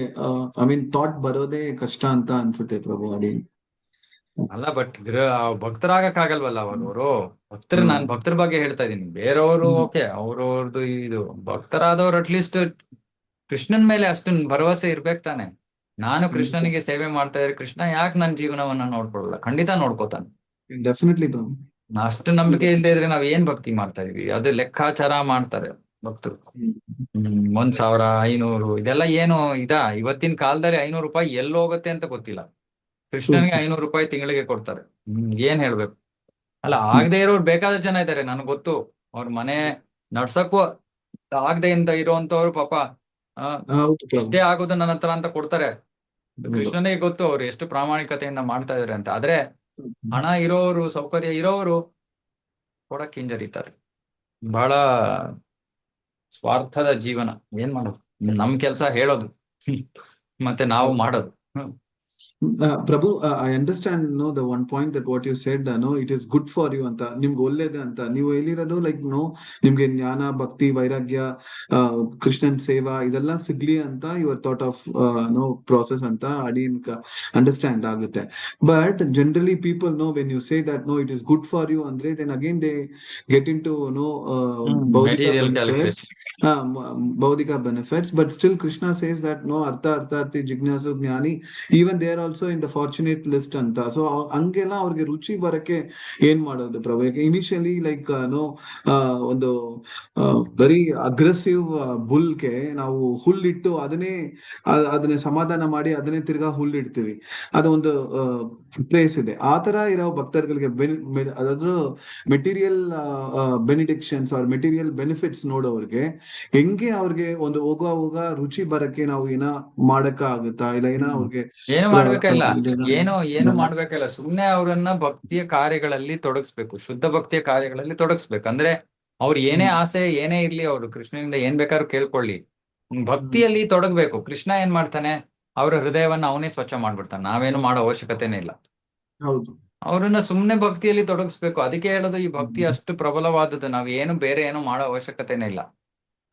ಥಾಟ್ ಬರೋದೇ ಕಷ್ಟ ಅಂತ ಅನ್ಸುತ್ತೆ ಪ್ರಭು. ಅದೇ ಅಲ್ಲ, ಬಟ್ ಭಕ್ತರಾಗಕ್ಕಾಗಲ್ವಲ್ಲ ಅವರು. ನಾನ್ ಭಕ್ತರ ಬಗ್ಗೆ ಹೇಳ್ತಾ ಇದೀನಿ. ಬೇರೆಯವರು ಓಕೆ, ಅವ್ರವ್ರದ್ದು ಇದು. ಭಕ್ತರಾದವ್ರು ಅಟ್ಲೀಸ್ಟ್ ಕೃಷ್ಣನ್ ಮೇಲೆ ಅಷ್ಟು ಭರವಸೆ ಇರ್ಬೇಕು ತಾನೆ. ನಾನು ಕೃಷ್ಣನಿಗೆ ಸೇವೆ ಮಾಡ್ತಾ ಇದ್ರೆ ಕೃಷ್ಣ ಯಾಕೆ ನನ್ನ ಜೀವನವನ್ನ ನೋಡ್ಕೊಳಲ್ಲ? ಖಂಡಿತ ನೋಡ್ಕೋತಾನೆ. ಡೆಫಿನೆಟ್ಲಿ. ಅಷ್ಟು ನಂಬಿಕೆ ಇಲ್ಲದೆ ಇದ್ರೆ ನಾವ್ ಏನ್ ಭಕ್ತಿ ಮಾಡ್ತಾ ಇದೀವಿ? ಅದು ಲೆಕ್ಕಾಚಾರ ಮಾಡ್ತಾರೆ ಭಕ್ತರು. 1,000 500 ಇದೆಲ್ಲ ಏನು ಇವತ್ತಿನ ಕಾಲದಲ್ಲಿ 500 ರೂಪಾಯಿ ಎಲ್ಲಿ ಹೋಗುತ್ತೆ ಅಂತ ಗೊತ್ತಿಲ್ಲ. ಕೃಷ್ಣನಿಗೆ 500 ರೂಪಾಯಿ ತಿಂಗಳಿಗೆ ಕೊಡ್ತಾರೆ. ಏನ್ ಹೇಳ್ಬೇಕು? ಅಲ್ಲ, ಆಗದೆ ಇರೋರು ಬೇಕಾದ ಜನ ಇದ್ದಾರೆ, ನನಗ್ ಗೊತ್ತು. ಅವ್ರ ಮನೆ ನಡ್ಸಕ್ಕೂ ಆಗದೆ ಇಂದ ಇರೋಂತವ್ರು ಪಾಪ ಇಷ್ಟೇ ಆಗೋದು ನನ್ನ ಹತ್ರ ಅಂತ ಕೊಡ್ತಾರೆ. ಕೃಷ್ಣನಿಗೆ ಗೊತ್ತು ಅವ್ರು ಎಷ್ಟು ಪ್ರಾಮಾಣಿಕತೆಯಿಂದ ಮಾಡ್ತಾ ಇದಾರೆ ಅಂತ. ಆದ್ರೆ ಹಣ ಇರೋರು, ಸೌಕರ್ಯ ಇರೋರು ಕೊಡಕ್ ಹಿಂಜರಿತಾರೆ. ಬಹಳ ಸ್ವಾರ್ಥದ ಜೀವನ. ಏನ್ ಮಾಡೋದು? ನಮ್ ಕೆಲ್ಸ ಹೇಳೋದು ಮತ್ತೆ ನಾವು ಮಾಡೋದು. Prabhu, I understand the one point that what you said, it is good for you anta, ನಿಮ್ಗೆ ಒಳ್ಳೇದು ಅಂತ ನೀವು ಹೇಳಿರೋದು. ಲೈಕ್ ನಿಮ್ಗೆ ಜ್ಞಾನ, ಭಕ್ತಿ, ವೈರಾಗ್ಯ, ಕೃಷ್ಣನ್ ಸೇವಾ ಇದೆಲ್ಲ ಸಿಗ್ಲಿ ಅಂತ ಯುವರ್ ಥಾಟ್ ಆಫ್ ಪ್ರಾಸೆಸ್ ಅಂತ ಅಡಿಯನ್ ಅಂಡರ್ಸ್ಟ್ಯಾಂಡ್ ಆಗುತ್ತೆ. But generally people when you say that it is good for you ಅಂದ್ರೆ, then again they get into ಬೌದ್ಧಿಕ benefits. But still Krishna says that ಅರ್ಥ ಅರ್ಥಾರ್ಥಿ ಜಿಜ್ಞಾಸು ಜ್ಞಾನಿ, even they they are also in the fortunate list ಅಂತ. So ಹಂಗೆಲ್ಲ ಅವ್ರಿಗೆ ರುಚಿ ಬರಕ್ಕೆ ಏನ್ ಮಾಡೋದು ಪ್ರಭು? ಇನಿಷಿಯಲಿ ಲೈಕ್ ಒಂದು ವೆರಿ ಅಗ್ರೆಸಿವ್ ಬುಲ್ಗೆ ನಾವು ಹುಲ್ಲಿಟ್ಟು ಅದನ್ನೇ ಸಮಾಧಾನ ಮಾಡಿ ಅದನ್ನೇ ತಿರ್ಗಾ ಹುಲ್ಲಿಡ್ತೀವಿ. ಅದೊಂದು ಪ್ಲೇಸ್ ಇದೆ. ಆ ತರ ಇರೋ ಭಕ್ತರುಗಳಿಗೆ ಅದಾದ್ರೂ ಮೆಟೀರಿಯಲ್ ಬೆನಿಡಿಕ್ಷನ್ಸ್ ಆರ್ ಮೆಟೀರಿಯಲ್ ಬೆನಿಫಿಟ್ಸ್ ನೋಡೋರ್ಗೆ ಹೆಂಗೆ ಅವ್ರಿಗೆ ಒಂದು ಹೋಗ ರುಚಿ ಬರಕ್ಕೆ ನಾವು ಮಾಡಕ ಆಗುತ್ತಾ ಇಲ್ಲ ಅವ್ರಿಗೆ ಏನು ಮಾಡ್ಬೇಕಿಲ್ಲ, ಏನು ಮಾಡ್ಬೇಕಿಲ್ಲ. ಸುಮ್ನೆ ಅವ್ರನ್ನ ಭಕ್ತಿಯ ಕಾರ್ಯಗಳಲ್ಲಿ ತೊಡಗಿಸ್ಬೇಕು, ಶುದ್ಧ ಭಕ್ತಿಯ ಕಾರ್ಯಗಳಲ್ಲಿ ತೊಡಗಿಸ್ಬೇಕು. ಅಂದ್ರೆ ಅವ್ರ ಏನೇ ಆಸೆ ಏನೇ ಇರ್ಲಿ, ಅವ್ರು ಕೃಷ್ಣನಿಂದ ಏನ್ ಬೇಕಾದ್ರೂ ಕೇಳ್ಕೊಳ್ಳಿ, ಭಕ್ತಿಯಲ್ಲಿ ತೊಡಗ್ಬೇಕು. ಕೃಷ್ಣ ಏನ್ ಮಾಡ್ತಾನೆ, ಅವ್ರ ಹೃದಯವನ್ನ ಅವನೇ ಸ್ವಚ್ಛ ಮಾಡ್ಬಿಡ್ತಾನೆ. ನಾವೇನು ಮಾಡೋ ಅವಶ್ಯಕತೆನೇ ಇಲ್ಲ. ಹೌದು, ಅವ್ರನ್ನ ಸುಮ್ನೆ ಭಕ್ತಿಯಲ್ಲಿ ತೊಡಗಿಸ್ಬೇಕು. ಅದಕ್ಕೆ ಹೇಳೋದು, ಈ ಭಕ್ತಿ ಅಷ್ಟು ಪ್ರಬಲವಾದದ್ದು, ನಾವ್ ಬೇರೆ ಏನು ಮಾಡೋ ಅವಶ್ಯಕತೆನೇ ಇಲ್ಲ.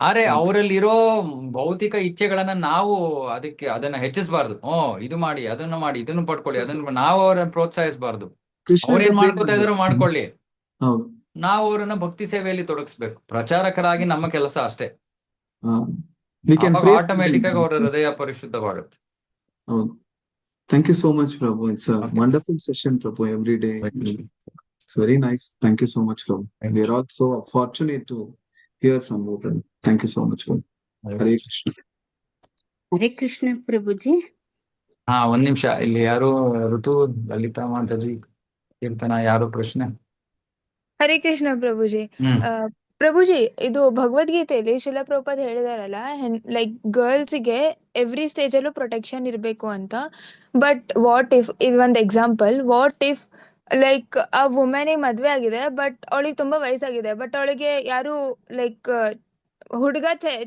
ಆದ್ರೆ ಅವರಲ್ಲಿರೋ ಭೌತಿಕ ಇಚ್ಛೆಗಳನ್ನ ನಾವು ಅದನ್ನ ಹೆಚ್ಚಿಸಬಾರ್ದು. ಇದು ಮಾಡಿ, ಅದನ್ನ ಮಾಡಿ, ಇದನ್ನು ಪಡ್ಕೊಳ್ಳಿ, ನಾವು ಅವ್ರನ್ನ ಪ್ರೋತ್ಸಾಹಿಸಬಾರ್ದು. ಅವ್ರೇನ್ ಮಾಡ್ಕೋತಾ ಇದ್ರು ಮಾಡ್ಕೊಳ್ಳಿ, ನಾವು ಅವ್ರನ್ನ ಭಕ್ತಿ ಸೇವೆಯಲ್ಲಿ ತೊಡಗಿಸ್ಬೇಕು. ಪ್ರಚಾರಕರಾಗಿ ನಮ್ಮ ಕೆಲಸ ಅಷ್ಟೇ. ಆಟೋಮೆಟಿಕ್ ಆಗಿ ಅವರ ಹೃದಯ ಪರಿಶುದ್ಧವಾಗುತ್ತೆ. Thank you so much, Prabhu. It's a wonderful session, Prabhu, every day. It's very nice. Thank you so much, Prabhu. We are all so fortunate to hear from you, Prabhu. Thank you so much, Prabhu. Hare Krishna. Hare Krishna, Prabhuji. ಒಂದ್ ನಿಮಿಷ, ಇಲ್ಲಿ ಯಾರು ಋತು, ಲಲಿತಾ ಮಾತಾಜಿ, ಕೀರ್ತನ, ಯಾರು ಪ್ರಶ್ನೆ? ಹರೇ ಕೃಷ್ಣ ಪ್ರಭುಜಿ. ಪ್ರಭುಜಿ, ಇದು ಭಗವದ್ಗೀತೆಯಲ್ಲಿ ಶಿಲ Prabhupad ಹೇಳಿದಾರಲ್ಲ, like ಗರ್ಲ್ಸ್ಗೆ every stage ಅಲ್ಲೂ ಪ್ರೊಟೆಕ್ಷನ್ ಇರ್ಬೇಕು ಅಂತ. ಬಟ್ ವಾಟ್ ಇಫ್, ಇದು ಒಂದು ಎಕ್ಸಾಂಪಲ್, ವಾಟ್ ಇಫ್ ಲೈಕ್ ಆ ವುಮೆನಿಗೆ ಮದ್ವೆ ಆಗಿದೆ, ಬಟ್ ಅವಳಿಗೆ ತುಂಬಾ ವಯಸ್ಸಾಗಿದೆ, ಬಟ್ ಅವಳಿಗೆ ಯಾರು ಲೈಕ್ ಹುಡುಗ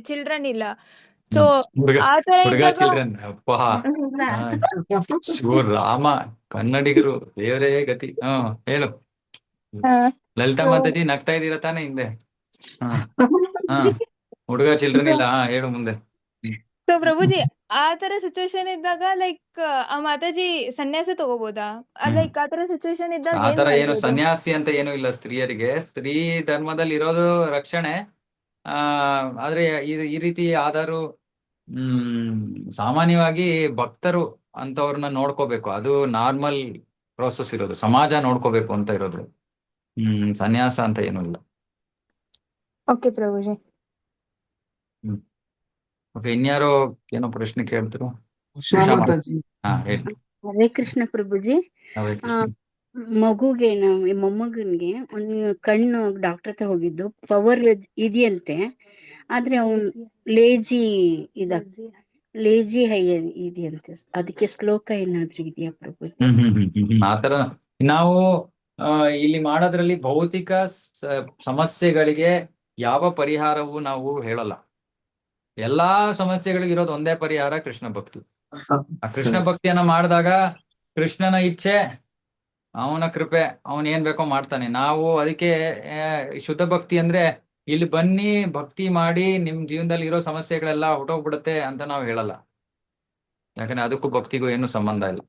ಚಿಲ್ಡ್ರನ್ ಇಲ್ಲ. ಸೊ ಆತರ ಚಿಲ್ಡ್ರನ್, ರಾಮ ಕನ್ನಡಿಗರು ದೇವರೇ ಗತಿ. ಹೇಳು ಲಲಿತಾ ಮಾತಾಜಿ, ನಗ್ತಾ ಇದ್ದೀರಾ ತಾನೇ ಹಿಂದೆ? ಹುಡುಗ ಚಿಲ್ಡ್ರನ್ ಇಲ್ಲ, ಹೇಳು ಮುಂದೆ. ಸೊ ಪ್ರಭುಜಿ, ಆ ತರ ಸಿಚುವೇಶನ್ ಇದ್ದಾಗ ಲೈಕ್ ಆ ಮಾತಾಜಿ ಸನ್ಯಾಸ ತಗೋಬಹುದಾ? ಲೈಕ್ ಆ ತರ ಸಿಚುವೇಶನ್ ಇದ್ದಾಗ ಆತರ ಏನು ಸನ್ಯಾಸಿ ಅಂತ ಏನು ಇಲ್ಲ. ಸ್ತ್ರೀಯರಿಗೆ ಸ್ತ್ರೀ ಧರ್ಮದಲ್ಲಿ ಇರೋದು ರಕ್ಷಣೆ. ಆದ್ರೆ ಈ ರೀತಿ ಆದರೂ ಸಾಮಾನ್ಯವಾಗಿ ಭಕ್ತರು ಅಂತವ್ರನ್ನ ನೋಡ್ಕೋಬೇಕು. ಅದು ನಾರ್ಮಲ್ ಪ್ರೋಸೆಸ್ ಇರೋದು, ಸಮಾಜ ನೋಡ್ಕೋಬೇಕು ಅಂತ ಇರೋದು. ಸನ್ಯಾಸ ಅಂತ ಏನೂ ಇಲ್ಲ. ಓಕೆ ಪ್ರಭುಜಿ. ಓಕೆ, ಇನ್ಯಾರೋ ಏನೋ ಪ್ರಶ್ನೆ ಕೇಳ್ತಿರು? ಹೇಳಿ. ಹರೇ ಕೃಷ್ಣ ಪ್ರಭುಜಿ. ಮಗುಗೆ ಮೊಮ್ಮಗನ್ಗೆ ಒಂದು ಕಣ್ಣು ಡಾಕ್ಟರ್ ಹತ್ರ ಹೋಗಿದ್ದು, ಪವರ್ ಇದೆಯಂತೆ, ಆದ್ರೆ ಅವನ್ ಲೇಜಿ ಹೈ ಇದೆಯಂತೆ. ಅದಕ್ಕೆ ಶ್ಲೋಕ ಏನಾದ್ರೂ ಇದೆಯಾ ಪ್ರಭುಜಿ? ಆತರ ನಾವು ಇಲ್ಲಿ ಮಾಡೋದ್ರಲ್ಲಿ ಭೌತಿಕ ಸಮಸ್ಯೆಗಳಿಗೆ ಯಾವ ಪರಿಹಾರವೂ ನಾವು ಹೇಳಲ್ಲ. ಎಲ್ಲಾ ಸಮಸ್ಯೆಗಳಿಗೆ ಇರೋದು ಒಂದೇ ಪರಿಹಾರ, ಕೃಷ್ಣ ಭಕ್ತಿ. ಆ ಕೃಷ್ಣ ಭಕ್ತಿಯನ್ನ ಮಾಡಿದಾಗ ಕೃಷ್ಣನ ಇಚ್ಛೆ, ಅವನ ಕೃಪೆ, ಅವನ್ ಏನ್ ಬೇಕೋ ಮಾಡ್ತಾನೆ. ನಾವು ಅದಕ್ಕೆ ಶುದ್ಧ ಭಕ್ತಿ ಅಂದ್ರೆ ಇಲ್ಲಿ ಬನ್ನಿ ಭಕ್ತಿ ಮಾಡಿ ನಿಮ್ ಜೀವನದಲ್ಲಿ ಇರೋ ಸಮಸ್ಯೆಗಳೆಲ್ಲ ಹೊಟ್ಟೋಗ್ಬಿಡುತ್ತೆ ಅಂತ ನಾವು ಹೇಳಲ್ಲ. ಯಾಕಂದ್ರೆ ಅದಕ್ಕೂ ಭಕ್ತಿಗೂ ಏನು ಸಂಬಂಧ ಇಲ್ಲ.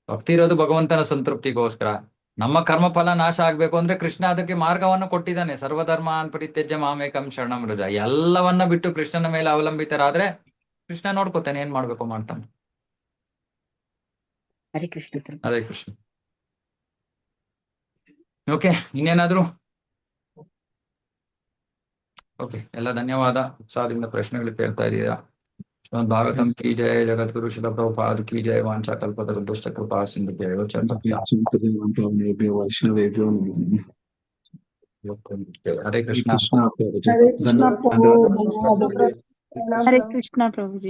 ಭಕ್ತಿ ಇರೋದು ಭಗವಂತನ ಸಂತೃಪ್ತಿಗೋಸ್ಕರ. ನಮ್ಮ ಕರ್ಮ ಫಲ ನಾಶ ಆಗ್ಬೇಕು ಅಂದ್ರೆ ಕೃಷ್ಣ ಅದಕ್ಕೆ ಮಾರ್ಗವನ್ನು ಕೊಟ್ಟಿದ್ದಾನೆ. ಸರ್ವಧರ್ಮಾನ್ ಪರಿತ್ಯಜ್ಯ ಮಾಮೇಕಂ ಶರಣಂ ವ್ರಜ. ಎಲ್ಲವನ್ನ ಬಿಟ್ಟು ಕೃಷ್ಣನ ಮೇಲೆ ಅವಲಂಬಿತರಾದ್ರೆ ಕೃಷ್ಣ ನೋಡ್ಕೋತಾನೆ, ಏನ್ ಮಾಡ್ಬೇಕು ಮಾಡ್ತಾನೆ. ಹರೇ ಕೃಷ್ಣ. ಹರೇ ಕೃಷ್ಣ. ಓಕೆ, ಇನ್ನೇನಾದ್ರು? ಓಕೆ, ಎಲ್ಲ ಧನ್ಯವಾದ. ಉತ್ಸಾಹದಿಂದ ಪ್ರಶ್ನೆಗಳು ಕೇಳ್ತಾ ಇದ್ದೀರಾ. ಶ್ರೀಮದ್ ಭಾಗವತಂ ಕಿ ಜಯ, ಜಗದ್ಗುರು ಶಿಲ ಪ್ರಭುಪಾದ್ ಕಿ ಜಯ. ವಾಂಛಾ ಕಲ್ಪತರುಭ್ಯಶ್ಚ ಕೃಪಾ ಸಿಂಧುಭ್ಯೋ ಹರೇ ಕೃಷ್ಣ. ಹರೇ ಕೃಷ್ಣ ಪ್ರಭುಜಿ.